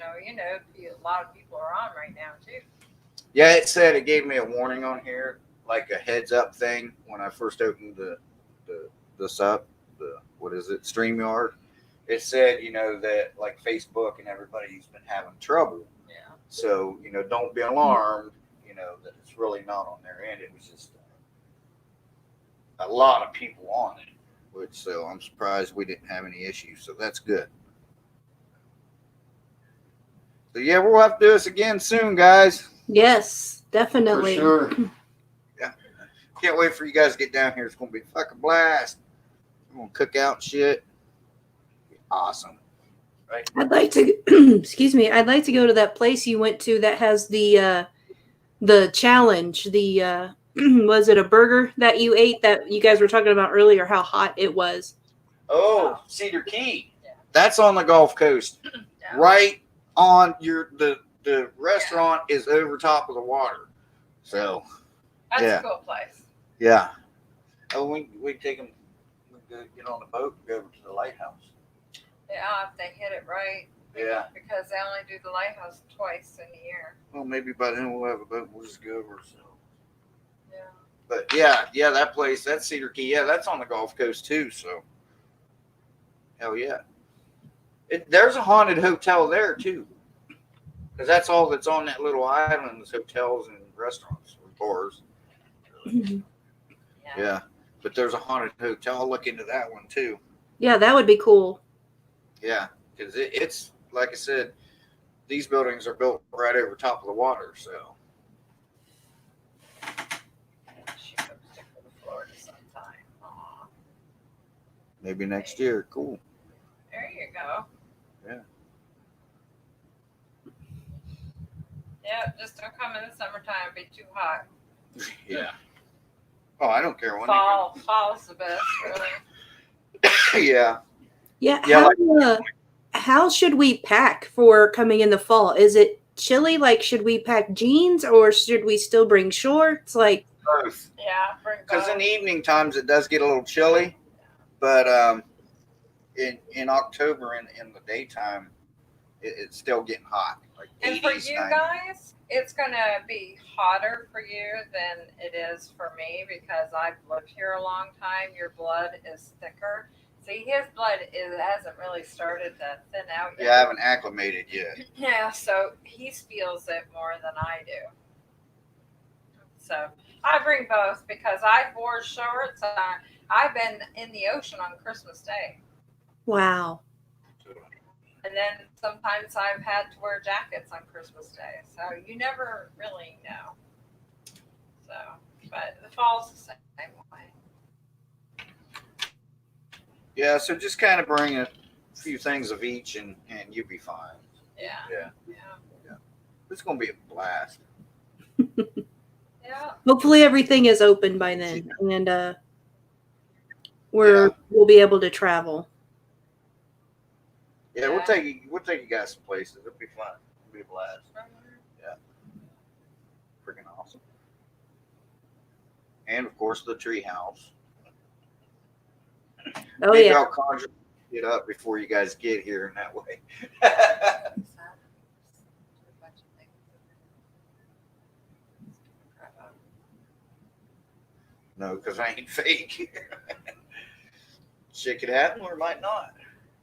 a lot of people are on right now too. Yeah, it gave me a warning on here, like a heads up thing when I first opened this up. What is it? StreamYard. It said, that like Facebook and everybody's been having trouble. Yeah. So don't be alarmed. That it's really not on their end. It was just a lot of people on it. So I'm surprised we didn't have any issues. So that's good. So yeah, we'll have to do this again soon, guys. Yes, definitely. For sure. Yeah. Can't wait for you guys to get down here. It's gonna be a fucking blast. We're gonna cook out and shit. Awesome. Right. I'd like to excuse me, I'd like to go to that place you went to that has the challenge, the was it a burger that you ate that you guys were talking about earlier, how hot it was? Oh, Cedar Key. Yeah. That's on the Gulf Coast. Yeah. Right on the restaurant is over top of the water. So That's Yeah. a cool place. yeah. Oh, we take them, we go get on the boat and go over to the lighthouse. Yeah, if they hit it right. Yeah. Because they only do the lighthouse twice in a year. Well, maybe by then we'll have a boat. We'll just go over. So. Yeah. But yeah, that place, that's Cedar Key. Yeah, that's on the Gulf Coast too. So, hell yeah. There's a haunted hotel there too, because that's all that's on that little island is hotels and restaurants or bars. Mhm. Yeah, but there's a haunted hotel. I'll look into that one too. Yeah, that would be cool. Yeah, because it's like I said, these buildings are built right over top of the water, so She could stick to the Florida sometime. Aw, maybe next year. Cool. there you go. Yeah. Yeah, just don't come in the summertime. It'd be too hot. Yeah. Oh, I don't care when. Fall's the best, really. Yeah. Yeah, Yeah, how should we pack for coming in the fall? Is it chilly? Like, should we pack jeans or should we still bring shorts? Like, both. Yeah, bring Because in both. the evening times it does get a little chilly, but in October in the daytime it's still getting hot, like And for 80s, you 90s. guys, it's gonna be hotter for you than it is for me because I've lived here a long time. Your blood is thicker. See, his blood hasn't really started to thin out yet. Yeah, I haven't acclimated yet. Yeah, so he feels it more than I do. So I bring both because I wore shorts. I've been in the ocean on Christmas Day. wow. And then sometimes I've had to wear jackets on Christmas Day. So you never really know. So, but the fall's the same way. Yeah, so just kind of bring a few things of each and you'll be fine. Yeah. Yeah. Yeah. It's going to be a blast. Yeah. Hopefully everything is open by then and we'll be able to travel. Yeah, we'll take you guys some places. It'll be fun. It'll be a blast. Yeah. Freaking awesome. And of course the tree house. Oh Maybe yeah. I'll conjure it up before you guys get here in that way. No, because I ain't fake. Shit could happen or it might not.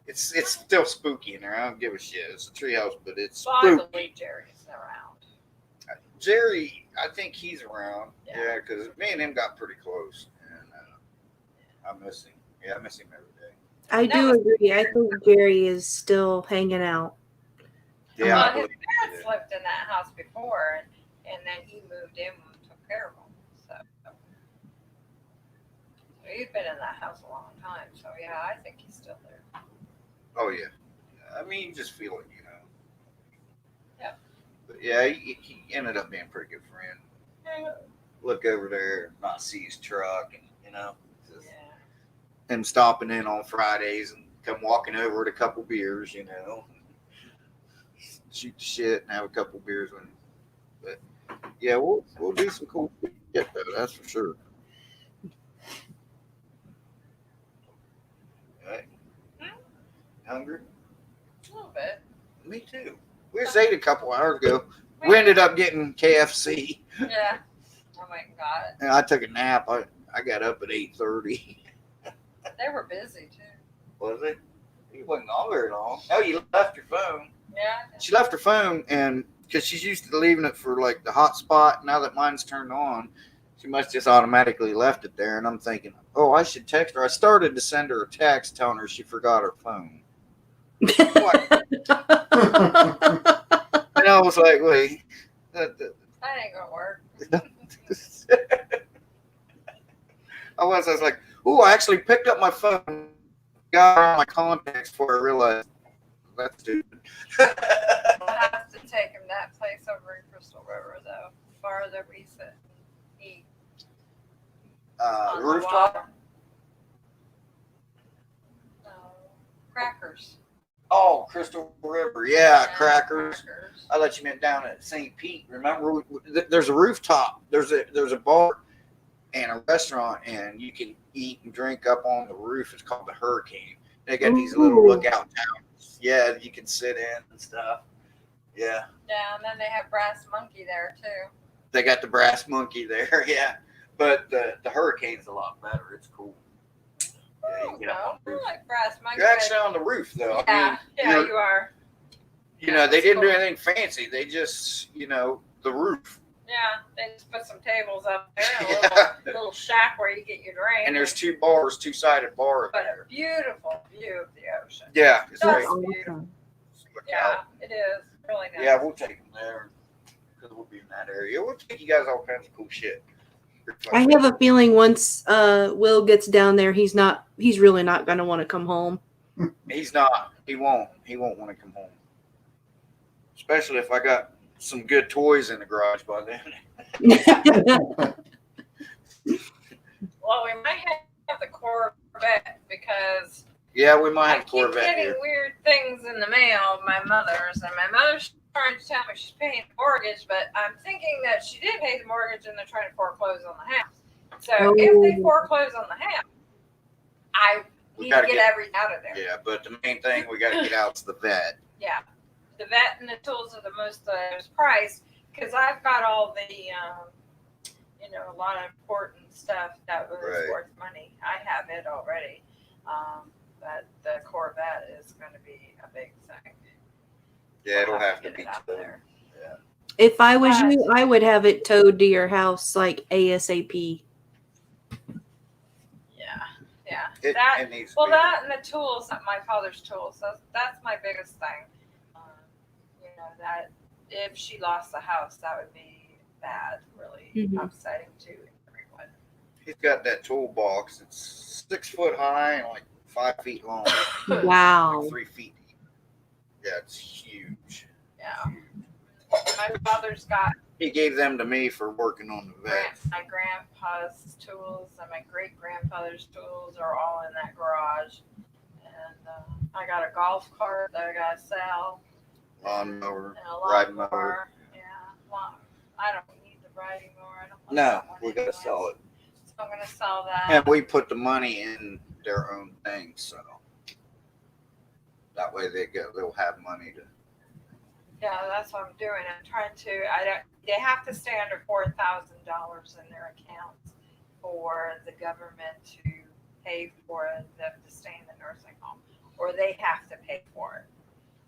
It's still spooky in there. I don't give a shit. It's a treehouse, but it's Well, I spooky. believe Jerry's around. Jerry, I think he's around. Yeah. Yeah, because me and him got pretty close, and I miss him. Yeah, I miss him every day. I do agree. I think Jerry is still hanging out. Yeah, Well, I his believe parents it. lived in that house before, and then he moved in and took care of them. So he's been in that house a long time. So yeah, I think he's still there. Oh yeah. I mean, you just feel it, you know. Yeah. But yeah, he ended up being a pretty good friend. Yeah. Look over there, not see his truck, and you know, just Yeah. him stopping in on Fridays and come walking over with a couple beers, you know, shoot the shit and have a couple beers with him. But yeah, we'll do some cool shit though, that's for sure. Right. Hungry? A little bit. Me too. We just ate a couple hours ago. We ended up getting KFC. Yeah. Oh my God. And I took a nap. I got up at 8:30. They were busy too. Was it? You wasn't on very long. Oh, you left your phone. Yeah. She left her phone, and because she's used to leaving it for like the hotspot. Now that mine's turned on, she must just automatically left it there. And I'm thinking, oh, I should text her. I started to send her a text telling her she forgot her phone. And I was like, wait. That ain't gonna work. I was like, oh, I actually picked up my phone, got on my contacts before I realized that's stupid. I'll have to take him that place over in Crystal River though, farther we sit and eat. On the Rooftop? water. No. Crackers. Oh, Crystal River. Yeah, crackers. Crackers. I thought you meant down at St. Pete. Remember, there's a rooftop. There's a bar and a restaurant, and you can eat and drink up on the roof. It's called the Hurricane. They got these little Ooh. lookout towers. Yeah, you can sit in and stuff. Yeah. Yeah, and then they have Brass Monkey there too. They got the Brass Monkey there. Yeah. But the Hurricane's a lot better. It's cool. Yeah, you can get up on the I roof. like Brass Monkey. You're actually on the roof, though. Yeah, I mean, you are. you know, they That's didn't do cool. anything fancy. They just, the roof. Yeah, they They just put some tables up there and a Yeah. little shack where you get your drink. And there's two-sided bars but there. a beautiful view of the ocean. Yeah, it's That's great. beautiful. Look Yeah, out. it is really nice. Yeah, we'll take them there because we'll be in that area. We'll take you guys all kinds of cool shit. I have a feeling once Will gets down there, he's really not going to want to come home. He's not. He won't. He won't want to come home. Especially if I got some good toys in the garage by then. Well, we might have the Corvette because Yeah, we might I have a keep Corvette getting here. weird things in the mail, my mother's, and my mother's trying to tell me she's paying the mortgage, but I'm thinking that she did pay the mortgage and they're trying to foreclose on the house. So if they foreclose on the house, I We need gotta to get everything out of there. Yeah, but the main thing we got to get out is the vet. Yeah. The vet and the tools are the most priced because I've got all the, a lot of important stuff that was Right. worth money. I have it already. But the Corvette is going to be a big thing. Yeah, it'll have to get be it out towed. there. Yeah. If I was you, I would have it towed to your house like ASAP. Yeah. It needs to Well, be. that and the tools, my father's tools. That's my biggest thing. That if she lost the house, that would be bad, really Mhm. upsetting to everyone. He's got that toolbox. It's 6 foot high and like 5 feet long. Wow. Like 3 feet deep. Yeah, it's huge. Yeah. My father's got He gave them to me for working on the vet. my grandpa's tools and my great grandfather's tools are all in that garage. And I got a golf cart that I got to sell. Lawnmower, And a riding lawnmower. mower. Yeah. I don't need the riding mower. I don't like No, that one we got to anyways. sell it. So I'm going to sell that. And we put the money in their own thing, so that way they'll have money to. Yeah, that's what I'm doing. I'm trying to. They have to stay under $4,000 in their accounts for the government to pay for them to stay in the nursing home, or they have to pay for it.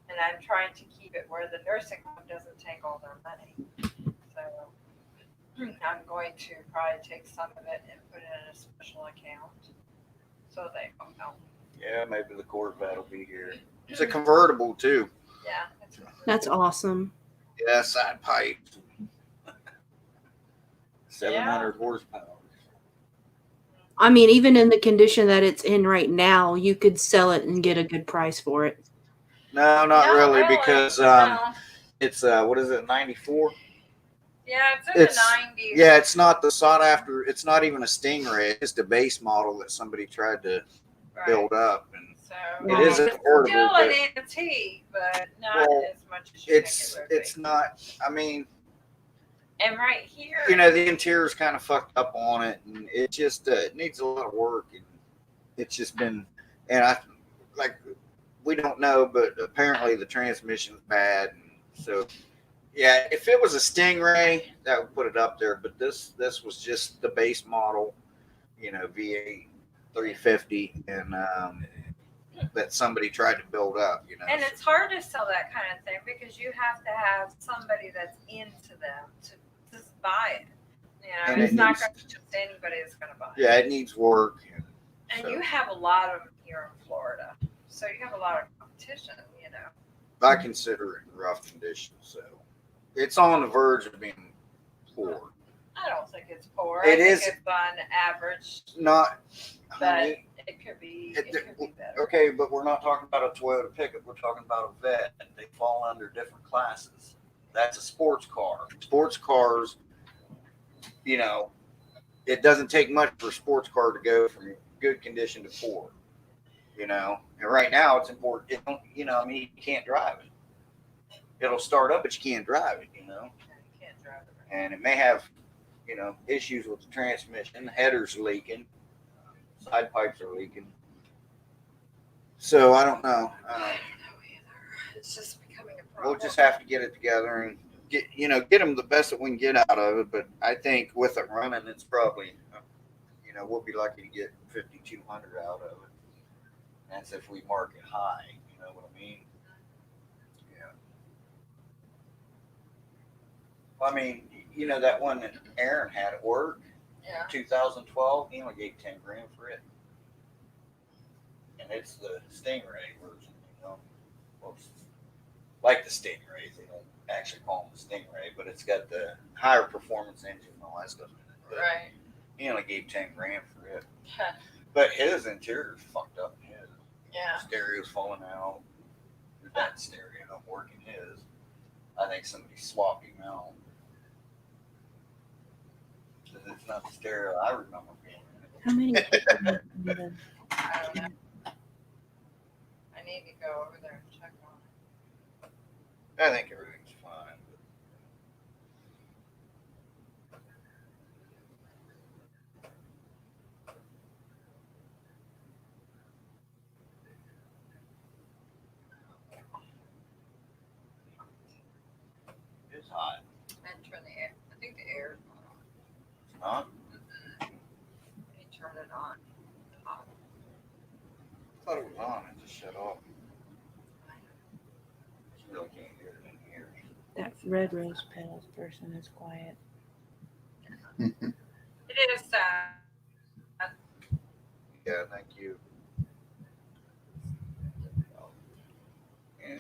And I'm trying to keep it where the nursing home doesn't take all their money. So I'm going to probably take some of it and put it in a special account so they don't know. Yeah, maybe the Corvette will be here. It's a convertible too. Yeah, That's awesome. Yeah, side pipe. 700 horsepower. I mean, even in the condition that it's in right now, you could sell it and get a good price for it. No, not really, because no. it's what is it, 94? Yeah, it's in the 90s. Yeah, it's not the sought after. It's not even a Stingray. It's just a base model that somebody tried to build up, and So it is it's affordable. still But an antique, but not Well, as much as you think it's it would be. not. I mean, And right here, the interior's kind of fucked up on it, and it just it needs a lot of work, and it's just been. And we don't know, but apparently the transmission's bad, and so. Yeah, if it was a Stingray, that would put it up there. But this was just the base model, V8 350, and that somebody tried to build up. and it's hard to sell that kind of thing because you have to have somebody that's into them to just buy it. And it's it not needs- going to just anybody that's going to buy it. Yeah, it needs work. And so. you have a lot of them here in Florida, so you have a lot of competition. I consider it in rough condition, so it's on the verge of being poor. I don't think it's poor. It I is- think it's on average, Not, but honey. it could be. It- It could be better. Okay, but we're not talking about a Toyota pickup. We're talking about a vet. They fall under different classes. That's a sports car. Sports cars, it doesn't take much for a sports car to go from good condition to poor. And right now it's important. It don't, you can't drive it. It'll start up, but you can't drive it. You can't drive it. And it may have, issues with the transmission. The header's leaking. Side pipes are leaking. So I don't know. I don't know either. It's just becoming a problem. We'll just have to get it together and get them the best that we can get out of it. But I think with it running, it's probably, we'll be lucky to get 5,200 out of it. That's if we mark it high. You know what I mean? Yeah. I mean, You know that one that Aaron had at work, Yeah. 2012. He only gave 10 grand for it, and it's the Stingray version. You know, well, it's like the Stingrays. They don't actually call them the Stingray, but it's got the higher performance engine and all that stuff in it. But Right. he only gave 10 grand for it. But his interior's fucked up. His Yeah. stereo's falling out. That stereo not working his. I think somebody swapped him out. Because it's not the stereo I remember being in it. How many? I don't know. I need to go over there and check on it. I think everything's fine. It's hot. And turn the air. I think the air's not on. It's not? You turn it on. I thought it was on. It just shut off. You really can't hear it in here. That red rose petals person is quiet. It is sad. Yeah, thank you. Yeah.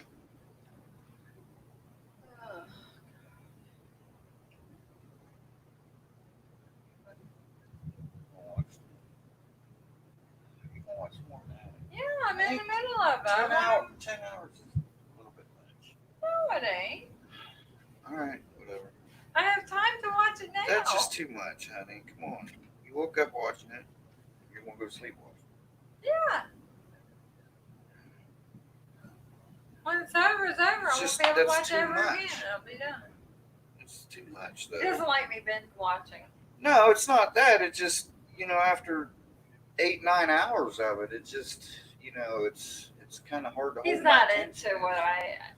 You can watch more than that. Yeah, I'm in the middle of it. 10 hours is a little bit much. No, it ain't. All right, whatever. I have time to watch it now. That's just too much, honey. Come on. You woke up watching it. You're going to go to sleep watching Yeah. When it's over, it's over. I won't just- be able to that's watch too it ever much. again. I'll be done. it. It's too much, He though. doesn't like me binge watching. No, it's not that. It's just, after 8-9 hours of it, it's kind of hard to He's hold my not attention. into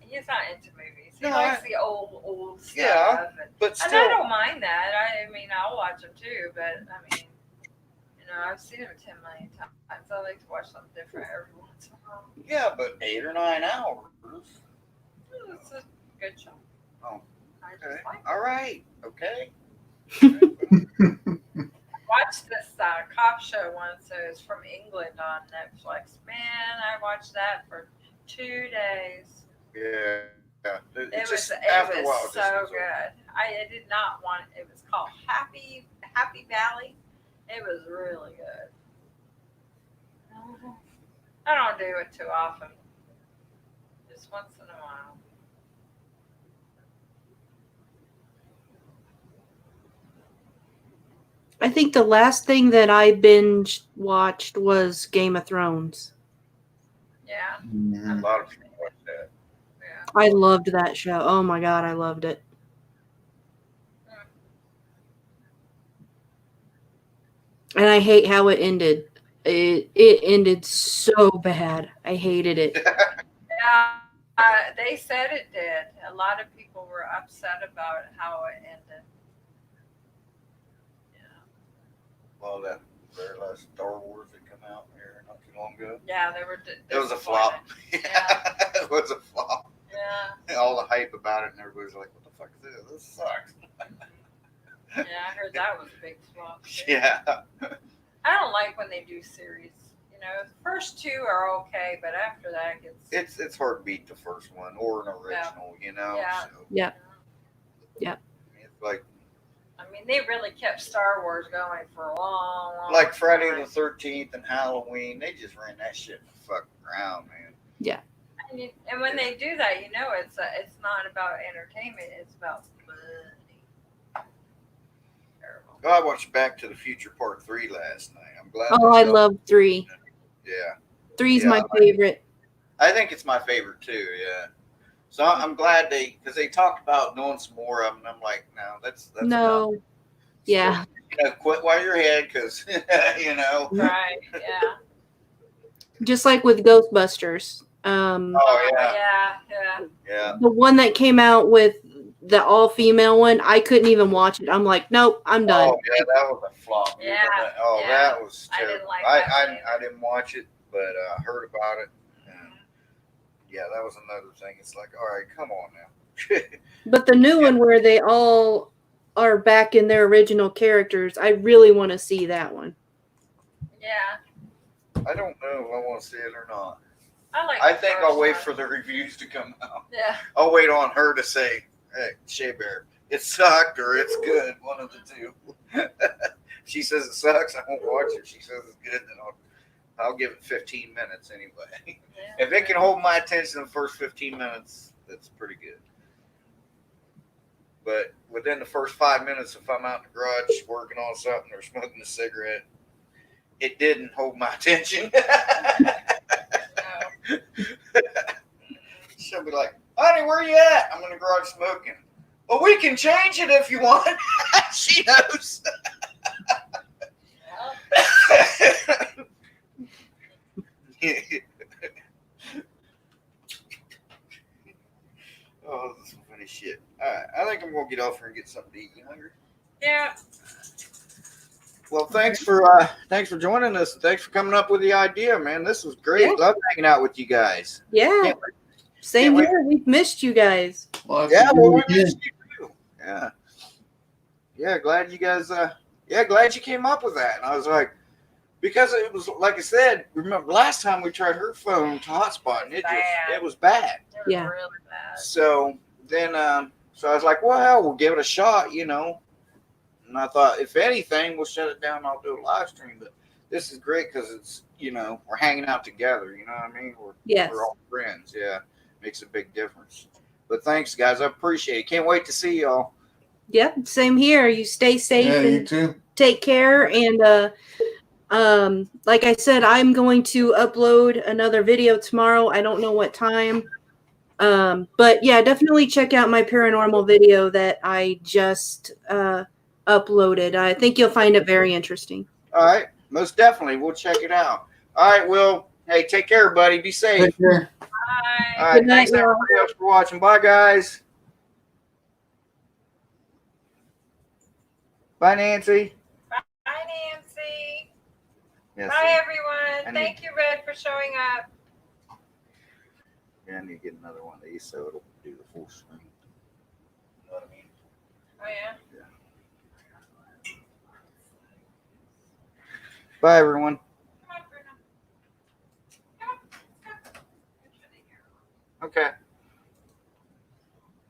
he's not into movies. He No, likes the old stuff. Yeah, but And still. I don't mind that. I mean, I'll watch them too, but I mean, I've seen them 10 million times. I like to watch something different every once in a while. Yeah, but 8 or 9 hours. It's a good show. Oh, I just Okay. like it. All right. Okay. Watched this cop show once. It was from England on Netflix. Man, I watched that for 2 days. Yeah. It It's was just after a while, it just so goes over. good. I did not want it. It was called Happy Valley. It was really good. I don't do it too often. Just once in a while. I think the last thing that I binge watched was Game of Thrones. Yeah. A Mhm. lot of people watch that. Yeah. I loved that show. Oh my god, I loved it. And I hate how it ended. It ended so bad. I hated it. Yeah. They said it did. A lot of people were upset about how it ended. Yeah. Well, that very last Star Wars that come out here not too long ago. Yeah, they were. It was a flop. disappointed. Yeah. It was a flop. Yeah. All the hype about it, and everybody's like, "What the fuck is this? This sucks." Yeah, I heard that was a big flop. too. Yeah. I don't like when they do series. The first 2 are okay, but after that it gets. It's hard to beat the first one or an original, Yeah. So Yeah. Yep. it's like I mean, they really kept Star Wars going for a long like Friday time. the 13th and Halloween. They just ran that shit in the fucking ground, man. And when they do that, it's not about entertainment; it's about money. Terrible. Well, I watched Back to the Future Part 3 last night. I'm glad. Oh, they I showed- love 3. Yeah. 3's Yeah, my favorite. I think it's my favorite too. Yeah. So I'm glad because they talked about doing some more of them. And I'm like, no, that's enough. No. Yeah. Quit while you're ahead, because Right? Yeah. Just like with Ghostbusters. Oh yeah, Yeah. yeah. The one that came out with the all-female one, I couldn't even watch it. I'm like, nope, I'm done. Oh yeah, that was a flop. Yeah, yeah. That was I terrible. didn't like that I either. didn't watch it, but I heard about it. And yeah, that was another thing. It's like, all right, come on now. But the new one where they all are back in their original characters. I really want to see that one. Yeah. I don't know if I want to see it or not. I I think I'll wait for the reviews to come out. Yeah. I'll wait on her to say, hey, Shea Bear, it sucked or it's good. One of the two. She says it sucks, I won't watch it. She says it's good, then I'll give it 15 minutes anyway. Yeah. If it can hold my attention in the first 15 minutes, that's pretty good. But within the first 5 minutes, if I'm out in the garage working on something or smoking a cigarette, it didn't hold my attention. No. She'll be like, honey, where you at? I'm in the garage smoking. Well, we can change it if you want. She knows. Oh, this is some funny shit. All right, I think I'm gonna get off here and get something to eat. You hungry? Yeah. Well, thanks for joining us. Thanks for coming up with the idea, man. This was great. Yeah. Love hanging out with you guys. Yeah. Can't Same wait. here. We've missed you guys. We'll have Yeah, to do well, we it again. missed you too. Yeah. Yeah, glad you guys, glad you came up with that. And I was like, because it was, like I said, remember last time we tried her phone to hotspot and it was bad. It was Yeah. really bad. So then, so I was like, well, hell, we'll give it a shot, you know. And I thought, if anything, we'll shut it down and I'll do a live stream. But this is great because it's, you know, we're hanging out together. You know what I mean? Yes. We're all friends. Yeah. Makes a big difference. But thanks, guys. I appreciate it. Can't wait to see y'all. Yep. Same here. You stay safe Yeah, you and too. take care. And like I said, I'm going to upload another video tomorrow. I don't know what time. But yeah, definitely check out my paranormal video that I just uploaded. I think you'll find it very interesting. All right. Most definitely. We'll check it out. All right. Well, hey, take care, buddy. Be safe. Take care. Bye. All right. Good night, Thanks, y'all. everybody else, for watching. Bye, guys. Bye, Nancy. Bye, Nancy. Yes, Bye, sir. everyone. I Thank you, Red, for showing up. Yeah, I need to get another one of these so it'll do the full screen. You know what I mean? Oh, yeah. Bye, everyone. Come on, Bruno. Come on. Come on. Okay.